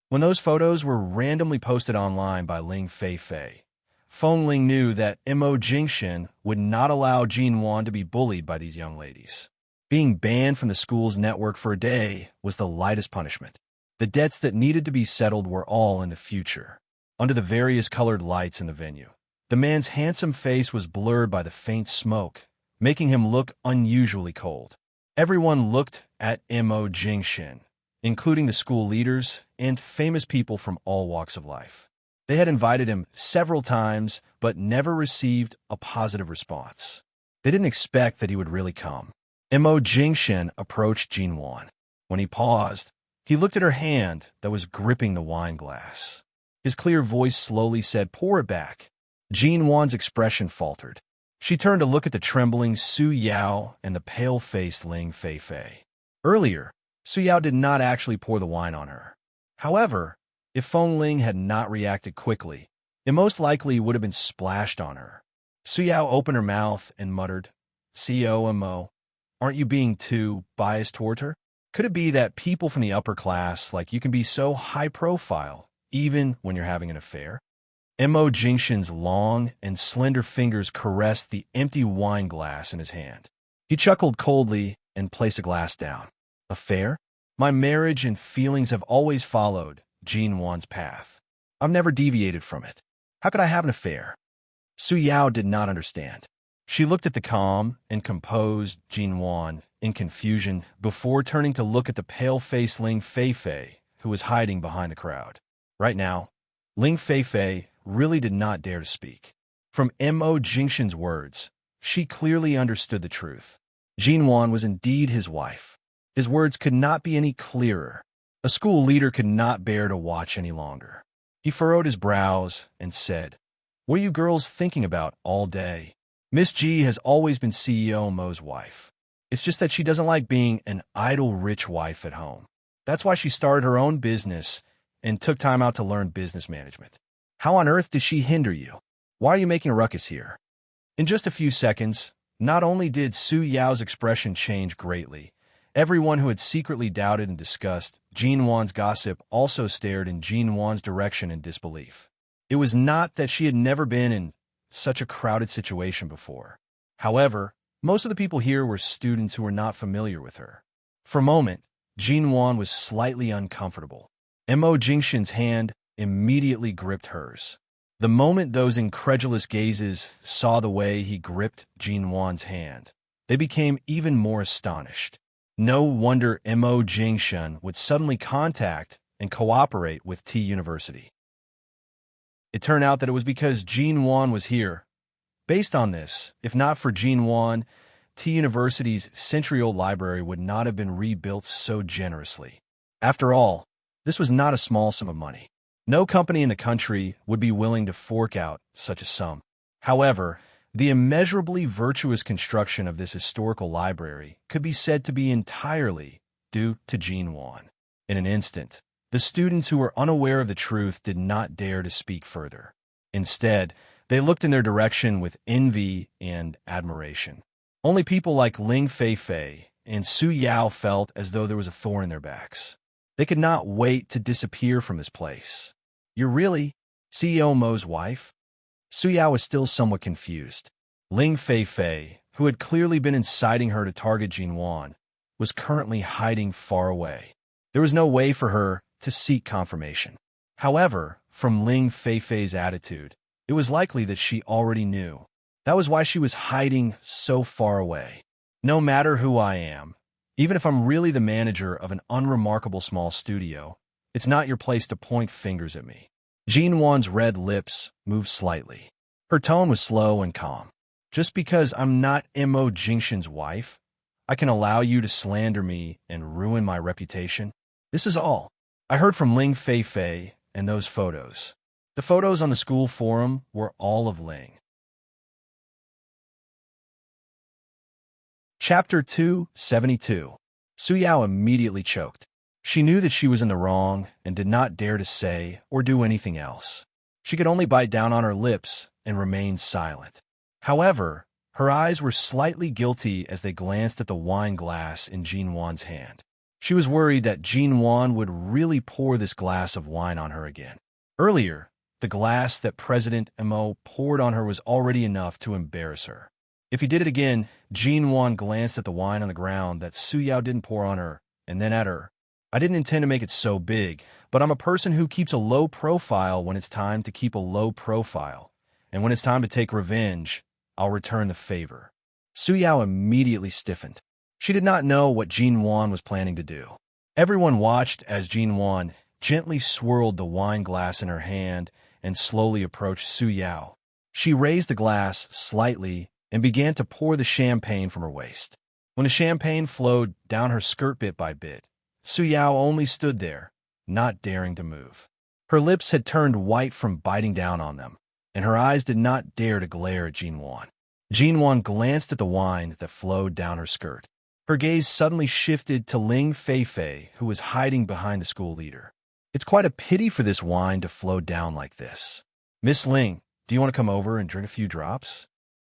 A: When those photos were randomly posted online by Ling Feifei, Feng Ling knew that Mo Jingshan would not allow Jin Wan to be bullied by these young ladies. Being banned from the school's network for a day was the lightest punishment. The debts that needed to be settled were all in the future. Under the various colored lights in the venue, the man's handsome face was blurred by the faint smoke, making him look unusually cold. Everyone looked at Mo Jingshan, including the school leaders and famous people from all walks of life. They had invited him several times, but never received a positive response. They didn't expect that he would really come. Mo Jingshan approached Jin Wan. When he paused, he looked at her hand that was gripping the wine glass. His clear voice slowly said, "Pour it back." Jin Wan's expression faltered. She turned to look at the trembling Su Yao and the pale-faced Ling Feifei. Earlier, Su Yao did not actually pour the wine on her. However, if Feng Ling had not reacted quickly, it most likely would have been splashed on her. Su Yao opened her mouth and muttered, "COMO, aren't you being too biased toward her? Could it be that people from the upper class like you can be so high-profile, even when you're having an affair?" Mo Jingshan's long and slender fingers caressed the empty wine glass in his hand. He chuckled coldly and placed a glass down. "Affair? My marriage and feelings have always followed Jin Wan's path. I've never deviated from it. How could I have an affair?" Su Yao did not understand. She looked at the calm and composed Jin Wan in confusion before turning to look at the pale-faced Ling Feifei, who was hiding behind the crowd. Right now, Ling Feifei really did not dare to speak. From Mo Jingshan's words, she clearly understood the truth. Jin Wan was indeed his wife. His words could not be any clearer. A school leader could not bear to watch any longer. He furrowed his brows and said, What are you girls thinking about all day? Miss G has always been CEO Mo's wife. It's just that she doesn't like being an idle rich wife at home. That's why she started her own business and took time out to learn business management. How on earth did she hinder you? Why are you making a ruckus here? In just a few seconds, not only did Su Yao's expression change greatly, everyone who had secretly doubted and discussed Jin Wan's gossip also stared in Jin Wan's direction in disbelief. It was not that she had never been in such a crowded situation before. However, most of the people here were students who were not familiar with her. For a moment, Jin Wan was slightly uncomfortable. Mo Jingshin's hand immediately gripped hers. The moment those incredulous gazes saw the way he gripped Jin Wan's hand, they became even more astonished. No wonder Mo Jingshin would suddenly contact and cooperate with T University. It turned out that it was because Jin Wan was here. Based on this, if not for Jin Wan, T University's century-old library would not have been rebuilt so generously. After all, this was not a small sum of money. No company in the country would be willing to fork out such a sum. However, the immeasurably virtuous construction of this historical library could be said to be entirely due to Jin Wan. In an instant, the students who were unaware of the truth did not dare to speak further. Instead, they looked in their direction with envy and admiration. Only people like Ling Feifei and Su Yao felt as though there was a thorn in their backs. They could not wait to disappear from this place. You're really CEO Mo's wife? Su Yao was still somewhat confused. Ling Feifei, who had clearly been inciting her to target Jin Wan, was currently hiding far away. There was no way for her to seek confirmation. However, from Ling Feifei's attitude, it was likely that she already knew. That was why she was hiding so far away. No matter who I am, even if I'm really the manager of an unremarkable small studio, it's not your place to point fingers at me. Jin Wan's red lips moved slightly. Her tone was slow and calm. Just because I'm not Mo Jingshin's wife, I can allow you to slander me and ruin my reputation? This is all. I heard from Ling Feifei and those photos. The photos on the school forum were all of Ling. Chapter 272. Su Yao immediately choked. She knew that she was in the wrong and did not dare to say or do anything else. She could only bite down on her lips and remain silent. However, her eyes were slightly guilty as they glanced at the wine glass in Jin Wan's hand. She was worried that Jin Wan would really pour this glass of wine on her again. Earlier, the glass that President Mo poured on her was already enough to embarrass her. If he did it again, Jin Wan glanced at the wine on the ground that Su Yao didn't pour on her, and then at her. I didn't intend to make it so big, but I'm a person who keeps a low profile when it's time to keep a low profile. And when it's time to take revenge, I'll return the favor. Su Yao immediately stiffened. She did not know what Jin Wan was planning to do. Everyone watched as Jin Wan gently swirled the wine glass in her hand and slowly approached Su Yao. She raised the glass slightly and began to pour the champagne from her waist. When the champagne flowed down her skirt bit by bit, Su Yao only stood there, not daring to move. Her lips had turned white from biting down on them, and her eyes did not dare to glare at Jin Wan. Jin Wan glanced at the wine that flowed down her skirt. Her gaze suddenly shifted to Ling Feifei, who was hiding behind the school leader. It's quite a pity for this wine to flow down like this. Miss Ling, do you want to come over and drink a few drops?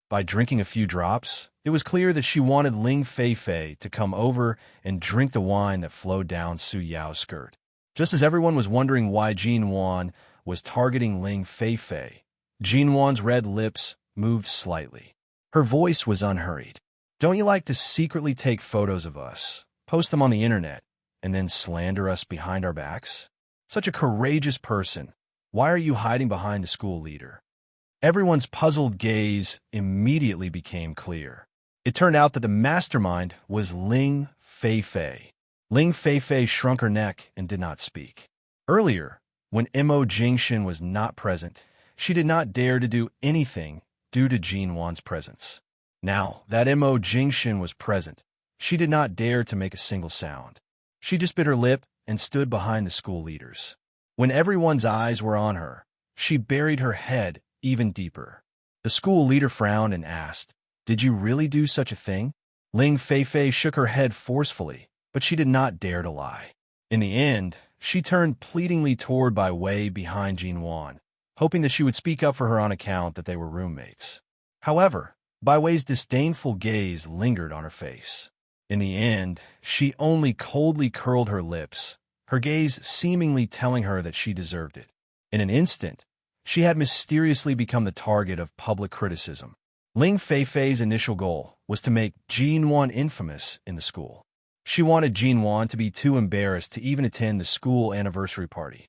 A: By drinking a few drops, it was clear that she wanted Ling Feifei to come over and drink the wine that flowed down Su Yao's skirt. Just as everyone was wondering why Jin Wan was targeting Ling Feifei, Jin Wan's red lips moved slightly. Her voice was unhurried. Don't you like to secretly take photos of us, post them on the internet, and then slander us behind our backs? Such a courageous person. Why are you hiding behind the school leader? Everyone's puzzled gaze immediately became clear. It turned out that the mastermind was Ling Feifei. Ling Feifei shrunk her neck and did not speak. Earlier, when Mo Jingshin was not present, she did not dare to do anything due to Jin Wan's presence. Now that Mo Jingshin was present, she did not dare to make a single sound. She just bit her lip and stood behind the school leaders. When everyone's eyes were on her, she buried her head even deeper. The school leader frowned and asked, "Did you really do such a thing?" Ling Feifei shook her head forcefully, but she did not dare to lie. In the end, she turned pleadingly toward Bai Wei behind Jin Wan, hoping that she would speak up for her on account that they were roommates. However, Bai Wei's disdainful gaze lingered on her face. In the end, she only coldly curled her lips, her gaze seemingly telling her that she deserved it. In an instant, she had mysteriously become the target of public criticism. Ling Feifei's initial goal was to make Jin Wan infamous in the school. She wanted Jin Wan to be too embarrassed to even attend the school anniversary party.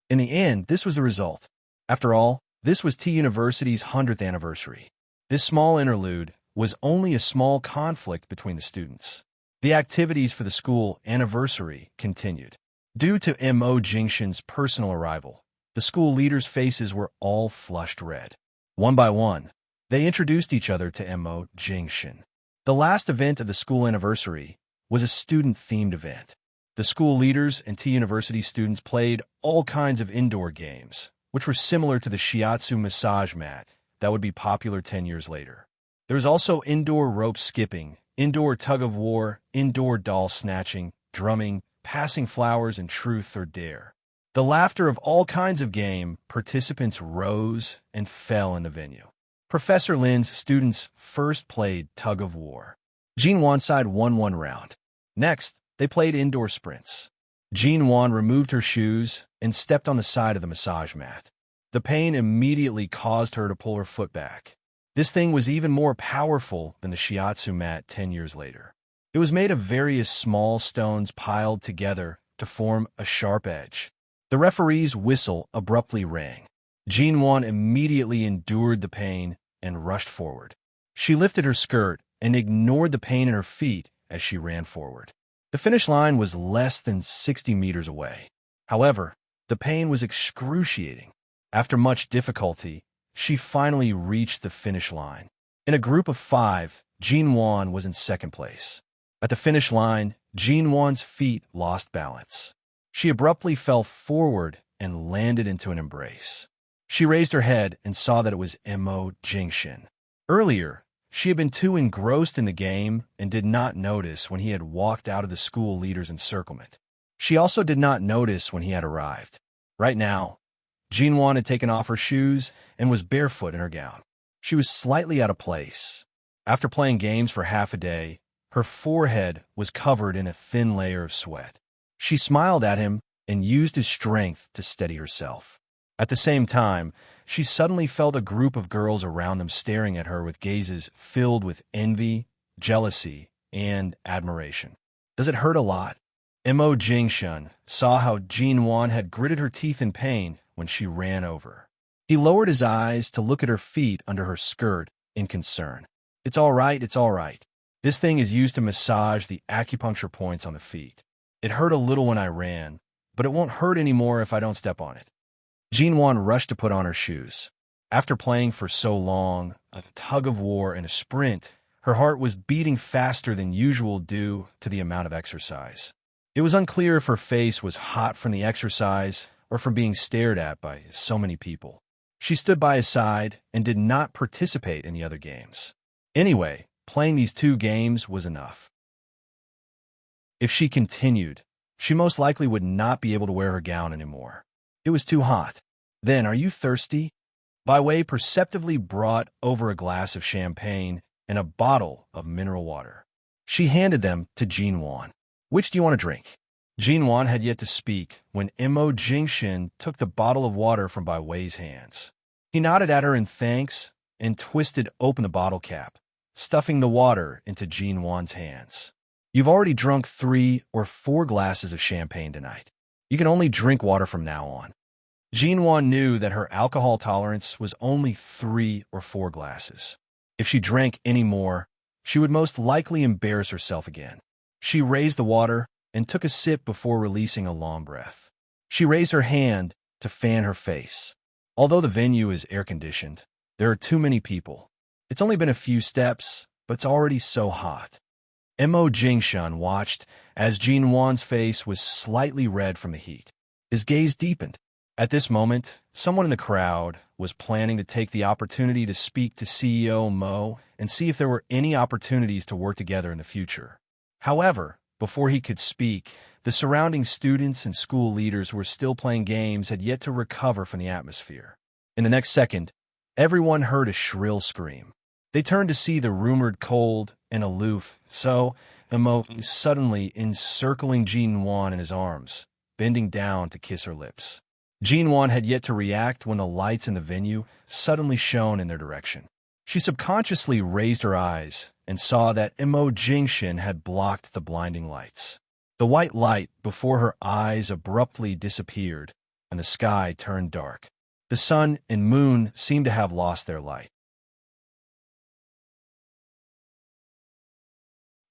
A: In the end, this was the result. After all, this was T University's 100th anniversary. This small interlude was only a small conflict between the students. The activities for the school anniversary continued. Due to Mo Jingshan's personal arrival, the school leaders' faces were all flushed red. One by one, they introduced each other to Mo Jingshan. The last event of the school anniversary was a student-themed event. The school leaders and T University students played all kinds of indoor games, which were similar to the shiatsu massage mat that would be popular 10 years later. There was also indoor rope skipping, indoor tug-of-war, indoor doll snatching, drumming, passing flowers, and truth or dare. The laughter of all kinds of game participants rose and fell in the venue. Professor Lin's students first played tug-of-war. Jin Wan's side won one round. Next, they played indoor sprints. Jin Wan removed her shoes and stepped on the side of the massage mat. The pain immediately caused her to pull her foot back. This thing was even more powerful than the shiatsu mat 10 years later. It was made of various small stones piled together to form a sharp edge. The referee's whistle abruptly rang. Jin Wan immediately endured the pain and rushed forward. She lifted her skirt and ignored the pain in her feet as she ran forward. The finish line was less than 60 meters away. However, the pain was excruciating. After much difficulty, she finally reached the finish line. In a group of 5, Jin Wan was in second place. At the finish line, Jin Wan's feet lost balance. She abruptly fell forward and landed into an embrace. She raised her head and saw that it was Mo Jingshan. Earlier, she had been too engrossed in the game and did not notice when he had walked out of the school leader's encirclement. She also did not notice when he had arrived. Right now, Jin Wan had taken off her shoes and was barefoot in her gown. She was slightly out of place. After playing games for half a day, her forehead was covered in a thin layer of sweat. She smiled at him and used his strength to steady herself. At the same time, she suddenly felt a group of girls around them staring at her with gazes filled with envy, jealousy, and admiration. Does it hurt a lot? Mo Jingshan saw how Jin Wan had gritted her teeth in pain when she ran over. He lowered his eyes to look at her feet under her skirt in concern. It's all right, it's all right. This thing is used to massage the acupuncture points on the feet. It hurt a little when I ran, but it won't hurt anymore if I don't step on it. Jin Wan rushed to put on her shoes. After playing for so long, a tug-of-war and a sprint, her heart was beating faster than usual due to the amount of exercise. It was unclear if her face was hot from the exercise or from being stared at by so many people. She stood by his side and did not participate in the other games. Anyway, playing these 2 games was enough. If she continued, she most likely would not be able to wear her gown anymore. It was too hot. Then, are you thirsty? Bai Wei perceptively brought over a glass of champagne and a bottle of mineral water. She handed them to Jin Wan. Which do you want to drink? Jin Wan had yet to speak when Mo Jingshan took the bottle of water from Bai Wei's hands. He nodded at her in thanks and twisted open the bottle cap, stuffing the water into Jin Wan's hands. You've already drunk 3 or 4 glasses of champagne tonight. You can only drink water from now on. Jin Wan knew that her alcohol tolerance was only 3 or 4 glasses. If she drank any more, she would most likely embarrass herself again. She raised the water and took a sip before releasing a long breath. She raised her hand to fan her face. Although the venue is air-conditioned, there are too many people. It's only been a few steps, but it's already so hot. Mo Jingshan watched as Jin Wan's face was slightly red from the heat. His gaze deepened. At this moment, someone in the crowd was planning to take the opportunity to speak to CEO Mo and see if there were any opportunities to work together in the future. However, before he could speak, the surrounding students and school leaders who were still playing games had yet to recover from the atmosphere. In the next second, everyone heard a shrill scream. They turned to see the rumored cold and aloof, so Mo suddenly encircling Jinwan in his arms, bending down to kiss her lips. Jinwan had yet to react when the lights in the venue suddenly shone in their direction. She subconsciously raised her eyes and saw that Imo Jingshin had blocked the blinding lights. The white light before her eyes abruptly disappeared, and the sky turned dark. The sun and moon seemed to have lost their light.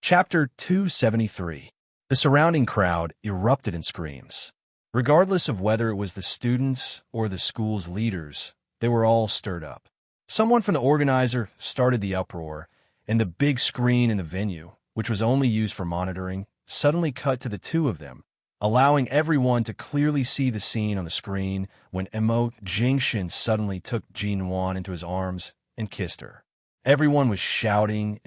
A: Chapter 273. The surrounding crowd erupted in screams. Regardless of whether it was the students or the school's leaders, they were all stirred up. Someone from the organizer started the uproar, and the big screen in the venue, which was only used for monitoring, suddenly cut to the two of them, allowing everyone to clearly see the scene on the screen when Imo Jingshin suddenly took Jinwan into his arms and kissed her. Everyone was shouting,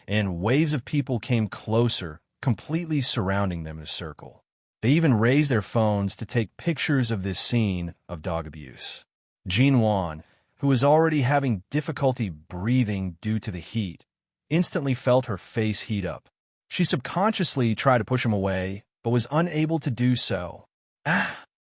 A: and waves of people came closer, completely surrounding them in a circle. They even raised their phones to take pictures of this scene of dog abuse. Jinwan, who was already having difficulty breathing due to the heat, instantly felt her face heat up. She subconsciously tried to push him away, but was unable to do so.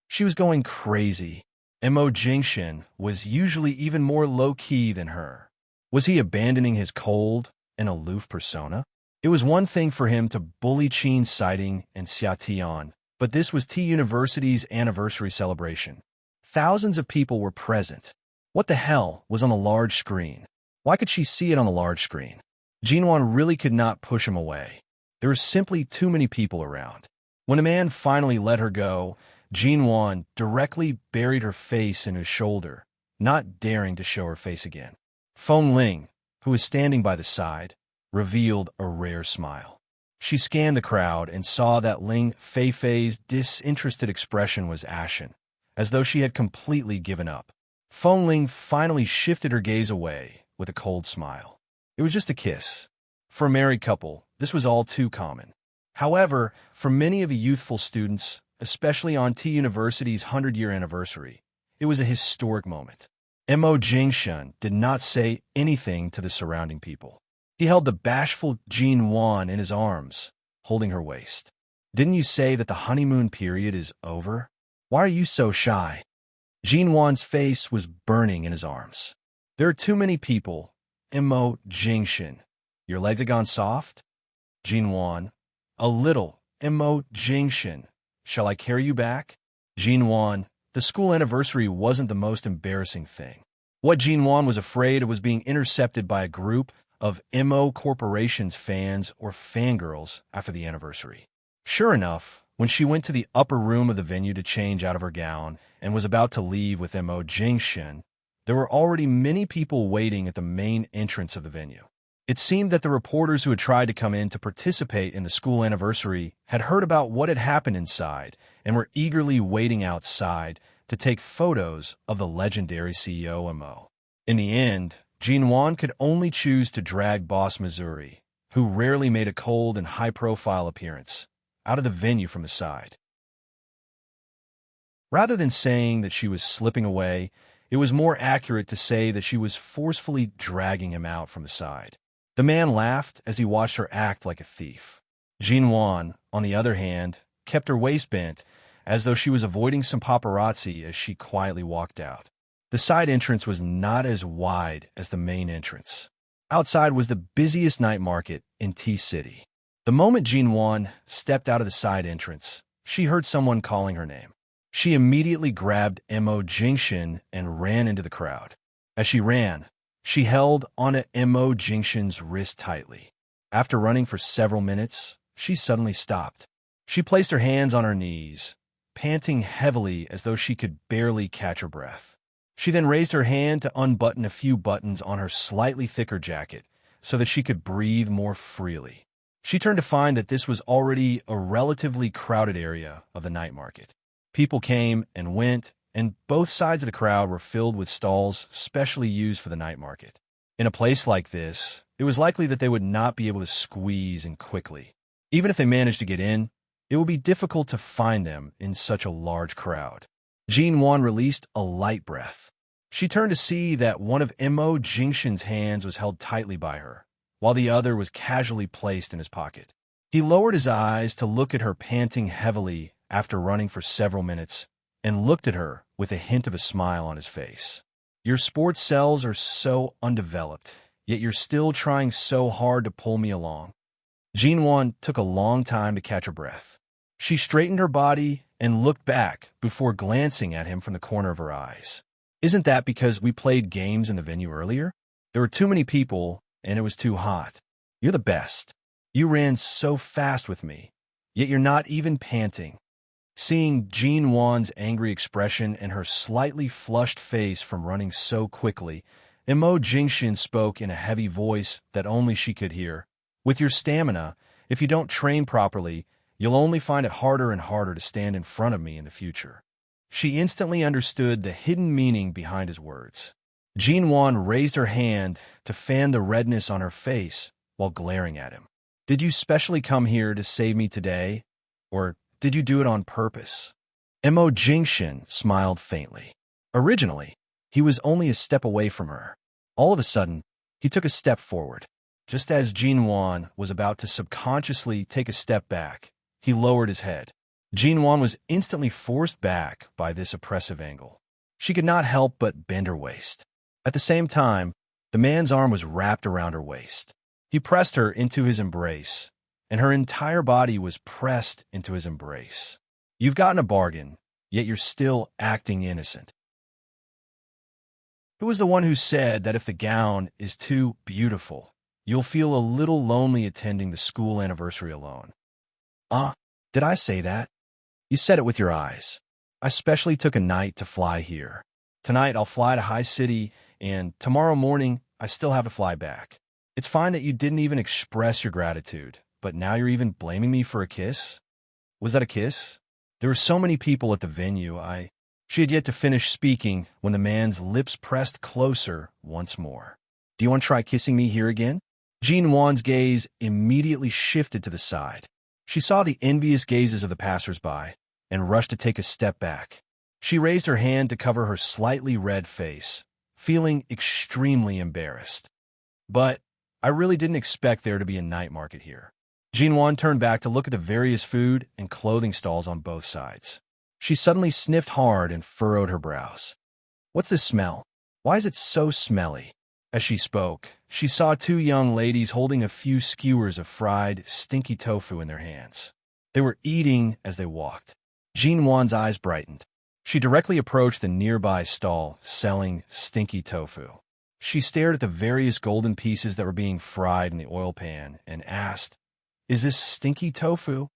A: She was going crazy. Imo Jingshin was usually even more low-key than her. Was he abandoning his cold and aloof persona? It was one thing for him to bully Qin Siding and Xiatian, but this was T University's anniversary celebration. Thousands of people were present. What the hell was on the large screen? Why could she see it on the large screen? Jinwan really could not push him away. There were simply too many people around. When a man finally let her go, Jinwan directly buried her face in his shoulder, not daring to show her face again. Feng Ling, who was standing by the side, revealed a rare smile. She scanned the crowd and saw that Ling Feifei's disinterested expression was ashen, as though she had completely given up. Feng Ling finally shifted her gaze away with a cold smile. It was just a kiss. For a married couple, this was all too common. However, for many of the youthful students, especially on T University's 100-year anniversary, it was a historic moment. Imo Jingshin did not say anything to the surrounding people. He held the bashful Jinwan in his arms, holding her waist. "Didn't you say that the honeymoon period is over? Why are you so shy?" Jinwan's face was burning in his arms. "There are too many people. Imo Jingshin, your legs have gone soft?" Jinwan, "A little. Imo Jingshin, shall I carry you back?" Jinwan, the school anniversary wasn't the most embarrassing thing. What Jinwan was afraid of was being intercepted by a group of Imo Corporation's fans or fangirls after the anniversary. Sure enough, when she went to the upper room of the venue to change out of her gown and was about to leave with Imo Jingshin, there were already many people waiting at the main entrance of the venue. It seemed that the reporters who had tried to come in to participate in the school anniversary had heard about what had happened inside and were eagerly waiting outside to take photos of the legendary CEO Imo. In the end, Jinwan could only choose to drag Boss Missouri, who rarely made a cold and high-profile appearance, out of the venue from the side. Rather than saying that she was slipping away, it was more accurate to say that she was forcefully dragging him out from the side. The man laughed as he watched her act like a thief. Jinwan, on the other hand, kept her waist bent, as though she was avoiding some paparazzi as she quietly walked out. The side entrance was not as wide as the main entrance. Outside was the busiest night market in T-City. The moment Jinwan stepped out of the side entrance, she heard someone calling her name. She immediately grabbed Imo Jingshin and ran into the crowd. As she ran, she held onto Imo Jingshin's wrist tightly. After running for several minutes, she suddenly stopped. She placed her hands on her knees, panting heavily as though she could barely catch her breath. She then raised her hand to unbutton a few buttons on her slightly thicker jacket so that she could breathe more freely. She turned to find that this was already a relatively crowded area of the night market. People came and went, and both sides of the crowd were filled with stalls specially used for the night market. In a place like this, it was likely that they would not be able to squeeze in quickly. Even if they managed to get in, it would be difficult to find them in such a large crowd. Jean Wan released a light breath. She turned to see that one of Mo Jingshan's hands was held tightly by her, while the other was casually placed in his pocket. He lowered his eyes to look at her panting heavily after running for several minutes, and looked at her with a hint of a smile on his face. Your sports cells are so undeveloped, yet you're still trying so hard to pull me along. Jean Wan took a long time to catch her breath. She straightened her body and looked back before glancing at him from the corner of her eyes. Isn't that because we played games in the venue earlier? There were too many people, and it was too hot. You're the best. You ran so fast with me, yet you're not even panting. Seeing Jean Wan's angry expression and her slightly flushed face from running so quickly, Mo Jingshan spoke in a heavy voice that only she could hear. With your stamina, if you don't train properly, you'll only find it harder and harder to stand in front of me in the future. She instantly understood the hidden meaning behind his words. Jean Wan raised her hand to fan the redness on her face while glaring at him. Did you specially come here to save me today, or did you do it on purpose? Mo Jingshan smiled faintly. Originally, he was only a step away from her. All of a sudden, he took a step forward. Just as Jean Wan was about to subconsciously take a step back, he lowered his head. Jean Wan was instantly forced back by this oppressive angle. She could not help but bend her waist. At the same time, the man's arm was wrapped around her waist. He pressed her into his embrace, and her entire body was pressed into his embrace. You've gotten a bargain, yet you're still acting innocent. Who was the one who said that if the gown is too beautiful, you'll feel a little lonely attending the school anniversary alone? Did I say that? You said it with your eyes. I specially took a night to fly here. Tonight I'll fly to High City, and tomorrow morning I still have to fly back. It's fine that you didn't even express your gratitude, but now you're even blaming me for a kiss? Was that a kiss? There were so many people at the venue, She had yet to finish speaking when the man's lips pressed closer once more. Do you want to try kissing me here again? Jean Wan's gaze immediately shifted to the side. She saw the envious gazes of the passers-by and rushed to take a step back. She raised her hand to cover her slightly red face, feeling extremely embarrassed. But I really didn't expect there to be a night market here. Jean Wan turned back to look at the various food and clothing stalls on both sides. She suddenly sniffed hard and furrowed her brows. What's this smell? Why is it so smelly? As she spoke, she saw two young ladies holding a few skewers of fried, stinky tofu in their hands. They were eating as they walked. Jean Wan's eyes brightened. She directly approached the nearby stall selling stinky tofu. She stared at the various golden pieces that were being fried in the oil pan and asked, "Is this stinky tofu?"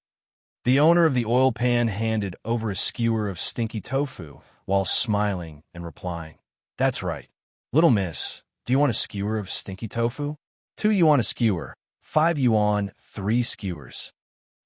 A: The owner of the oil pan handed over a skewer of stinky tofu while smiling and replying, "That's right. Little miss, do you want a skewer of stinky tofu? 2 yuan a skewer, 5 yuan, 3 skewers."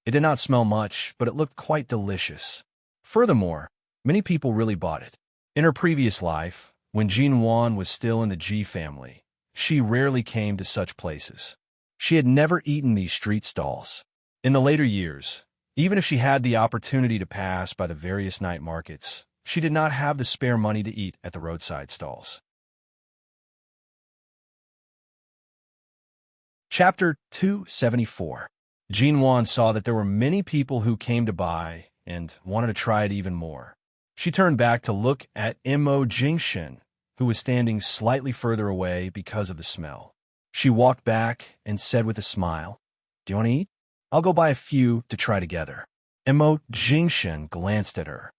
A: It did not smell much, but it looked quite delicious. Furthermore, many people really bought it. In her previous life, when Jean Wan was still in the Ji family, she rarely came to such places. She had never eaten these street stalls. In the later years, even if she had the opportunity to pass by the various night markets, she did not have the spare money to eat at the roadside stalls. Chapter 274. Jean Wan saw that there were many people who came to buy and wanted to try it even more. She turned back to look at Mo Jingshan, who was standing slightly further away because of the smell. She walked back and said with a smile, "Do you want to eat? I'll go buy a few to try together." Mo Jingshan glanced at her.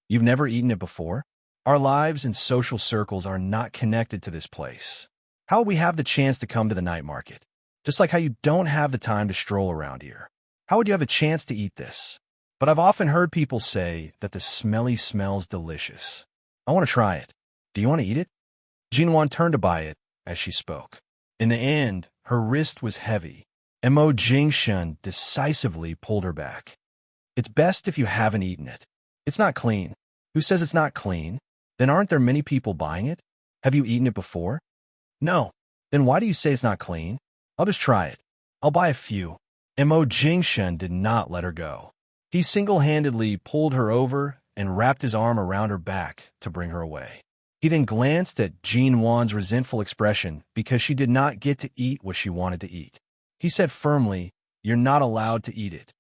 A: "You've never eaten it before? Our lives and social circles are not connected to this place. How would we have the chance to come to the night market? Just like how you don't have the time to stroll around here. How would you have a chance to eat this? But I've often heard people say that the smelly smells delicious. I want to try it. Do you want to eat it?" Jean Wan turned to buy it as she spoke. In the end, her wrist was heavy. Mo Jingshan decisively pulled her back. "It's best if you haven't eaten it. It's not clean. Who says it's not clean? Then aren't there many people buying it? Have you eaten it before? No. Then why do you say it's not clean? I'll just try it. I'll buy a few. Mo Jingshen did not let her go. He single-handedly pulled her over and wrapped his arm around her back to bring her away. He then glanced at Jean Wan's resentful expression because she did not get to eat what she wanted to eat. He said firmly, "You're not allowed to eat it."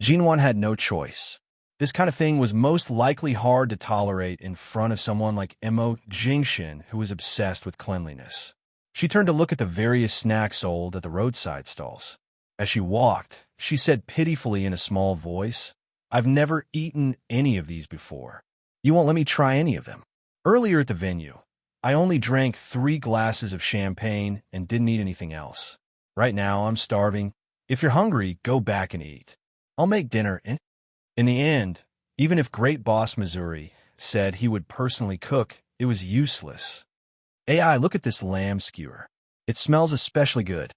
A: Jean Wan had no choice. This kind of thing was most likely hard to tolerate in front of someone like Mo Jingshen, who was obsessed with cleanliness. She turned to look at the various snacks sold at the roadside stalls. As she walked, she said pitifully in a small voice, "I've never eaten any of these before. You won't let me try any of them. Earlier at the venue, I only drank 3 glasses of champagne and didn't eat anything else. Right now, I'm starving. If you're hungry, go back and eat. I'll make dinner." In the end, even if Great Boss Missouri said he would personally cook, it was useless. AI, look at this lamb skewer. It smells especially good.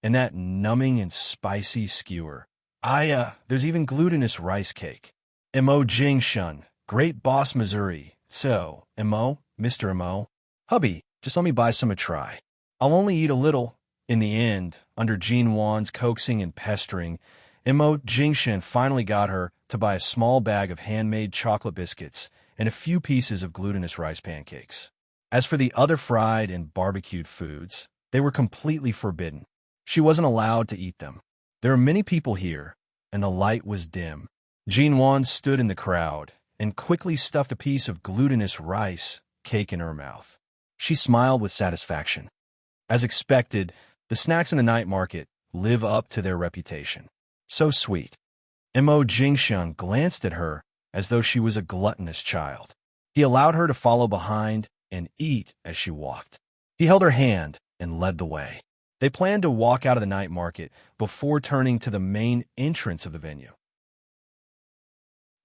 A: And that numbing and spicy skewer. There's even glutinous rice cake. Mo Jingshen, Great Boss Missouri. So, Mr. Mo, hubby, just let me buy some to try. I'll only eat a little. In the end, under Jean Wan's coaxing and pestering, Mo Jingshen finally got her to buy a small bag of handmade chocolate biscuits and a few pieces of glutinous rice pancakes. As for the other fried and barbecued foods, they were completely forbidden. She wasn't allowed to eat them. There are many people here, and the light was dim. Jean Wan stood in the crowd and quickly stuffed a piece of glutinous rice cake in her mouth. She smiled with satisfaction. As expected, the snacks in the night market live up to their reputation. So sweet. Mo Jingshen glanced at her as though she was a gluttonous child. He allowed her to follow behind and eat as she walked. He held her hand and led the way. They planned to walk out of the night market before turning to the main entrance of the venue.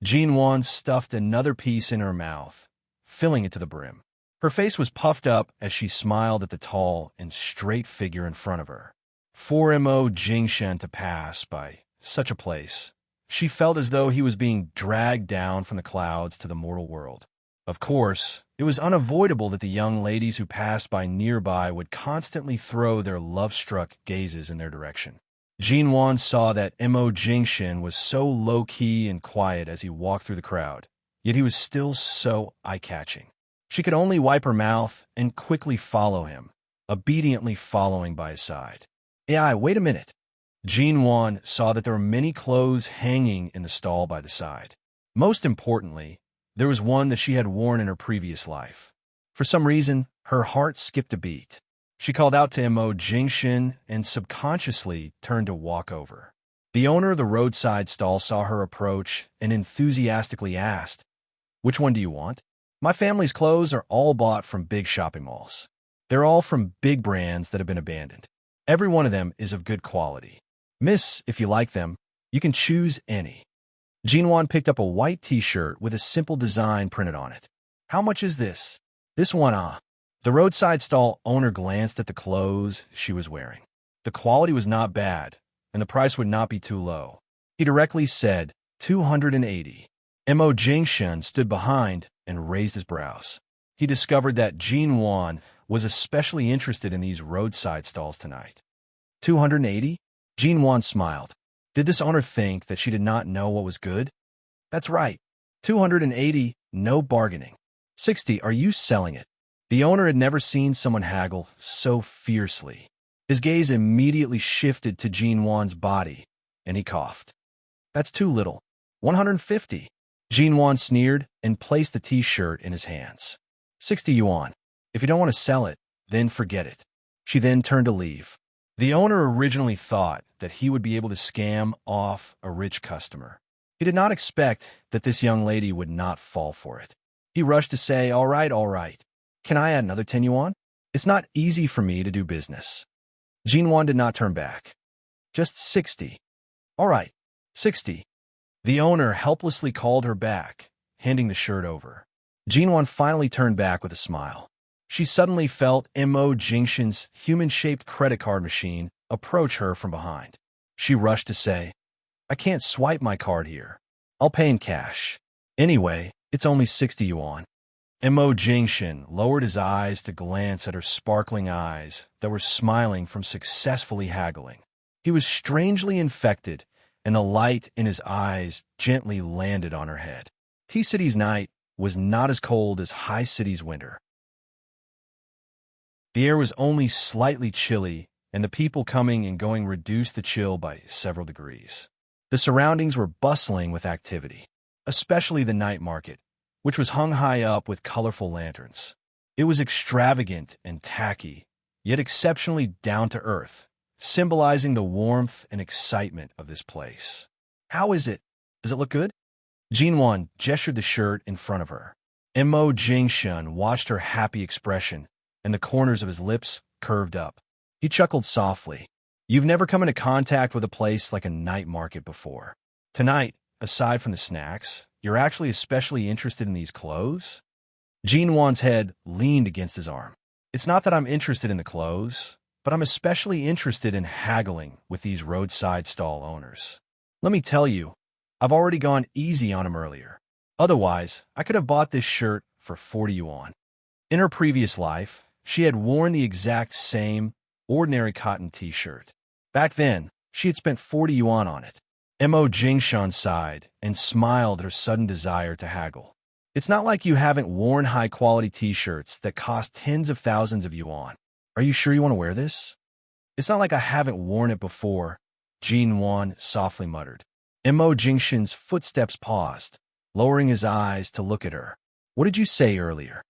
A: Jean Wan stuffed another piece in her mouth, filling it to the brim. Her face was puffed up as she smiled at the tall and straight figure in front of her. For Mo Jingshen to pass by such a place, she felt as though he was being dragged down from the clouds to the mortal world. Of course, it was unavoidable that the young ladies who passed by nearby would constantly throw their love-struck gazes in their direction. Jean Wan saw that Mo Jingshen was so low-key and quiet as he walked through the crowd, yet he was still so eye-catching. She could only wipe her mouth and quickly follow him, obediently following by his side. "AI, wait a minute." Jean Wan saw that there were many clothes hanging in the stall by the side. Most importantly, there was one that she had worn in her previous life. For some reason, her heart skipped a beat. She called out to Mo Jingshen and subconsciously turned to walk over. The owner of the roadside stall saw her approach and enthusiastically asked, "Which one do you want?" "My family's clothes are all bought from big shopping malls. They're all from big brands that have been abandoned. Every one of them is of good quality. Miss, if you like them, you can choose any." Jean Wan picked up a white t-shirt with a simple design printed on it. "How much is this?" "This one, The roadside stall owner glanced at the clothes she was wearing. The quality was not bad, and the price would not be too low. He directly said, 280. Mo Jingshen stood behind and raised his brows. He discovered that Jean Wan was especially interested in these roadside stalls tonight. 280? Jean Wan smiled. Did this owner think that she did not know what was good? That's right. 280, no bargaining. 60, are you selling it? The owner had never seen someone haggle so fiercely. His gaze immediately shifted to Jean Wan's body, and he coughed. That's too little. 150. Jean Wan sneered and placed the t-shirt in his hands. 60 yuan. If you don't want to sell it, then forget it. She then turned to leave. The owner originally thought that he would be able to scam off a rich customer. He did not expect that this young lady would not fall for it. He rushed to say, all right. Can I add another 10 yuan? It's not easy for me to do business. Jean Wan did not turn back. Just 60. All right, 60. The owner helplessly called her back, handing the shirt over. Jean Wan finally turned back with a smile. She suddenly felt Mo Jingshen's human-shaped credit card machine approach her from behind. She rushed to say, I can't swipe my card here. I'll pay in cash. Anyway, it's only 60 yuan. Mo Jingshin lowered his eyes to glance at her sparkling eyes that were smiling from successfully haggling. He was strangely infected, and the light in his eyes gently landed on her head. T-City's night was not as cold as High City's winter. The air was only slightly chilly, and the people coming and going reduced the chill by several degrees. The surroundings were bustling with activity, especially the night market, which was hung high up with colorful lanterns. It was extravagant and tacky, yet exceptionally down-to-earth, symbolizing the warmth and excitement of this place. How is it? Does it look good? Jinwan gestured the shirt in front of her. Mo Jingshun watched her happy expression, and the corners of his lips curved up. He chuckled softly. You've never come into contact with a place like a night market before. Tonight, aside from the snacks, you're actually especially interested in these clothes? Jinwan's head leaned against his arm. It's not that I'm interested in the clothes, but I'm especially interested in haggling with these roadside stall owners. Let me tell you, I've already gone easy on him earlier. Otherwise, I could have bought this shirt for 40 yuan. In her previous life, she had worn the exact same ordinary cotton t-shirt. Back then, she had spent 40 yuan on it. Mo Jingshan sighed and smiled at her sudden desire to haggle. It's not like you haven't worn high-quality t-shirts that cost tens of thousands of yuan. Are you sure you want to wear this? It's not like I haven't worn it before, Jinwan softly muttered. Mo Jingshan's footsteps paused, lowering his eyes to look at her. What did you say earlier?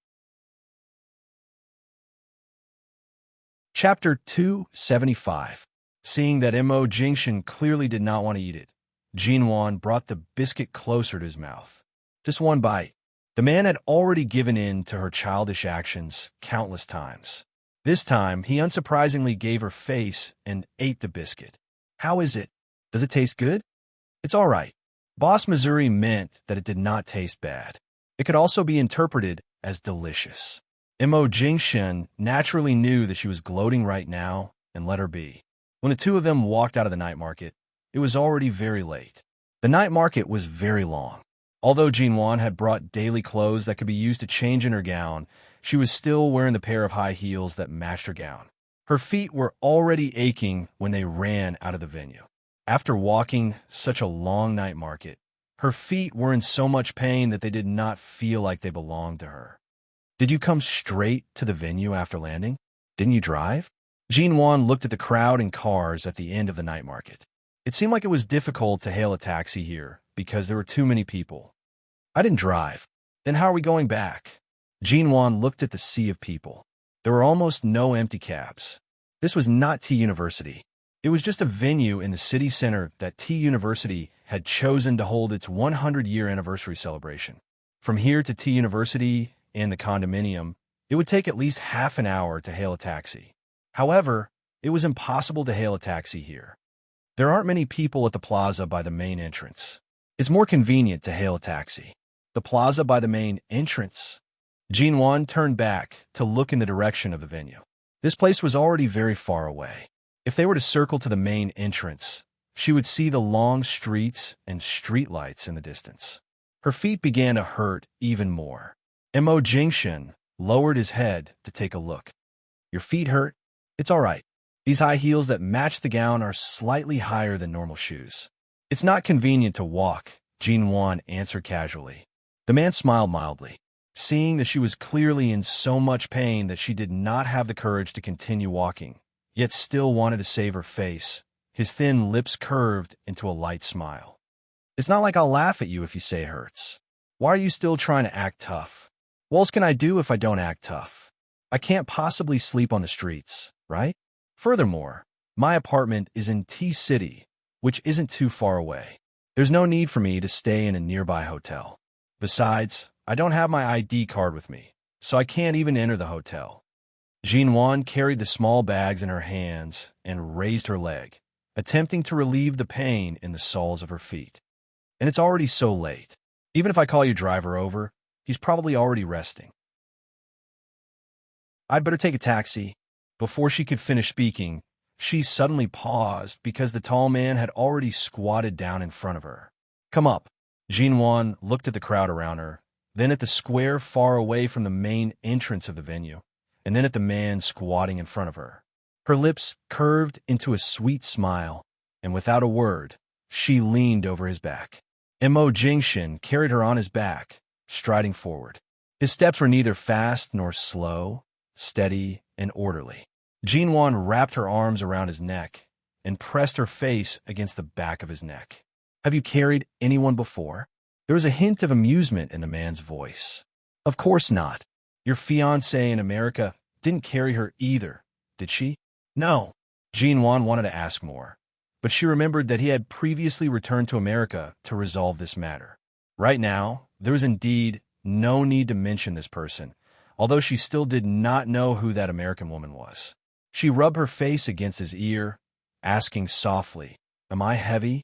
A: Chapter 275. Seeing that Mo Jingshan clearly did not want to eat it, Jinwan brought the biscuit closer to his mouth. Just one bite. The man had already given in to her childish actions countless times. This time, he unsurprisingly gave her face and ate the biscuit. How is it? Does it taste good? It's all right. Boss Missouri meant that it did not taste bad. It could also be interpreted as delicious. Mo Jingshan naturally knew that she was gloating right now and let her be. When the two of them walked out of the night market, it was already very late. The night market was very long. Although Jinwan had brought daily clothes that could be used to change in her gown, she was still wearing the pair of high heels that matched her gown. Her feet were already aching when they ran out of the venue. After walking such a long night market, her feet were in so much pain that they did not feel like they belonged to her. Did you come straight to the venue after landing? Didn't you drive? Jinwan looked at the crowd and cars at the end of the night market. It seemed like it was difficult to hail a taxi here because there were too many people. I didn't drive. Then how are we going back? Jinwan looked at the sea of people. There were almost no empty cabs. This was not T University. It was just a venue in the city center that T University had chosen to hold its 100-year anniversary celebration. From here to T University and the condominium, it would take at least half an hour to hail a taxi. However, it was impossible to hail a taxi here. There aren't many people at the plaza by the main entrance. It's more convenient to hail a taxi. The plaza by the main entrance? Jinwan turned back to look in the direction of the venue. This place was already very far away. If they were to circle to the main entrance, she would see the long streets and streetlights in the distance. Her feet began to hurt even more. Mo Jingshan lowered his head to take a look. Your feet hurt? It's all right. These high heels that match the gown are slightly higher than normal shoes. It's not convenient to walk, Jinwan answered casually. The man smiled mildly. Seeing that she was clearly in so much pain that she did not have the courage to continue walking, yet still wanted to save her face, his thin lips curved into a light smile. It's not like I'll laugh at you if you say it hurts. Why are you still trying to act tough? What else can I do if I don't act tough? I can't possibly sleep on the streets, right? Furthermore, my apartment is in T-City, which isn't too far away. There's no need for me to stay in a nearby hotel. Besides, I don't have my ID card with me, so I can't even enter the hotel. Jinwan carried the small bags in her hands and raised her leg, attempting to relieve the pain in the soles of her feet. And it's already so late. Even if I call your driver over, he's probably already resting. I'd better take a taxi. Before she could finish speaking, she suddenly paused because the tall man had already squatted down in front of her. Come up. Jinwan looked at the crowd around her, then at the square far away from the main entrance of the venue, and then at the man squatting in front of her. Her lips curved into a sweet smile, and without a word, she leaned over his back. Mo Jingshin carried her on his back, striding forward. His steps were neither fast nor slow, steady and orderly. Jinwan wrapped her arms around his neck and pressed her face against the back of his neck. Have you carried anyone before? There was a hint of amusement in the man's voice. Of course not. Your fiancée in America didn't carry her either, did she? No. Jinwan wanted to ask more, but she remembered that he had previously returned to America to resolve this matter. Right now, there was indeed no need to mention this person, although she still did not know who that American woman was. She rubbed her face against his ear, asking softly, "Am I heavy?"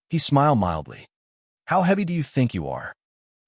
A: He smiled mildly. "How heavy do you think you are?"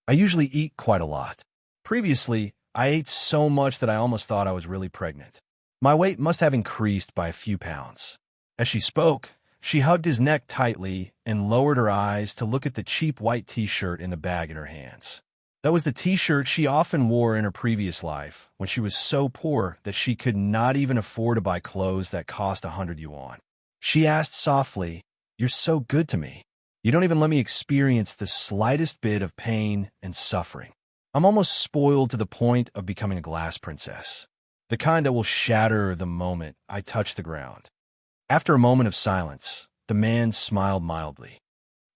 A: "I usually eat quite a lot. Previously, I ate so much that I almost thought I was really pregnant. My weight must have increased by a few pounds." As she spoke, she hugged his neck tightly and lowered her eyes to look at the cheap white t-shirt in the bag in her hands. That was the t-shirt she often wore in her previous life, when she was so poor that she could not even afford to buy clothes that cost 100 yuan. She asked softly, "You're so good to me. You don't even let me experience the slightest bit of pain and suffering. I'm almost spoiled to the point of becoming a glass princess, the kind that will shatter the moment I touch the ground." After a moment of silence, the man smiled mildly.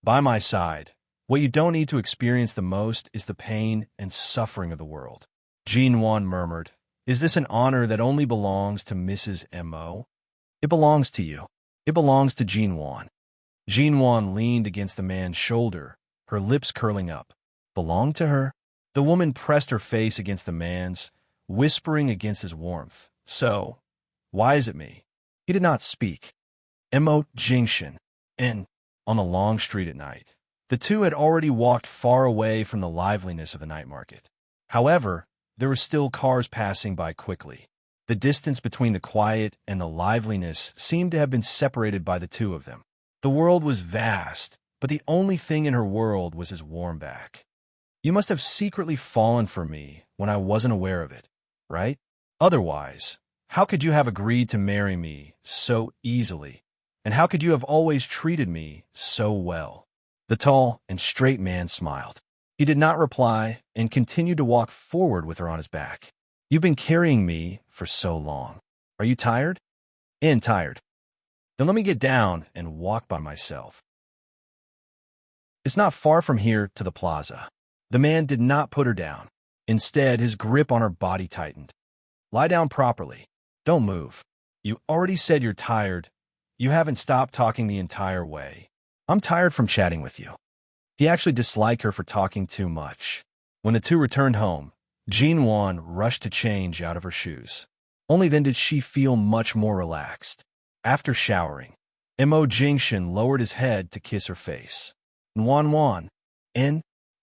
A: "By my side, what you don't need to experience the most is the pain and suffering of the world." Jinwan murmured, "Is this an honor that only belongs to Mrs. Mo?" "It belongs to you. It belongs to Jinwan." Jinwan leaned against the man's shoulder, her lips curling up. "Belong to her?" The woman pressed her face against the man's, whispering against his warmth. "So, why is it me?" He did not speak. Mo Jingshin, and on the long street at night, the two had already walked far away from the liveliness of the night market. However, there were still cars passing by quickly. The distance between the quiet and the liveliness seemed to have been separated by the two of them. The world was vast, but the only thing in her world was his warm back. "You must have secretly fallen for me when I wasn't aware of it, right? Otherwise, how could you have agreed to marry me so easily? And how could you have always treated me so well?" The tall and straight man smiled. He did not reply and continued to walk forward with her on his back. "You've been carrying me for so long. Are you tired?" "Tired." "Then let me get down and walk by myself. It's not far from here to the plaza." The man did not put her down. Instead, his grip on her body tightened. "Lie down properly. Don't move. You already said you're tired. You haven't stopped talking the entire way. I'm tired from chatting with you." He actually disliked her for talking too much. When the two returned home, Jinwan rushed to change out of her shoes. Only then did she feel much more relaxed. After showering, Mo Jingshin lowered his head to kiss her face. "Wan,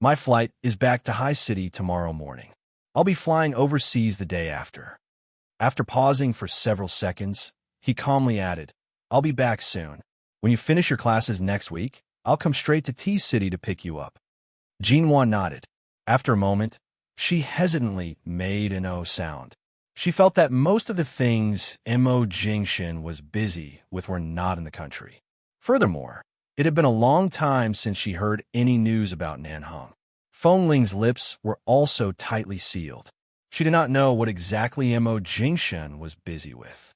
A: my flight is back to High City tomorrow morning. I'll be flying overseas the day after." After pausing for several seconds, he calmly added, "I'll be back soon. When you finish your classes next week, I'll come straight to T-City to pick you up." Jinwan nodded. After a moment, she hesitantly made an O sound. She felt that most of the things Mo Jingshin was busy with were not in the country. Furthermore, it had been a long time since she heard any news about Nanhong. Feng Ling's lips were also tightly sealed. She did not know what exactly Mo Jingshin was busy with.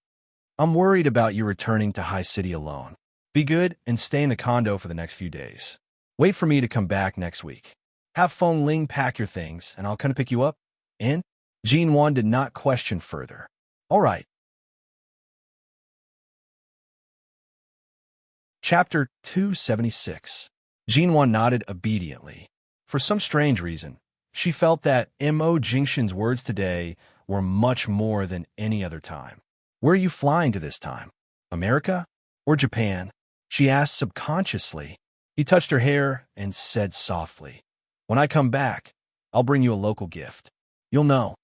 A: "I'm worried about you returning to High City alone. Be good and stay in the condo for the next few days. Wait for me to come back next week. Have Feng Ling pack your things, and I'll come to pick you up." And Jinwan did not question further. "All right." Chapter 276. Jinwan nodded obediently. For some strange reason, she felt that Mo Jingshin's words today were much more than any other time. "Where are you flying to this time? America or Japan?" she asked subconsciously. He touched her hair and said softly, "When I come back, I'll bring you a local gift. You'll know."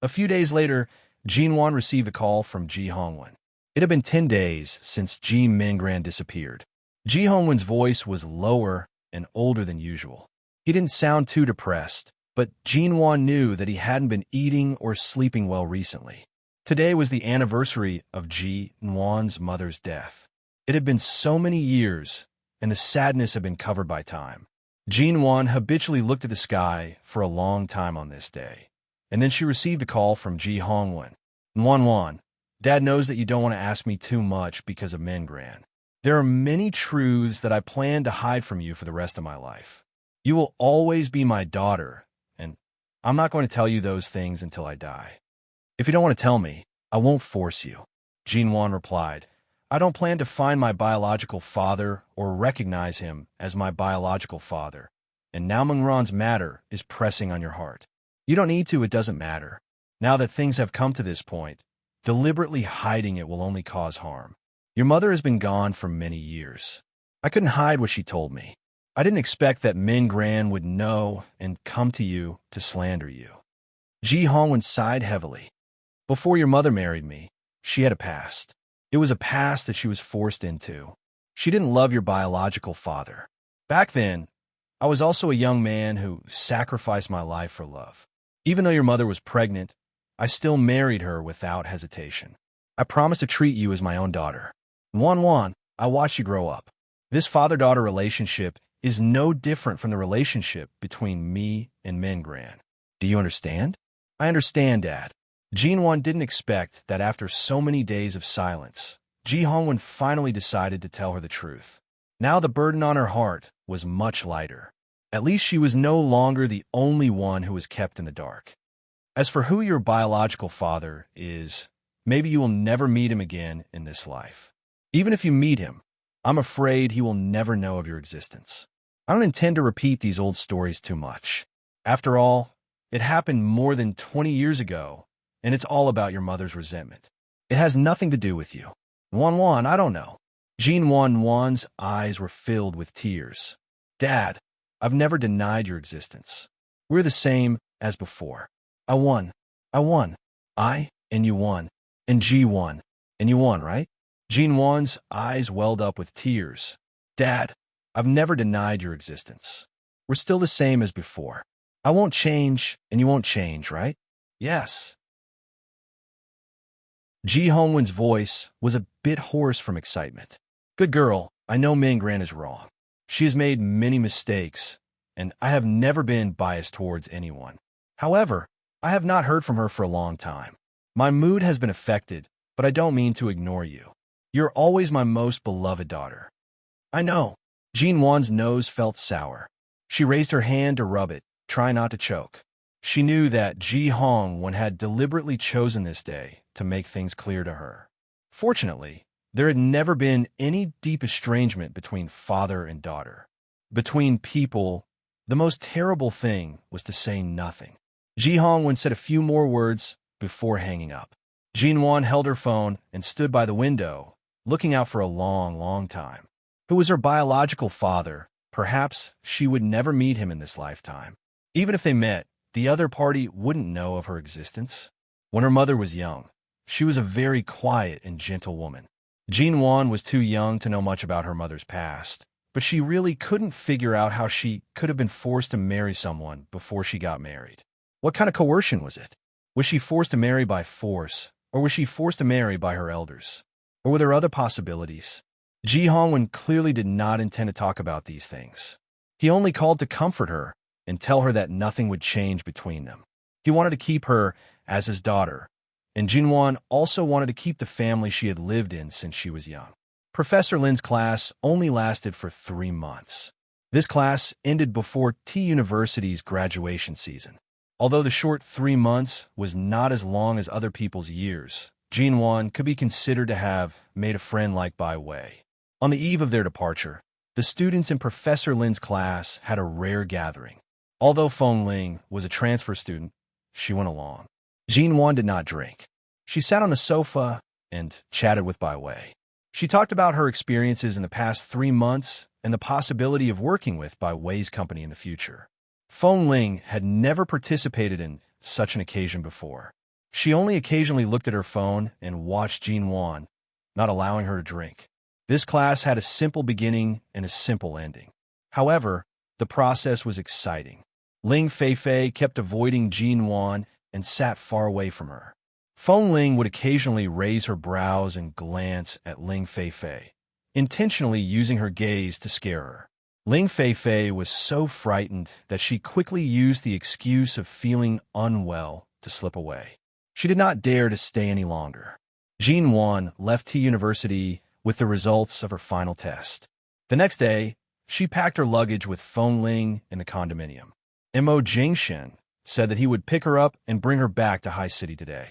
A: A few days later, Jinwan received a call from Ji Hongwen. It had been 10 days since Ji Mingran disappeared. Ji Hongwen's voice was lower and older than usual. He didn't sound too depressed, but Jinwan knew that he hadn't been eating or sleeping well recently. Today was the anniversary of Jinwan's mother's death. It had been so many years, and the sadness had been covered by time. Jinwan habitually looked at the sky for a long time on this day, and then she received a call from Ji Hongwen. Wan, Dad knows that you don't want to ask me too much because of Mingran. There are many truths that I plan to hide from you for the rest of my life. You will always be my daughter, and I'm not going to tell you those things until I die. If you don't want to tell me, I won't force you. Jinwan replied, I don't plan to find my biological father or recognize him as my biological father, and now Mingran's matter is pressing on your heart. You don't need to, it doesn't matter. Now that things have come to this point, deliberately hiding it will only cause harm. Your mother has been gone for many years. I couldn't hide what she told me. I didn't expect that Mingran would know and come to you to slander you. Ji Hongwen sighed heavily. Before your mother married me, she had a past. It was a past that she was forced into. She didn't love your biological father. Back then, I was also a young man who sacrificed my life for love. Even though your mother was pregnant, I still married her without hesitation. I promised to treat you as my own daughter. Wan, I watched you grow up. This father-daughter relationship is no different from the relationship between me and Mingran. Do you understand? I understand, Dad. Jinwan didn't expect that after so many days of silence, Ji Hongwen finally decided to tell her the truth. Now the burden on her heart was much lighter. At least she was no longer the only one who was kept in the dark. As for who your biological father is, maybe you will never meet him again in this life. Even if you meet him, I'm afraid he will never know of your existence. I don't intend to repeat these old stories too much. After all, it happened more than 20 years ago, and it's all about your mother's resentment. It has nothing to do with you. Wan, I don't know. Wan's eyes were filled with tears. Dad, I've never denied your existence. We're the same as before. I won. I and you won. And G won. And you won, right? Wan's eyes welled up with tears. Dad, I've never denied your existence. We're still the same as before. I won't change, and you won't change, right? Yes. Ji Hongwen's voice was a bit hoarse from excitement. Good girl, I know Mingran is wrong. She has made many mistakes, and I have never been biased towards anyone. However, I have not heard from her for a long time. My mood has been affected, but I don't mean to ignore you. You're always my most beloved daughter. I know. Wan's nose felt sour. She raised her hand to rub it, trying not to choke. She knew that Ji Hongwen had deliberately chosen this day to make things clear to her. Fortunately, there had never been any deep estrangement between father and daughter. Between people, the most terrible thing was to say nothing. Ji Hongwen said a few more words before hanging up. Jinwan held her phone and stood by the window, looking out for a long time. Who was her biological father? Perhaps she would never meet him in this lifetime. Even if they met, the other party wouldn't know of her existence. When her mother was young, she was a very quiet and gentle woman. Jinwan was too young to know much about her mother's past, but she really couldn't figure out how she could have been forced to marry someone before she got married. What kind of coercion was it? Was she forced to marry by force, or was she forced to marry by her elders? Or were there other possibilities? Ji Hongwen clearly did not intend to talk about these things. He only called to comfort her and tell her that nothing would change between them. He wanted to keep her as his daughter, and Jinwan also wanted to keep the family she had lived in since she was young. Professor Lin's class only lasted for 3 months. This class ended before T University's graduation season. Although the short 3 months was not as long as other people's years, Jinwan could be considered to have made a friend like Bai Wei. On the eve of their departure, the students in Professor Lin's class had a rare gathering. Although Feng Ling was a transfer student, she went along. Jinwan did not drink. She sat on the sofa and chatted with Bai Wei. She talked about her experiences in the past 3 months and the possibility of working with Bai Wei's company in the future. Feng Ling had never participated in such an occasion before. She only occasionally looked at her phone and watched Jinwan, not allowing her to drink. This class had a simple beginning and a simple ending. However, The process was exciting. Ling Feifei kept avoiding Jin Wan and sat far away from her. Feng Ling would occasionally raise her brows and glance at Ling Feifei, intentionally using her gaze to scare her. Ling Feifei was so frightened that she quickly used the excuse of feeling unwell to slip away. She did not dare to stay any longer. Jin Wan left T University with the results of her final test. The next day, she packed her luggage with Feng Ling in the condominium. Mo Jingshen said that he would pick her up and bring her back to High City today.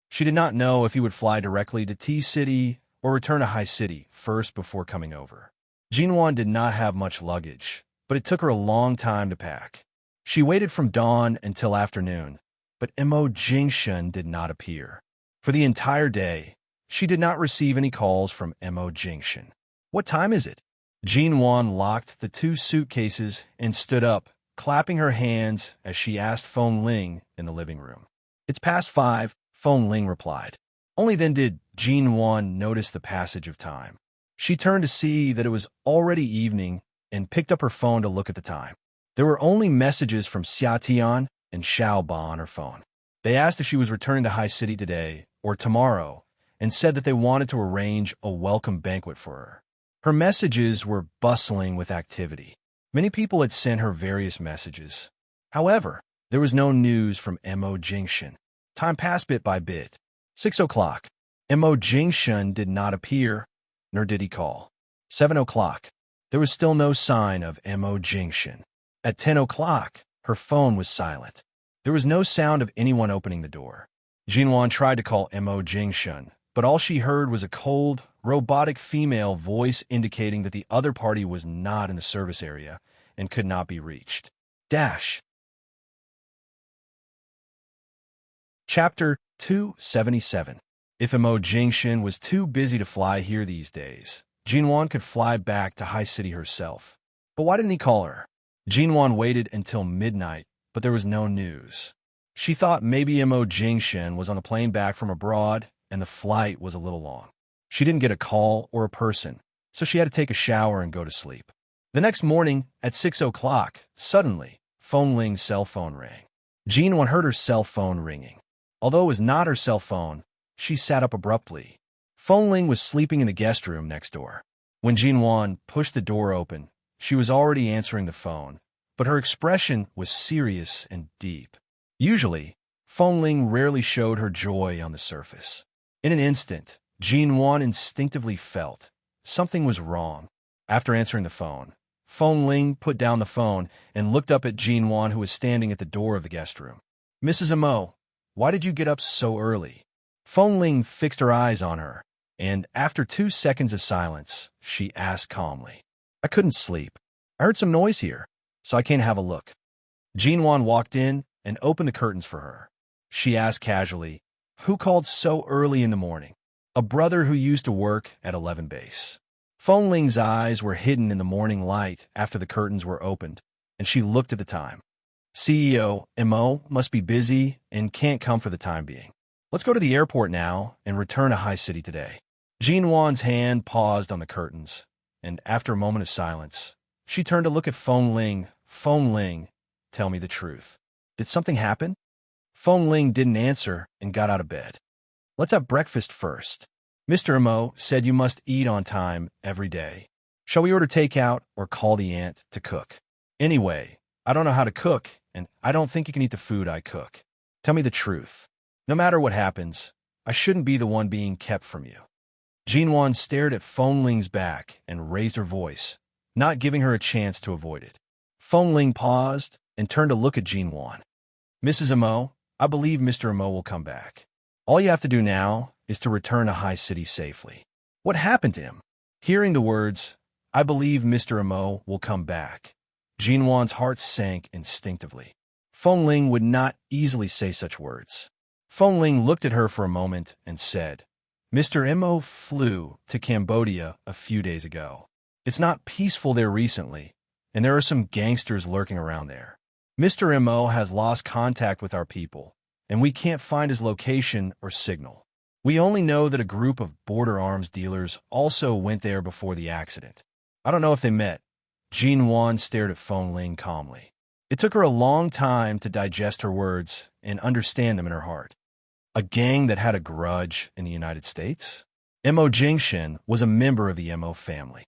A: She did not know if he would fly directly to T-City or return to High City first before coming over. Jinwan did not have much luggage, but it took her a long time to pack. She waited from dawn until afternoon, but Mo Jingshen did not appear. For the entire day, she did not receive any calls from Mo Jingshen. What time is it? Jinwan locked the two suitcases and stood up, clapping her hands as she asked Feng Ling in the living room. It's past 5, Feng Ling replied. Only then did Jinwan notice the passage of time. She turned to see that it was already evening and picked up her phone to look at the time. There were only messages from Xia Tian and Xiao Ba on her phone. They asked if she was returning to High City today or tomorrow and said that they wanted to arrange a welcome banquet for her. Her messages were bustling with activity. Many people had sent her various messages. However, there was no news from Mo Jingshen. Time passed bit by bit. 6 o'clock. Mo Jingshen did not appear, nor did he call. 7 o'clock. There was still no sign of Mo Jingshen. At 10 o'clock, her phone was silent. There was no sound of anyone opening the door. Jinwan tried to call Mo Jingshen, but all she heard was a cold, robotic female voice indicating that the other party was not in the service area and could not be reached. Chapter 277. If Mo Jingshen was too busy to fly here these days, Jinwan could fly back to High City herself. But why didn't he call her? Jinwan waited until midnight, but there was no news. She thought maybe Mo Jingshen was on a plane back from abroad and the flight was a little long. She didn't get a call or a person, so she had to take a shower and go to sleep. The next morning, at 6 o'clock, suddenly, Feng Ling's cell phone rang. Jinwan heard her cell phone ringing. Although it was not her cell phone, she sat up abruptly. Feng Ling was sleeping in the guest room next door. When Jinwan pushed the door open, she was already answering the phone, but her expression was serious and deep. Usually, Feng Ling rarely showed her joy on the surface. In an instant, Jinwan instinctively felt something was wrong. After answering the phone, Feng Ling put down the phone and looked up at Jinwan, who was standing at the door of the guest room. Mrs. Mo, why did you get up so early? Feng Ling fixed her eyes on her, and after 2 seconds of silence, she asked calmly. I couldn't sleep. I heard some noise here, so I came to have a look. Jinwan walked in and opened the curtains for her. She asked casually, who called so early in the morning? A brother who used to work at 11 Base. Feng Ling's eyes were hidden in the morning light after the curtains were opened, and she looked at the time. CEO Mo must be busy and can't come for the time being. Let's go to the airport now and return to High City today. Jinwan's hand paused on the curtains, and after a moment of silence, she turned to look at Feng Ling. Feng Ling, tell me the truth. Did something happen? Feng Ling didn't answer and got out of bed. Let's have breakfast first. Mr. Mo said you must eat on time every day. Shall we order takeout or call the aunt to cook? Anyway, I don't know how to cook, and I don't think you can eat the food I cook. Tell me the truth. No matter what happens, I shouldn't be the one being kept from you. Jinwan stared at Feng Ling's back and raised her voice, not giving her a chance to avoid it. Feng Ling paused and turned to look at Jinwan. Mrs. Mo, I believe Mr. Mo will come back. All you have to do now is to return to High City safely. What happened to him? Hearing the words, I believe Mr. Mo will come back, Jinwan's heart sank instinctively. Feng Ling would not easily say such words. Feng Ling looked at her for a moment and said, Mr. Mo flew to Cambodia a few days ago. It's not peaceful there recently, and there are some gangsters lurking around there. Mr. Mo has lost contact with our people, and we can't find his location or signal. We only know that a group of border arms dealers also went there before the accident. I don't know if they met. Jean Wan stared at Feng Ling calmly. It took her a long time to digest her words and understand them in her heart. A gang that had a grudge in the United States? Mo Jingshin was a member of the Mo family.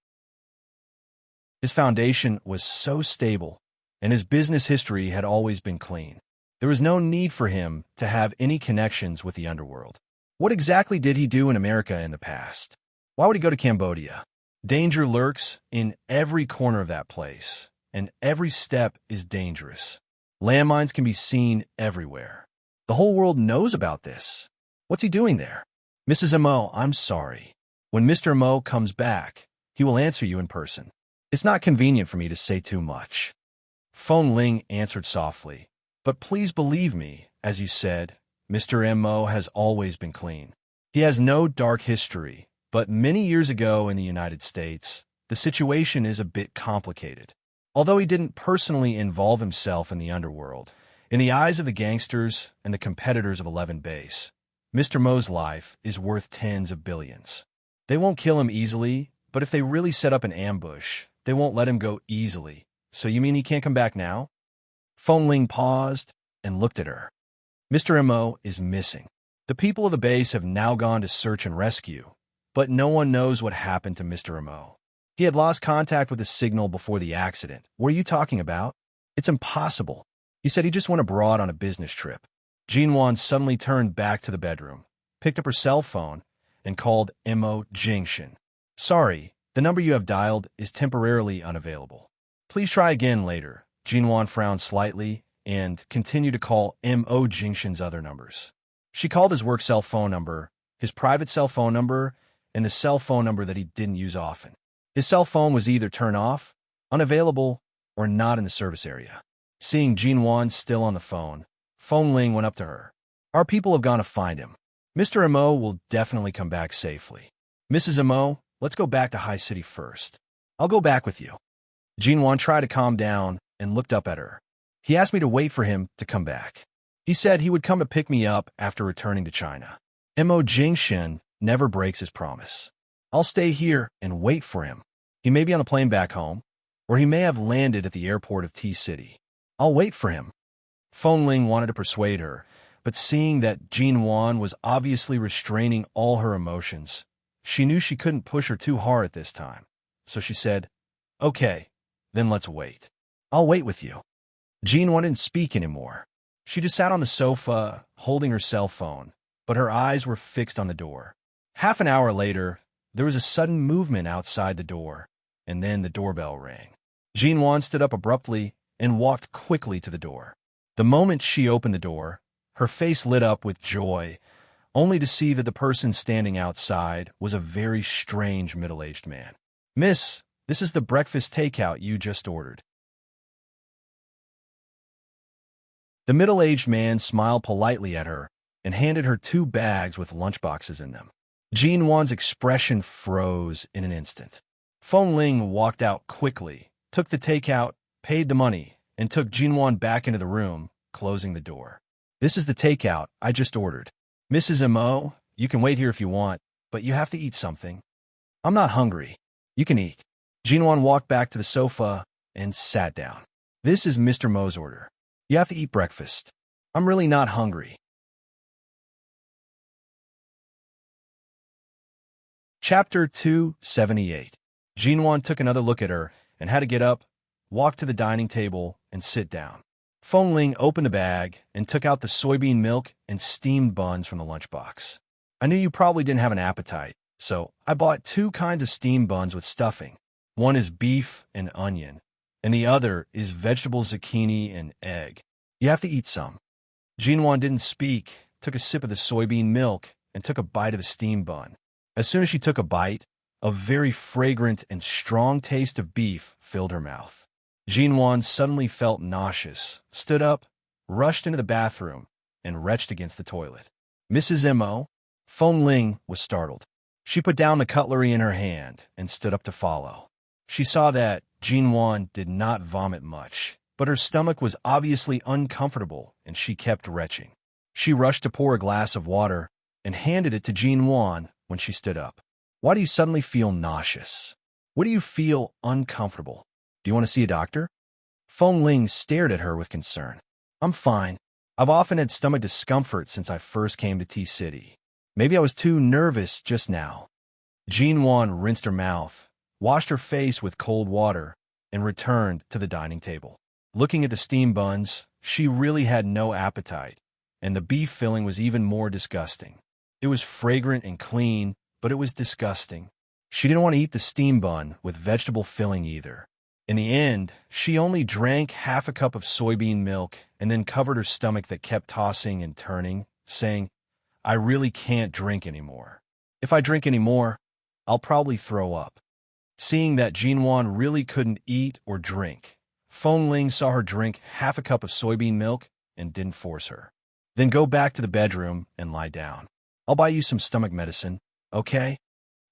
A: His foundation was so stable, and his business history had always been clean. There was no need for him to have any connections with the underworld. What exactly did he do in America in the past? Why would he go to Cambodia? Danger lurks in every corner of that place, and every step is dangerous. Landmines can be seen everywhere. The whole world knows about this. What's he doing there? Mrs. Mo, I'm sorry. When Mr. Mo comes back, he will answer you in person. It's not convenient for me to say too much. Feng Ling answered softly, but please believe me, as you said, Mr. Mo has always been clean. He has no dark history, but many years ago in the United States, the situation is a bit complicated. Although he didn't personally involve himself in the underworld, in the eyes of the gangsters and the competitors of 11 Base, Mr. Mo's life is worth tens of billions. They won't kill him easily, but if they really set up an ambush, they won't let him go easily. So you mean he can't come back now? Feng Ling paused and looked at her. Mr. Mo is missing. The people of the base have now gone to search and rescue, but no one knows what happened to Mr. Mo. He had lost contact with the signal before the accident. What are you talking about? It's impossible. He said he just went abroad on a business trip. Jean Wan suddenly turned back to the bedroom, picked up her cell phone, and called Mo Jingshin. Sorry, the number you have dialed is temporarily unavailable. Please try again later. Jean Wan frowned slightly and continued to call Mo Jingshin's other numbers. She called his work cell phone number, his private cell phone number, and the cell phone number that he didn't use often. His cell phone was either turned off, unavailable, or not in the service area. Seeing Jean Wan still on the phone, Feng Ling went up to her. Our people have gone to find him. Mr. Mo will definitely come back safely. Mrs. Mo, let's go back to High City first. I'll go back with you. Jean Wan tried to calm down and looked up at her. He asked me to wait for him to come back. He said he would come to pick me up after returning to China. Mo Jingshin never breaks his promise. I'll stay here and wait for him. He may be on the plane back home, or he may have landed at the airport of T-City. I'll wait for him. Feng Ling wanted to persuade her, but seeing that Jean Wan was obviously restraining all her emotions, she knew she couldn't push her too hard at this time. So she said, Okay, then let's wait. I'll wait with you. Jean Wan didn't speak anymore. She just sat on the sofa, holding her cell phone, but her eyes were fixed on the door. Half an hour later, there was a sudden movement outside the door, and then the doorbell rang. Jean Wan stood up abruptly and walked quickly to the door. The moment she opened the door, her face lit up with joy, only to see that the person standing outside was a very strange middle-aged man. Miss, this is the breakfast takeout you just ordered. The middle-aged man smiled politely at her and handed her 2 bags with lunchboxes in them. Jean Wan's expression froze in an instant. Feng Ling walked out quickly, took the takeout, paid the money, and took Jean Wan back into the room, closing the door. This is the takeout I just ordered. Mrs. Mo, you can wait here if you want, but you have to eat something. I'm not hungry. You can eat. Jean Wan walked back to the sofa and sat down. This is Mr. Mo's order. You have to eat breakfast. I'm really not hungry. Chapter 278. Jean Wan took another look at her and had to get up, walk to the dining table, and sit down. Feng Ling opened the bag and took out the soybean milk and steamed buns from the lunchbox. I knew you probably didn't have an appetite, so I bought 2 kinds of steamed buns with stuffing. One is beef and onion, and the other is vegetable zucchini and egg. You have to eat some. Jean Wan didn't speak, took a sip of the soybean milk, and took a bite of the steamed bun. As soon as she took a bite, a very fragrant and strong taste of beef filled her mouth. Jean Wan suddenly felt nauseous, stood up, rushed into the bathroom, and retched against the toilet. Mrs. Mo, Feng Ling was startled. She put down the cutlery in her hand and stood up to follow. She saw that Jean Wan did not vomit much, but her stomach was obviously uncomfortable and she kept retching. She rushed to pour a glass of water and handed it to Jean Wan when she stood up. Why do you suddenly feel nauseous? What do you feel uncomfortable? Do you want to see a doctor? Feng Ling stared at her with concern. I'm fine. I've often had stomach discomfort since I first came to T-City. Maybe I was too nervous just now. Jinwan rinsed her mouth, washed her face with cold water, and returned to the dining table. Looking at the steam buns, she really had no appetite, and the beef filling was even more disgusting. It was fragrant and clean, but it was disgusting. She didn't want to eat the steam bun with vegetable filling either. In the end, she only drank half a cup of soybean milk and then covered her stomach that kept tossing and turning, saying, I really can't drink anymore. If I drink anymore, I'll probably throw up. Seeing that Jinwan really couldn't eat or drink, Feng Ling saw her drink half a cup of soybean milk and didn't force her. Then go back to the bedroom and lie down. I'll buy you some stomach medicine, okay?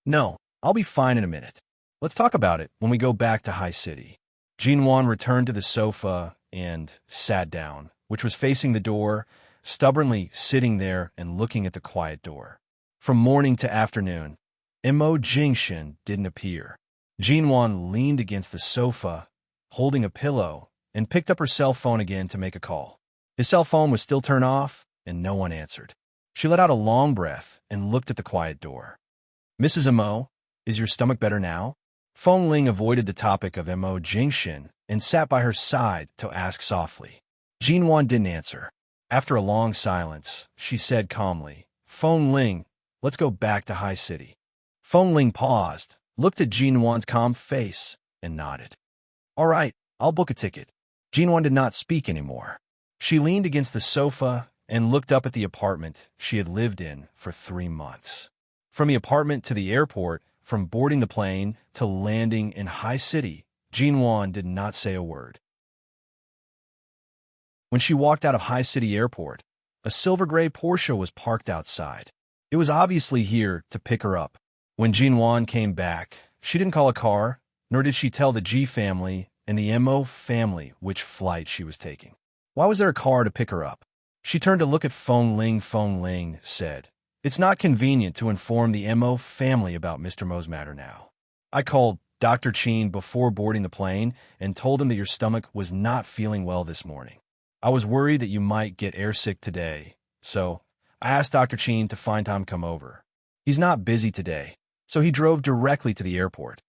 A: No, I'll be fine in a minute. Let's talk about it when we go back to High City. Jinwan returned to the sofa and sat down, which was facing the door, stubbornly sitting there and looking at the quiet door. From morning to afternoon, Mo Jingshan didn't appear. Jinwan leaned against the sofa, holding a pillow, and picked up her cell phone again to make a call. His cell phone was still turned off, and no one answered. She let out a long breath and looked at the quiet door. Mrs. Mo, is your stomach better now? Feng Ling avoided the topic of Mo Jingshan and sat by her side to ask softly. Jinwan didn't answer. After a long silence, she said calmly, Feng Ling, let's go back to High City. Feng Ling paused, looked at Jinwan's calm face, and nodded. All right, I'll book a ticket. Jinwan did not speak anymore. She leaned against the sofa and looked up at the apartment she had lived in for 3 months. From the apartment to the airport, from boarding the plane to landing in High City, Jinwan did not say a word. When she walked out of High City Airport, a silver gray Porsche was parked outside. It was obviously here to pick her up. When Jinwan came back, she didn't call a car, nor did she tell the G family and the Mo family which flight she was taking. Why was there a car to pick her up? She turned to look at Feng Ling. Feng Ling said, It's not convenient to inform the Mo family about Mr. Mo's matter now. I called Dr. Qin before boarding the plane and told him that your stomach was not feeling well this morning. I was worried that you might get airsick today, so I asked Dr. Qin to find time to come over. He's not busy today, so he drove directly to the airport.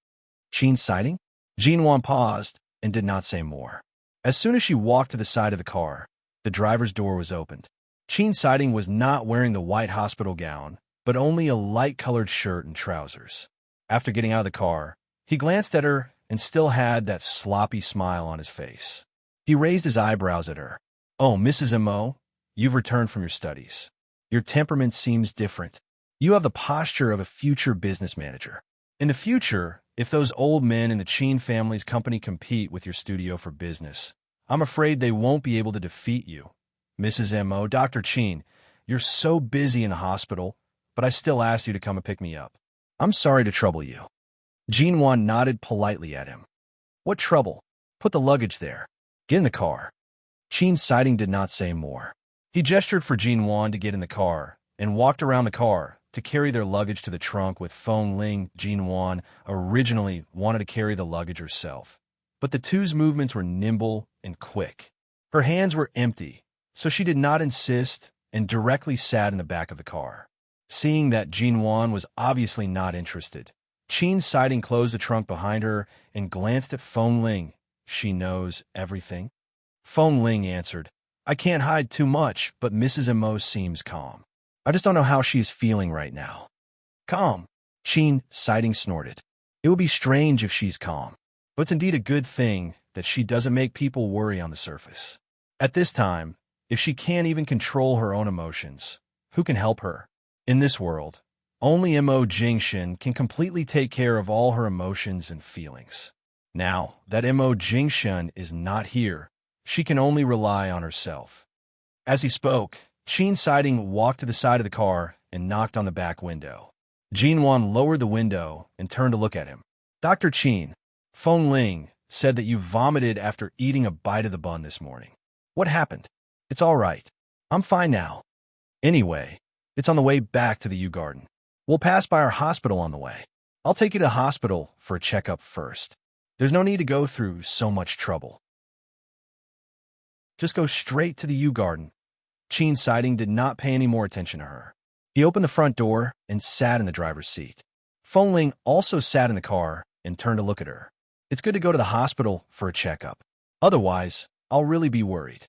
A: Qin's sighting? Jinwan paused and did not say more. As soon as she walked to the side of the car, the driver's door was opened. Qin's sighting was not wearing the white hospital gown, but only a light-colored shirt and trousers. After getting out of the car, he glanced at her and still had that sloppy smile on his face. He raised his eyebrows at her. Oh, Mrs. Mo, you've returned from your studies. Your temperament seems different. You have the posture of a future business manager. In the future, if those old men in the Qin family's company compete with your studio for business, I'm afraid they won't be able to defeat you. Mrs. Mo, Dr. Qin, you're so busy in the hospital, but I still asked you to come and pick me up. I'm sorry to trouble you. Jinwan nodded politely at him. What trouble? Put the luggage there. Get in the car. Qin's sighting did not say more. He gestured for Jinwan to get in the car and walked around the car to carry their luggage to the trunk with Feng Ling. Jinwan originally wanted to carry the luggage herself, but the two's movements were nimble and quick. Her hands were empty, so she did not insist and directly sat in the back of the car. Seeing that Jinwan was obviously not interested, Qin's sighting closed the trunk behind her and glanced at Feng Ling. She knows everything. Feng Ling answered, I can't hide too much, but Mrs. Mo seems calm. I just don't know how she's feeling right now. Calm? Qin sighting snorted. It would be strange if she's calm, but it's indeed a good thing that she doesn't make people worry on the surface. At this time, if she can't even control her own emotions, who can help her? In this world, only Mo Jingshan can completely take care of all her emotions and feelings. Now that Mo Jingshan is not here, she can only rely on herself. As he spoke, Qin sighting walked to the side of the car and knocked on the back window. Jinwan lowered the window and turned to look at him. Dr. Qin, Feng Ling said that you vomited after eating a bite of the bun this morning. What happened? It's all right. I'm fine now. Anyway, it's on the way back to the U Garden. We'll pass by our hospital on the way. I'll take you to the hospital for a checkup first. There's no need to go through so much trouble. Just go straight to the U garden. Sheen Siding did not pay any more attention to her. He opened the front door and sat in the driver's seat. Feng Ling also sat in the car and turned to look at her. It's good to go to the hospital for a checkup. Otherwise, I'll really be worried.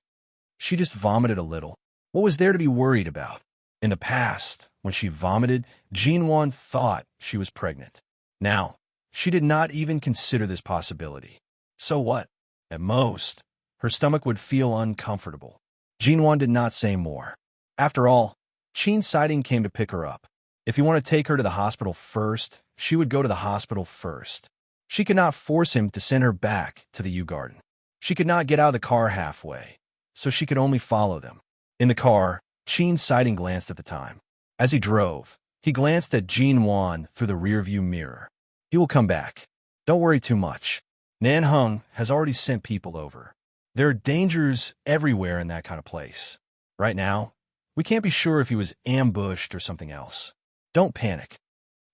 A: She just vomited a little. What was there to be worried about? In the past, when she vomited, Jinwan thought she was pregnant. Now, she did not even consider this possibility. So what? At most, her stomach would feel uncomfortable. Jinwan did not say more. After all, Sheen Siding came to pick her up. If you want to take her to the hospital first, she would go to the hospital first. She could not force him to send her back to the U garden. She could not get out of the car halfway, so she could only follow them. In the car, Sheen Siding glanced at the time. As he drove, he glanced at Jinwan through the rearview mirror. He will come back. Don't worry too much. Nanheng has already sent people over. There are dangers everywhere in that kind of place. Right now, we can't be sure if he was ambushed or something else. Don't panic.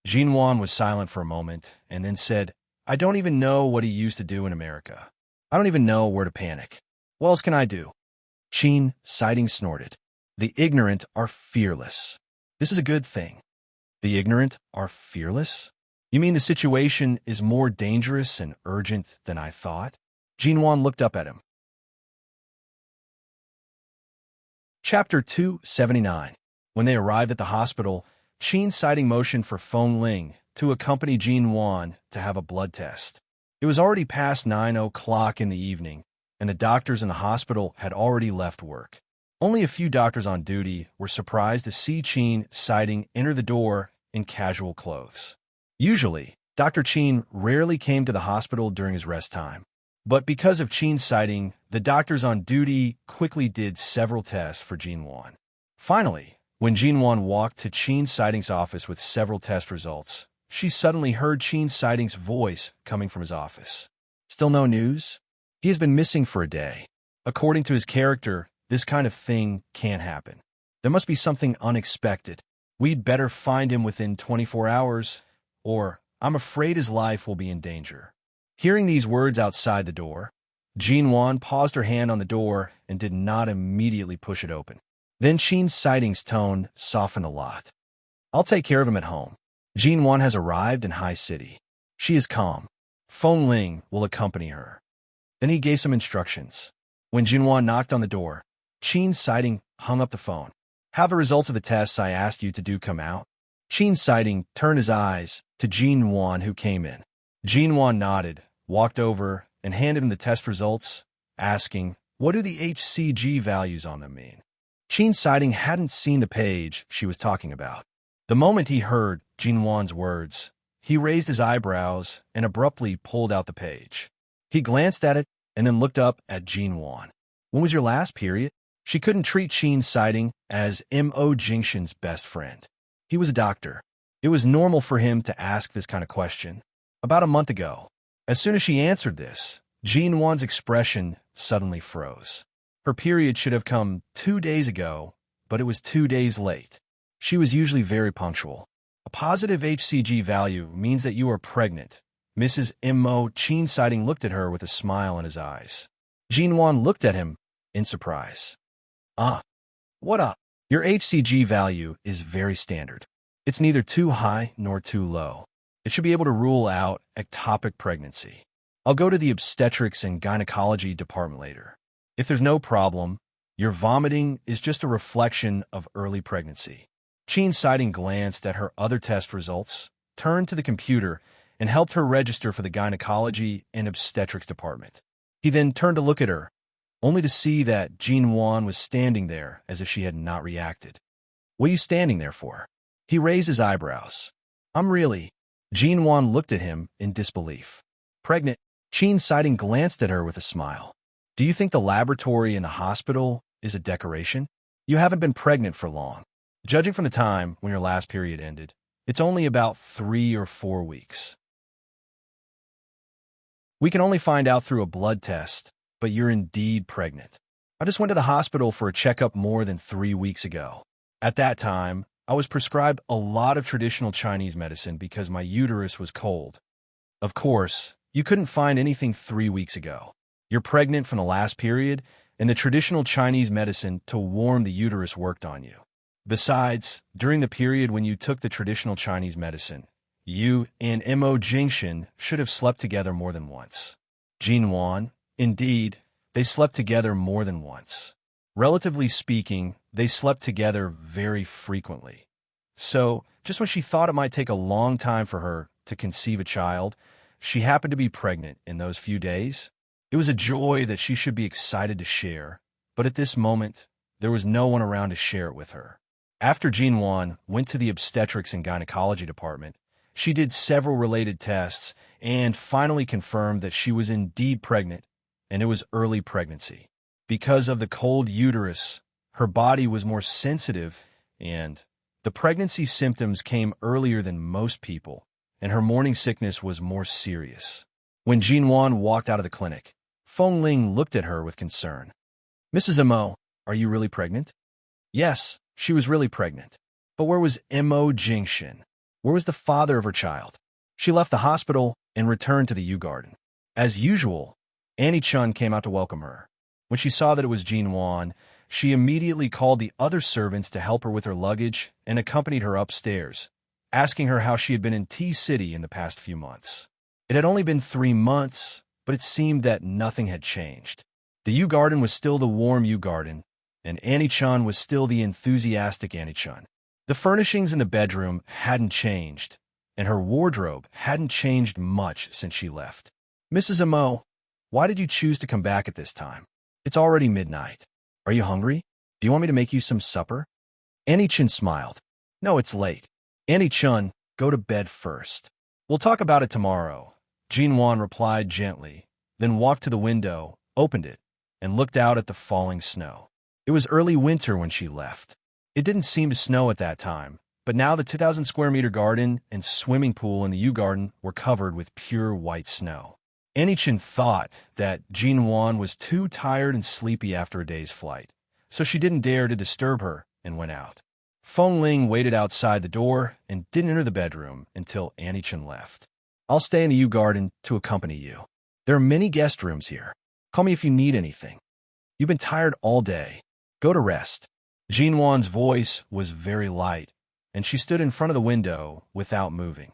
A: Jinwan was silent for a moment and then said, I don't even know what he used to do in America. I don't even know where to panic. What else can I do? Sheen Siding snorted. The ignorant are fearless. This is a good thing. The ignorant are fearless? You mean the situation is more dangerous and urgent than I thought? Jinwan looked up at him. Chapter 279. When they arrived at the hospital, Sheen Siding motioned for Feng Ling to accompany Jinwan to have a blood test. It was already past 9 o'clock in the evening, and the doctors in the hospital had already left work. Only a few doctors on duty were surprised to see Sheen Siding enter the door in casual clothes. Usually, Dr. Sheen rarely came to the hospital during his rest time. But because of Sheen Siding, the doctors on duty quickly did several tests for Jinwan. Finally, when Jinwan walked to Sheen Siding's office with several test results, she suddenly heard Sheen Siding's voice coming from his office. Still no news? He has been missing for a day. According to his character, this kind of thing can't happen. There must be something unexpected. We'd better find him within 24 hours, or I'm afraid his life will be in danger. Hearing these words outside the door, Jinwan paused her hand on the door and did not immediately push it open. Then Sheen Siding's tone softened a lot. I'll take care of him at home. Jinwan has arrived in High City. She is calm. Feng Ling will accompany her. Then he gave some instructions. When Jinwan knocked on the door, Sheen Siding hung up the phone. Have the results of the tests I asked you to do come out? Sheen Siding turned his eyes to Jinwan, who came in. Jinwan nodded, walked over, and handed him the test results, asking, what do the HCG values on them mean? Sheen Siding hadn't seen the page she was talking about. The moment he heard Jinwan's words, he raised his eyebrows and abruptly pulled out the page. He glanced at it and then looked up at Jinwan. When was your last period? She couldn't treat Sheen Siding as Mo Jingshan's best friend. He was a doctor. It was normal for him to ask this kind of question. About a month ago. As soon as she answered this, Jinwan's expression suddenly froze. Her period should have come 2 days ago, but it was 2 days late. She was usually very punctual. A positive HCG value means that you are pregnant. Mrs. Mo Sheen Siding looked at her with a smile in his eyes. Jinwan looked at him in surprise. What up? Your HCG value is very standard. It's neither too high nor too low. It should be able to rule out ectopic pregnancy. I'll go to the obstetrics and gynecology department later. If there's no problem, your vomiting is just a reflection of early pregnancy. Sheen Siding glanced at her other test results, turned to the computer, and helped her register for the gynecology and obstetrics department. He then turned to look at her, only to see that Jinwan was standing there as if she had not reacted. What are you standing there for? He raised his eyebrows. I'm really... Jinwan looked at him in disbelief. Pregnant? Sheen Siding glanced at her with a smile. Do you think the laboratory in the hospital is a decoration? You haven't been pregnant for long. Judging from the time when your last period ended, it's only about 3 or 4 weeks. We can only find out through a blood test, but you're indeed pregnant. I just went to the hospital for a checkup more than 3 weeks ago. At that time, I was prescribed a lot of traditional Chinese medicine because my uterus was cold. Of course, You couldn't find anything 3 weeks ago. You're pregnant from the last period, and the traditional Chinese medicine to warm the uterus worked on you. Besides, during the period when you took the traditional Chinese medicine, you and Mo Jingshan should have slept together more than once. Jinwan, indeed, they slept together more than once. Relatively speaking, they slept together very frequently. So, just when she thought it might take a long time for her to conceive a child, she happened to be pregnant in those few days. It was a joy that she should be excited to share, but at this moment, there was no one around to share it with her. After Jinwan went to the obstetrics and gynecology department, she did several related tests and finally confirmed that she was indeed pregnant, and it was early pregnancy. Because of the cold uterus, her body was more sensitive, and the pregnancy symptoms came earlier than most people, and her morning sickness was more serious. When Jinwan walked out of the clinic, Feng Ling looked at her with concern. "Mrs. Mo, are you really pregnant?" Yes, she was really pregnant. But where was Mo Jingshan? Where was the father of her child? She left the hospital and returned to the U Garden. As usual, Annie Chun came out to welcome her. When she saw that it was Jinwan, she immediately called the other servants to help her with her luggage and accompanied her upstairs, asking her how she had been in T-City in the past few months. It had only been 3 months, but it seemed that nothing had changed. The U Garden was still the warm U Garden, and Annie Chun was still the enthusiastic Annie Chun. The furnishings in the bedroom hadn't changed, and her wardrobe hadn't changed much since she left. "Mrs. Mo, why did you choose to come back at this time? It's already midnight. Are you hungry? Do you want me to make you some supper?" Annie Chun smiled. "No, it's late. Annie Chun, go to bed first. We'll talk about it tomorrow." Jinwan replied gently, then walked to the window, opened it, and looked out at the falling snow. It was early winter when she left. It didn't seem to snow at that time, but now the 2,000 square meter garden and swimming pool in the U Garden were covered with pure white snow. Annie Chun thought that Jinwan was too tired and sleepy after a day's flight, so she didn't dare to disturb her and went out. Feng Ling waited outside the door and didn't enter the bedroom until Annie Chun left. "I'll stay in the U Garden to accompany you. There are many guest rooms here. Call me if you need anything. You've been tired all day. Go to rest." Jinwan's voice was very light, and she stood in front of the window without moving.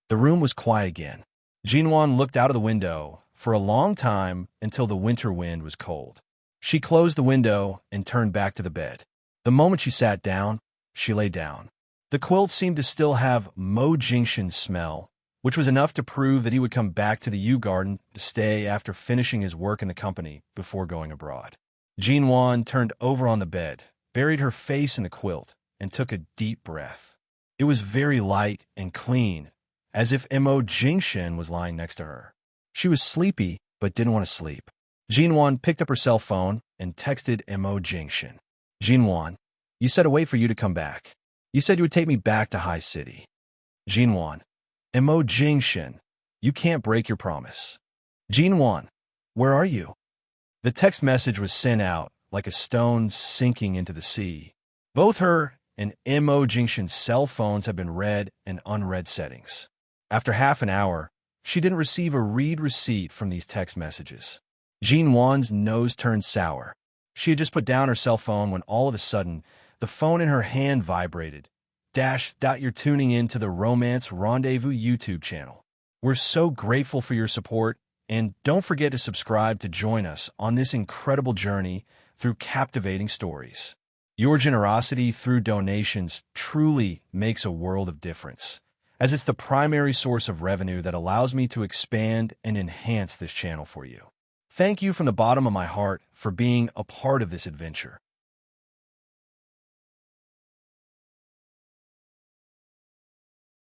A: The room was quiet again. Jinwan looked out of the window for a long time until the winter wind was cold. She closed the window and turned back to the bed. The moment she sat down, she lay down. The quilt seemed to still have Mo Jingshan's smell, which was enough to prove that he would come back to the U Garden to stay after finishing his work in the company before going abroad. Jinwan turned over on the bed, buried her face in the quilt, and took a deep breath. It was very light and clean, as if Mo Jingshan was lying next to her. She was sleepy, but didn't want to sleep. Jinwan picked up her cell phone and texted Mo Jingshan. "Jinwan, you said to wait for you to come back. You said you would take me back to High City." Jinwan, "Mo Jingshan, you can't break your promise." "Jinwan, where are you?" The text message was sent out like a stone sinking into the sea. Both her and Mo Jingshan's cell phones had been read and unread settings. After half an hour, she didn't receive a read receipt from these text messages. Jinwan's nose turned sour. She had just put down her cell phone when all of a sudden, the phone in her hand vibrated. You're tuning in to the Romance Rendezvous YouTube channel. We're so grateful for your support, and don't forget to subscribe to join us on this incredible journey through captivating stories. Your generosity through donations truly makes a world of difference, as it's the primary source of revenue that allows me to expand and enhance this channel for you. Thank you from the bottom of my heart for being a part of this adventure.